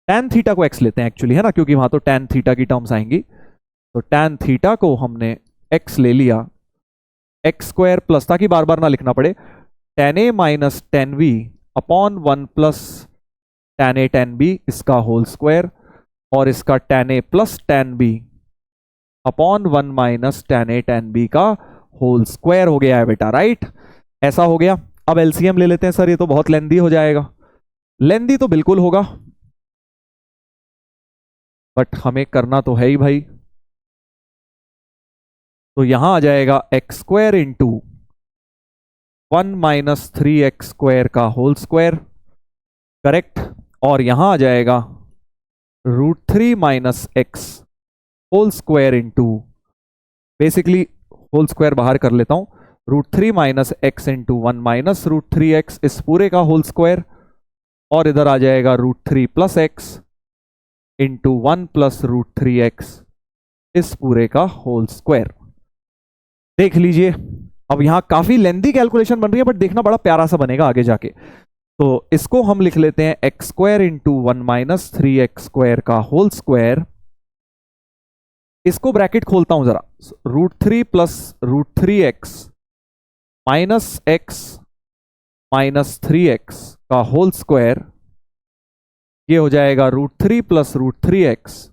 tan थीटा को x लेते हैं एक्चुअली, है ना, क्योंकि वहां तो tan थीटा की टर्म्स आएंगी। तो tan थीटा को हमने x ले लिया, x स्क्वायर प्लस, ताकि बार बार ना लिखना पड़े, tan a minus tan b upon 1 plus tan a tan b इसका होल स्क्वायर, और इसका tan a plus tan b upon 1 minus tan a tan b का होल स्क्वायर हो गया है बेटा, राइट। ऐसा हो गया। अब एलसीएम ले लेते हैं। सर ये तो बहुत लेंदी हो जाएगा, लेंदी तो बिल्कुल होगा, बट हमें करना तो है ही भाई। तो यहां आ जाएगा x square into 1 minus 3x square का होल स्क्वायर, करेक्ट, और यहां आ जाएगा √3 minus x whole square into, basically whole square बाहर कर लेता हूं, √3 minus x into 1 minus √3x इस पूरे का होल स्क्वायर, और इधर आ जाएगा √3 plus x into 1 plus √3x इस पूरे का होल स्क्वायर। देख लीजिए, अब यहां काफी लेंदी कैलकुलेशन बन रही है, बट देखना बड़ा प्यारा सा बनेगा आगे जाके। तो इसको हम लिख लेते हैं x square into 1 minus 3x square का होल स्क्वायर, इसको ब्रैकेट खोलता हूं जरा, √3 plus √3x minus x minus 3x का होल स्क्वायर, ये हो जाएगा √3 plus √3x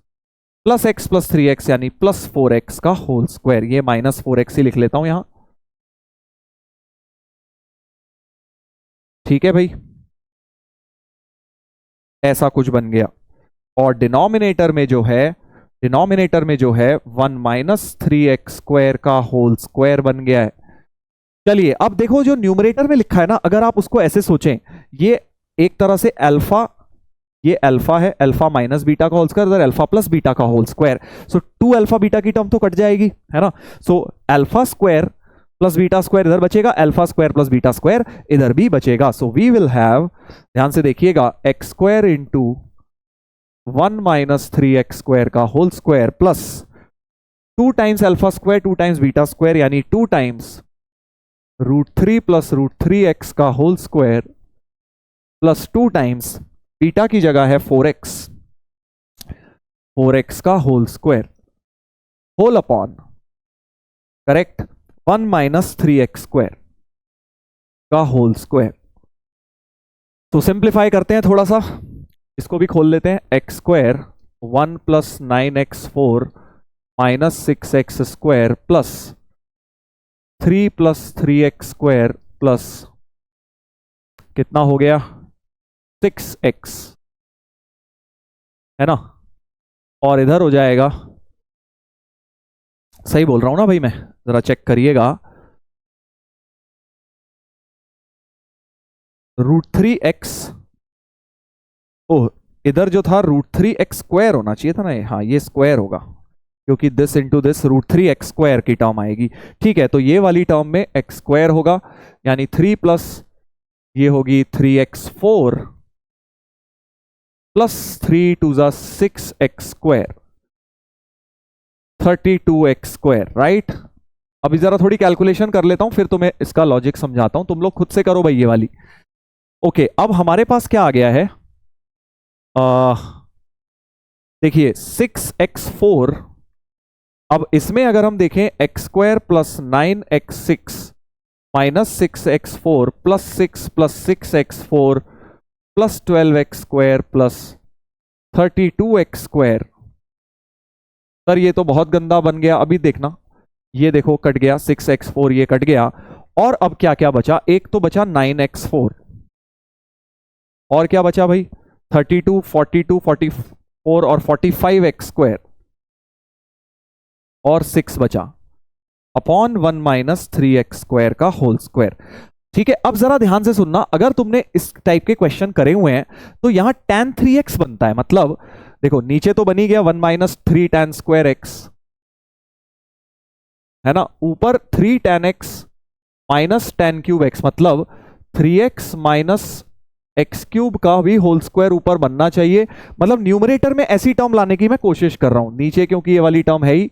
plus x plus 3x यानी प्लस 4x का होल स्क्वायर। ये माइनस 4x ही लिख लेता हूं यहां, ठीक है भाई, ऐसा कुछ बन गया। और डिनोमिनेटर में जो है, 1 माइनस 3x स्क्वायर का होल स्क्वायर बन गया है। चलिए अब देखो, जो न्यूमरेटर में लिखा है ना, अगर आप उसको ऐसे सोचें, ये एक तरह से अल्फा, ये अल्फा है, अल्फा माइनस बीटा का होल स्क्वायर, इधर अल्फा प्लस बीटा का होल स्क्वायर, सो 2 अल्फा बीटा की टर्म तो कट जाएगी, है ना। So alpha square plus beta square इधर बचेगा, alpha square plus beta square इधर भी बचेगा। सो वी विल हैव, ध्यान से देखिएगा, x square into 1 minus 3x square का whole square plus 2 times alpha square 2 times beta square यानी 2 टाइम्स √3 प्लस √3x का whole square plus 2 times beta की जगह है 4x का whole square whole upon, correct, 1 minus 3x square का whole square. तो simplify करते हैं थोड़ा सा, इसको भी खोल लेते हैं, x square 1 plus 9x4 minus 6x square plus 3 plus 3x square plus कितना हो गया 6x, है ना, और इधर हो जाएगा, सही बोल रहा हूं ना भाई मैं, जरा चेक करिएगा, √3x, ओह इधर जो था √3x स्क्वायर होना चाहिए था ना, हाँ ये स्क्वायर होगा, क्योंकि this into this √3x square की टर्म आएगी, ठीक है। तो ये वाली टर्म में x स्क्वायर होगा, यानी 3 प्लस ये होगी 3x4 प्लस 3 टू ज़ा 6x square 32x square, right. अभी जरा थोड़ी कैलकुलेशन कर लेता हूं, फिर तुम्हें इसका लॉजिक समझाता हूं, तुम लोग खुद से करो भाई ये वाली। ओके, अब हमारे पास क्या आ गया है, देखिए 6x4, अब इसमें अगर हम देखें x square plus 9x6 minus 6x4 plus 6 plus 6x4 plus 12x square plus 32x²। Sir ये तो बहुत गंदा बन गया। अभी देखना, ये देखो कट गया 6x4, ये कट गया। और अब क्या क्या बचा? एक तो बचा 9x4, और क्या बचा भाई? 32, 42, 44 और 45x², और 6 बचा अपॉन 1 माइनस 3x² का होल स्क्वायर। ठीक है, अब जरा ध्यान से सुनना, अगर तुमने इस टाइप के क्वेश्चन करे हुए हैं तो यहां tan 3x बनता है। मतलब देखो नीचे तो बनी गया 1 माइनस 3 tan² x, है ना, ऊपर 3 tan x minus tan³ x, मतलब 3x माइनस x³ का भी होल स्क्वायर ऊपर बनना चाहिए। मतलब न्यूमरेटर में ऐसी टर्म लाने की मैं कोशिश कर रहा हूं, नीचे क्योंकि ये वाली टर्म है ही,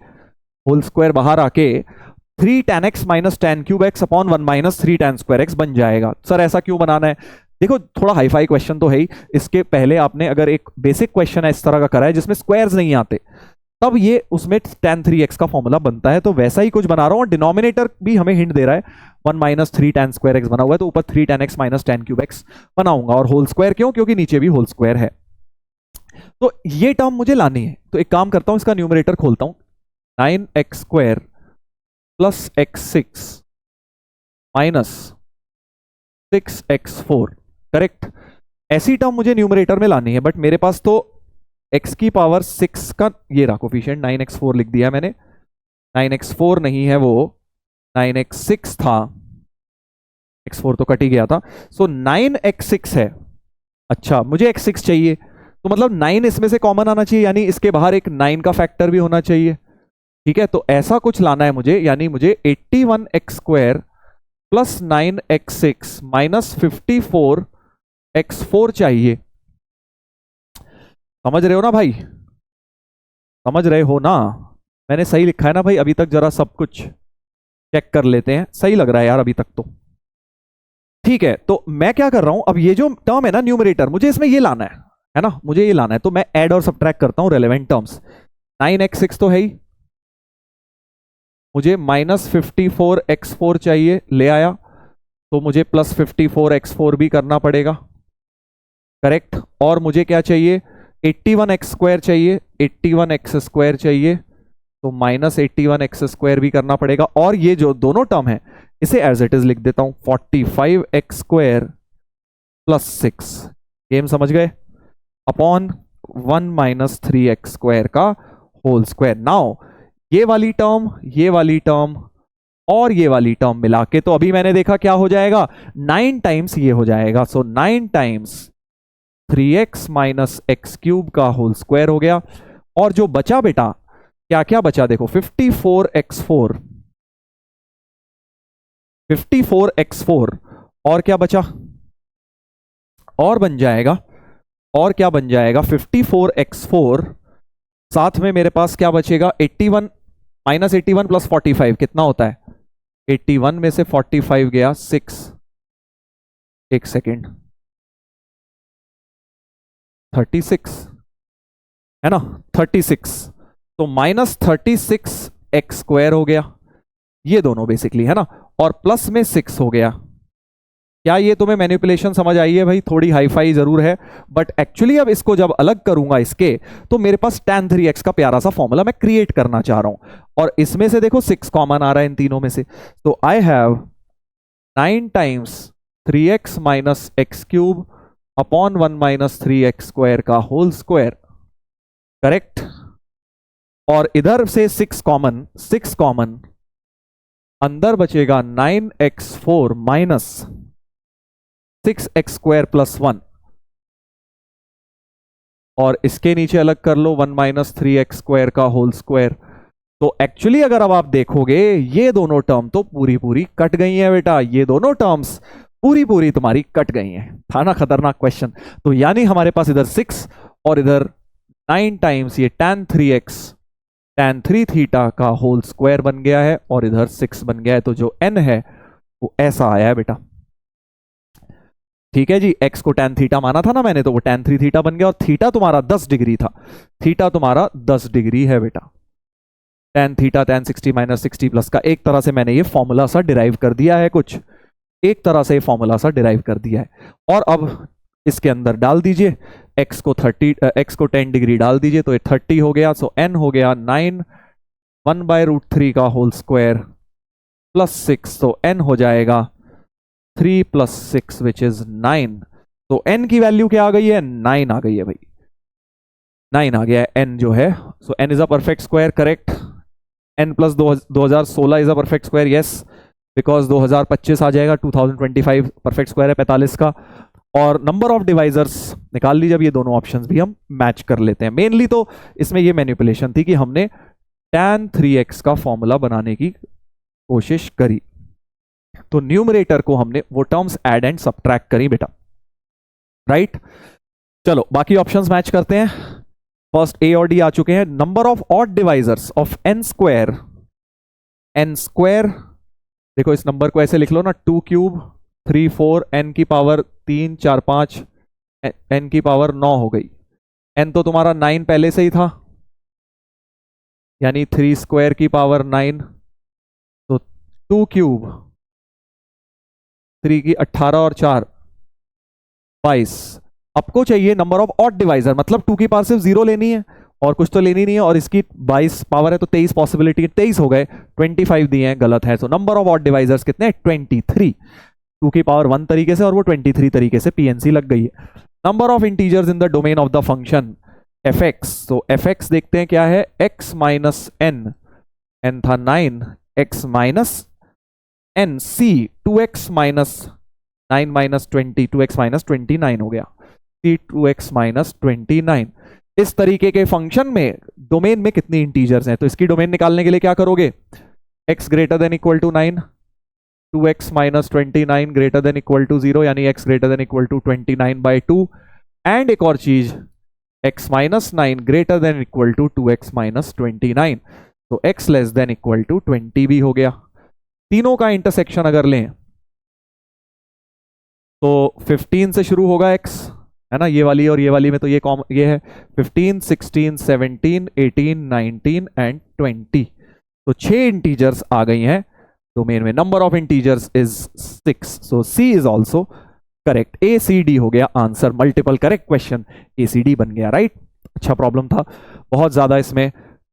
होल स्क्वायर बाहर आके 3 tan x minus tan³ x upon 1 minus 3 tan² x बन जाएगा। सर ऐसा क्यों बनाना है? देखो थोड़ा हाईफाई क्वेश्चन तो है ही, इसके पहले आपने अगर एक बेसिक क्वेश्चन है इस तरह का करा है जिसमें स्क्वायर्स नहीं आते, तब ये उसमें tan 3x का फॉर्मूला बनता है। तो वैसा ही कुछ बना रहा हूं, और डिनोमिनेटर भी हमें हिंट दे रहा है, 1 माइनस 3 tan² x बना हुआ है, तो ऊपर 3 tan x minus tan³ x बनाऊंगा। और होल स्क्वायर क्यों? क्योंकि नीचे भी होल स्क्वायर है। तो ये टर्म मुझे लानी है, तो एक काम करता हूं, इसका न्यूमरेटर खोलता हूं, 9x² plus x6 minus 6x4, correct. ऐसी टर्म मुझे न्यूमरेटर में लानी है, बट मेरे पास तो x की पावर 6 का ये रहा कोफिशिएंट, 9x4 लिख दिया मैंने। 9x4 नहीं है वो, 9x6 था, x4 तो कट ही गया था, सो 9x6 है। अच्छा मुझे x6 चाहिए, तो मतलब 9 इसमें से कॉमन आना चाहिए, यानी इसके बाहर एक 9 का फैक्टर भी होना चाहिए। ठीक है, तो ऐसा कुछ लाना है मुझे, यानी मुझे 81x² plus 9x6 minus 54x4 चाहिए। समझ रहे हो ना भाई? समझ रहे हो ना? मैंने सही लिखा है ना भाई? अभी तक जरा सब कुछ चेक कर लेते हैं, सही लग रहा है यार अभी तक तो। ठीक है, तो मैं क्या कर रहा हूं, अब ये जो टर्म है ना न्यूमरेटर, मुझे इसमें ये लाना है ना, मुझे ये लाना है, तो मैं ऐड और सब्ट्रैक्ट करता हूं रेलेवेंट टर्म्स। 9x6 तो है ही, मुझे माइनस 54x4 चाहिए, ले आया, तो मुझे प्लस 54x4 भी करना पड़ेगा, करेक्ट। और मुझे क्या चाहिए? 81x² चाहिए, 81x² चाहिए, तो माइनस 81x² भी करना पड़ेगा। और ये जो दोनों टर्म है इसे एज इट इज लिख देता हूं, 45x² प्लस 6, गेम समझ गए, अपॉन 1 माइनस 3x² का होल स्क्वायर। नाउ ये वाली टर्म, ये वाली टर्म और ये वाली टर्म मिला के, तो अभी मैंने देखा क्या हो जाएगा, 9 टाइम्स ये हो जाएगा। सो 9 टाइम्स 3x माइनस x³ का होल स्क्वायर हो गया। और जो बचा बेटा, क्या क्या बचा देखो, 54x4, 54x4, और क्या बचा, और बन जाएगा, और क्या बन जाएगा, 54x4, साथ में मेरे पास क्या बचेगा, 81 माइनस 81 प्लस 45 कितना होता है, 81 में से 45 गया 6, एक सेकेंड, 36 है ना, 36, तो माइनस 36x² हो गया, ये दोनों बेसिकली है ना, और प्लस में 6 हो गया। क्या ये तुम्हें मैनिपुलेशन समझ आई है भाई? थोड़ी हाईफाई जरूर है, बट एक्चुअली अब इसको जब अलग करूंगा इसके, तो मेरे पास tan 3x का प्यारा सा फॉर्मूला मैं क्रिएट करना चाह रहा हूं, और इसमें से देखो 6 कॉमन आ रहा है इन तीनों में से, तो I have 9 times 3x minus x³ upon 1 minus 3x² का होल स्क्वायर, करेक्ट। और इधर से 6 कॉमन, 6 कॉमन, अंदर बचेगा 9x4 माइनस 6x² प्लस 1, और इसके नीचे अलग कर लो 1 माइनस 3x² का होल स्क्वायर। तो एक्चुअली अगर अब आप देखोगे, ये दोनों टर्म तो पूरी पूरी कट गई है बेटा, ये दोनों टर्म्स पूरी पूरी तुम्हारी कट गई हैं। था ना खतरनाक क्वेश्चन? तो यानी हमारे पास इधर 6 और इधर 9 टाइम्स ये tan 3x tan 3 थीटा का होल स्क्वायर बन गया है, और इधर 6 बन गया है, तो जो n है वो ऐसा आया है बेटा। ठीक है जी, x को tan थीटा माना था ना मैंने, तो वो tan 3 थीटा बन गया, और थीटा तुम्हारा 10 डिग्री था, थीटा तुम्हारा 10 डिग्री है बेटा। tan theta tan 60 minus 60 plus का एक तरह से मैंने ये फॉर्मूला सा डिराइव कर दिया है, कुछ एक तरह से फॉर्मूला सा डिराइव कर दिया है। और अब इसके अंदर डाल दीजिए, x को 10 डिग्री डाल दीजिए तो ये 30 हो गया। सो n हो गया 9 1/√3 का होल स्क्वायर प्लस 6, तो n हो जाएगा 3 + 6 विच इज 9। तो n की वैल्यू क्या आ गई है? 9 आ गई है भाई, 9 आ गया है n जो है। सो n is a perfect square, correct. n plus 2016 is a perfect square, yes, because 2025 आ जाएगा, 2025 परफेक्ट स्क्वायर है 45 का। और नंबर ऑफ डिवाइजर्स निकाल लीजिए। अब ये दोनों ऑप्शंस भी हम मैच कर लेते हैं। मेनली तो इसमें ये मैनिपुलेशन थी कि हमने tan 3x का फॉर्मूला बनाने की कोशिश करी, तो न्यूमरेटर को हमने वो टर्म्स ऐड एंड सब्ट्रैक्ट करी बेटा, राइट। चलो बाकी ऑप्शंस मैच करते हैं। फर्स्ट ए और डी आ चुके हैं। Number of odd divisors of n square, देखो इस नंबर को ऐसे लिख लो ना, 2 क्यूब 3 4 n की पावर 3 4 5 n की पावर 9 हो गई। n तो तुम्हारा 9 पहले से ही था, यानी 3 स्क्वायर की पावर 9, तो 2 क्यूब 3 की 18 और 4 22। आपको चाहिए नंबर ऑफ ऑड डिवाइजर, मतलब 2 की पावर सिर्फ 0 लेनी है और कुछ तो लेनी नहीं है, और इसकी 22 पावर है तो 23 पॉसिबिलिटी, 23 हो गए, 25 दिए हैं, गलत है। सो नंबर ऑफ ऑड डिवाइजर्स कितने हैं? 23। 2 की पावर 1 तरीके से और वो 23 तरीके से पीएनसी लग गई है। Number of integers in the domain of the function fx, तो fx देखते हैं क्या है, x माइनस n था 9, x minus n, c 2x minus 9 minus 20, 2x minus 29 हो गया, c 2x माइनस 29। इस तरीके के फंक्शन में डोमेन में कितनी इंटीजर्स हैं, तो इसकी डोमेन निकालने के लिए क्या करोगे, x greater than equal to 9, 2x minus 29 greater than equal to 0, यानी x greater than equal to 29/2, and एक और चीज x minus 9 greater than equal to 2x minus 29, तो x less than equal to 20 भी हो गया। तीनों का इंटरसेक्शन अगर लें तो 15 से शुरू होगा x, है ना, ये वाली और ये वाली में, तो ये है 15 16 17 18 19 एंड 20, तो 6 इंटीजर्स आ गई हैं डोमेन में। Number of integers is 6, so C is also correct. ACD हो गया answer, multiple correct question ACD बन गया, राइट। अच्छा प्रॉब्लम था, बहुत ज्यादा इसमें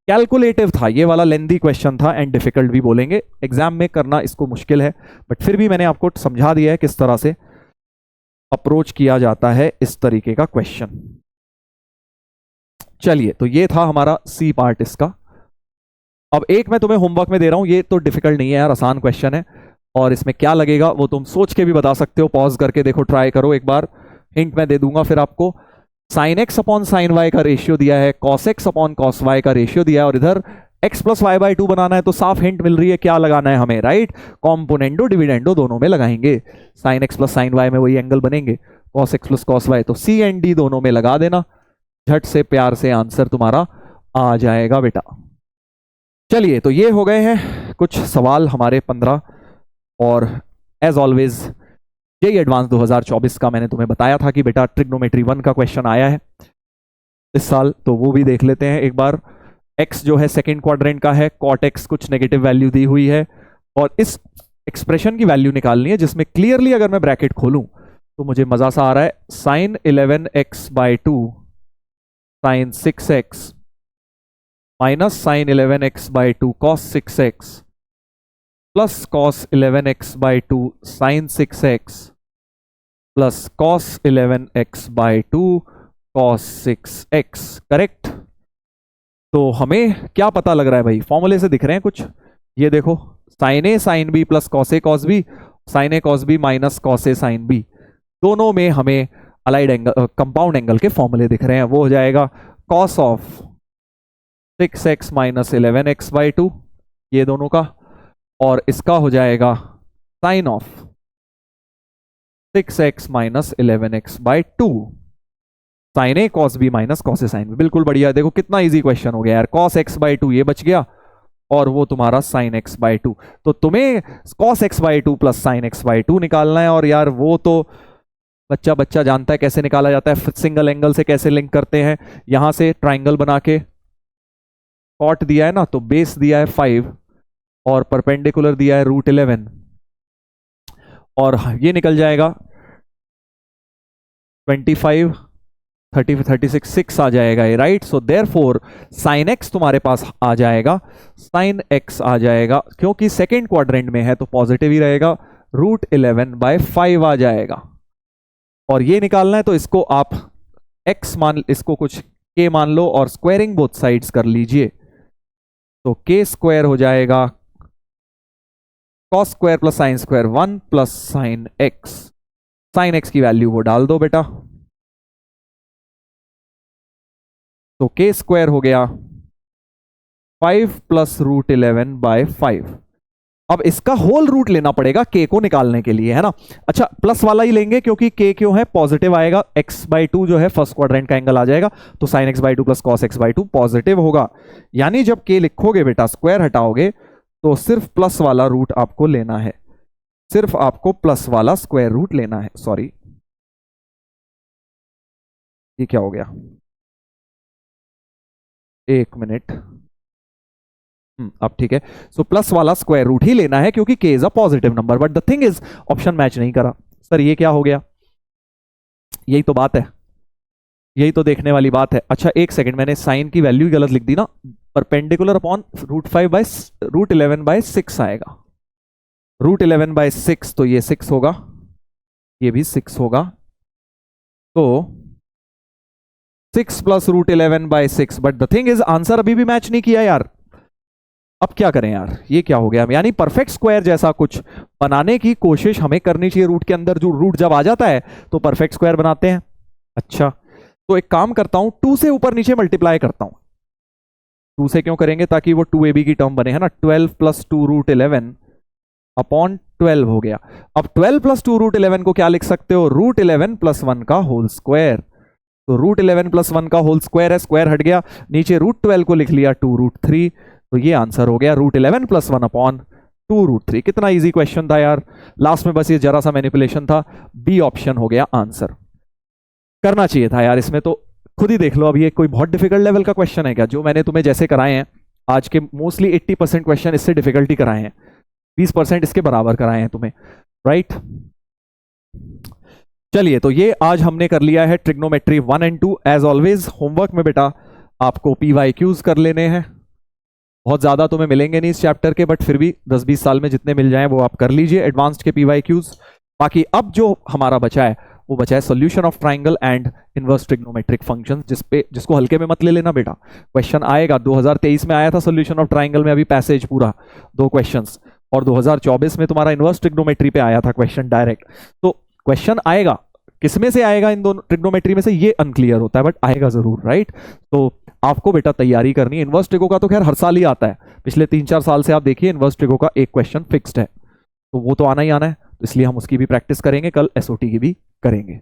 कैलकुलेटिव था, ये वाला लेंदी क्वेश्चन था एंड डिफिकल्ट भी बोलेंगे, एग्जाम में करना इसको मुश्किल है, बट फिर भी मैंने आपको समझा दिया है किस तरह से अप्रोच किया जाता है इस तरीके का क्वेश्चन। चलिए, तो ये था हमारा सी पार्ट इसका। अब एक मैं तुम्हें होमवर्क में दे रहा हूं, ये तो डिफिकल्ट नहीं है यार, आसान क्वेश्चन है, और इसमें क्या लगेगा वो तुम सोच के भी बता सकते हो, पॉज करके देखो, ट्राई करो एक बार, हिंट मैं दे दूंगा फिर आपको। Sine x upon sine y का रेशियो दिया है, cos x upon cos y का रेशियो दिया है, और इधर x प्लस वाई बाई 2 बनाना है, तो साफ हिंट मिल रही है क्या लगाना है हमें, राइट। कॉम्पोनेंडो डिविडेंडो दोनों में लगाएंगे, sine x plus sine y में वही एंगल बनेंगे, cos x plus cos y, तो सी एंड डी दोनों में लगा देना, झट से प्यार से आंसर तुम्हारा आ जाएगा बेटा। चलिए, तो ये हो गए हैं कुछ सवाल हमारे 15, और एज ऑलवेज जेईई एडवांस 2024 का मैंने तुम्हें बताया था कि बेटा ट्रिग्नोमेट्री 1 का क्वेश्चन आया है इस साल, तो वो भी देख लेते हैं एक बार। x जो है सेकंड क्वाड्रेंट का है, कॉट एक्स कुछ नेगेटिव वैल्यू दी हुई है, और इस एक्सप्रेशन की वैल्यू निकालनी है जिसमें क्लियरली अगर मैं ब्रैकेट खोलूं तो मुझे मजा सा आ रहा है, sine 11x/2 sine 6x minus sine 11x/2 cos 6x plus cos 11x/2 sine 6x plus cos 11x/2 cos 6x, correct. तो हमें क्या पता लग रहा है भाई, फॉर्मूले से दिख रहे हैं कुछ, ये देखो, sign A sine B plus cos A cos B, sine A cos B minus cos A sine B, दोनों में हमें अलाइड एंगल, कंपाउंड एंगल के फॉर्मूले दिख रहे हैं। वो हो जाएगा cos of 6x minus 11x/2, ये दोनों का, और इसका हो जाएगा sine of 6x minus 11x/2, sine A cos B minus cos A sine B. बिल्कुल बढ़िया, देखो कितना इजी क्वेश्चन हो गया यार, कॉस x/2 ये बच गया, और वो तुम्हारा साइन x/2, तो तुम्हें cos x/2 plus sign x/2 निकालना है, और यार वो तो बच्चा बच्चा जानता है कैसे निकाला जाता है, सिंगल एंगल से कैसे लिंक करते हैं, यहां से ट्राइंगल बना के, कॉट दिया है ना तो बेस दिया है 5 और परपेंडिकुलर दिया है √11, और ये निकल जाएगा 25 36 6 आ जाएगा ये, right. So therefore sine x तुम्हारे पास आ जाएगा, साइन एक्स आ जाएगा, क्योंकि सेकेंड क्वाड्रेंट में है तो पॉजिटिव ही रहेगा, √11/5 आ जाएगा। और ये निकालना है तो इसको आप x मान, इसको कुछ k मान लो और स्क्वायरिंग बोथ साइड्स कर लीजिए, तो k स्क्वायर हो जाएगा cos square plus sine square 1 plus sine x. Sine x की वैल्यू वो डाल दो बेटा, तो k स्क्वायर हो गया 5 प्लस √11/5। अब इसका होल रूट लेना पड़ेगा k को निकालने के लिए, है ना। अच्छा, प्लस वाला ही लेंगे क्योंकि k क्यों है, पॉजिटिव आएगा, x/2 जो है फर्स्ट क्वाड्रेंट का एंगल आ जाएगा, तो sin x/2 plus cos x/2 positive होगा। यानी जब k लिखोगे बेटा, स्क्वायर हटाओगे तो सिर्फ प्लस वाला रूट आपको लेना है, सिर्फ आपको प्लस वाला स्क्वायर रूट लेना है। सॉरी, ये क्या हो गया, एक मिनट, अब ठीक है। सो प्लस वाला स्क्वायर रूट ही लेना है क्योंकि k is a positive number. But the thing is option match नहीं करा सर, ये क्या हो गया, यही तो बात है, यही तो देखने वाली बात है। अच्छा एक सेकंड, मैंने साइन की वैल्यू गलत लिख दी ना, परपेंडिकुलर अपॉन √11/6 आएगा, √11/6, तो ये 6 होगा, ये भी 6 होगा, तो 6 plus √11/6। But the thing is answer अभी भी मैच नहीं किया यार, अब क्या करें यार, ये क्या हो गया। यानी परफेक्ट स्क्वायर जैसा कुछ बनाने की कोशिश हमें करनी चाहिए, रूट के अंदर जो रूट जब आ जाता है तो परफेक्ट स्क्वायर बनाते हैं। अच्छा, तो एक काम करता हूं, 2 से ऊपर नीचे मल्टीप्लाई करता हूं। 2 से क्यों करेंगे, ताकि वो 2ab की टर्म बने, है ना। 12 प्लस 2 √11 अपॉन 12 हो गया। अब 12 प्लस 2 √11 को क्या लिख सकते हो, √11 प्लस 1 का होल स्क्वायर। तो √11 प्लस 1 का होल स्क्वायर है, स्क्वायर हट गया, नीचे √12 को लिख लिया 2√3, तो ये आंसर हो गया √11 प्लस 1 अपॉन 2√3। कितना इजी क्वेश्चन था यार, लास्ट में बस ये जरा सा मैनिपुलेशन था। बी ऑप्शन हो गया आंसर, करना चाहिए था यार इसमें, तो खुद ही देख लो। अब ये कोई बहुत डिफिकल्ट लेवल का क्वेश्चन है क्या, जो मैंने तुम्हें जैसे कराए हैं आज के, मोस्टली 80% क्वेश्चन इससे डिफिकल्टी कराए हैं, 20% इसके बराबर कराए हैं तुम्हें, राइट। चलिए, तो ये आज हमने कर लिया है trigonometry 1 and 2। As always homework में बेटा आपको PYQs कर लेने हैं, बहुत ज्यादा तुम्हें मिलेंगे नहीं इस चैप्टर के, बट फिर भी 10-20 साल में जितने मिल जाएं वो आप कर लीजिए एडवांस्ड के PYQs। बाकी अब जो हमारा बचा है वो बचा है solution of triangle and inverse trigonometric functions, जिसको हल्के में मत ले लेना बेटा, क्वेश्चन आएगा। 2023 में आया था सोल्यूशन ऑफ ट्राइंगल में, अभी पैसेज पूरा 2 क्वेश्चंस, और 2024 में तुम्हारा इनवर्स ट्रिग्नोमेट्री पे आया था क्वेश्चन डायरेक्ट। तो क्वेश्चन आएगा, किसमें से आएगा इन दोनों ट्रिग्नोमेट्री में से ये अनक्लियर होता है, बट आएगा जरूर, राइट। तो आपको बेटा तैयारी करनी है। इनवर्स ट्रिगो का तो खैर हर साल ही आता है, पिछले 3-4 साल से आप देखिए इनवर्स ट्रिगो का एक क्वेश्चन फिक्स्ड है, तो वो तो आना ही आना है, तो इसलिए हम उसकी भी प्रैक्टिस करेंगे, कल SOT की भी करेंगे।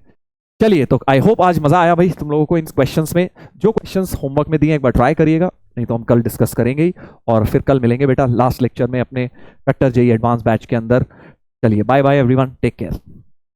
चलिए, तो आई होप आज मजा आया भाई तुम लोगों को इन क्वेश्चंस में। जो क्वेश्चंस होमवर्क में दिए एक बार ट्राई करिएगा, नहीं तो हम कल डिस्कस करेंगे ही, और फिर कल मिलेंगे बेटा लास्ट लेक्चर में अपने वेक्टर JEE एडवांस बैच के अंदर। चलिए, bye bye everyone, take care.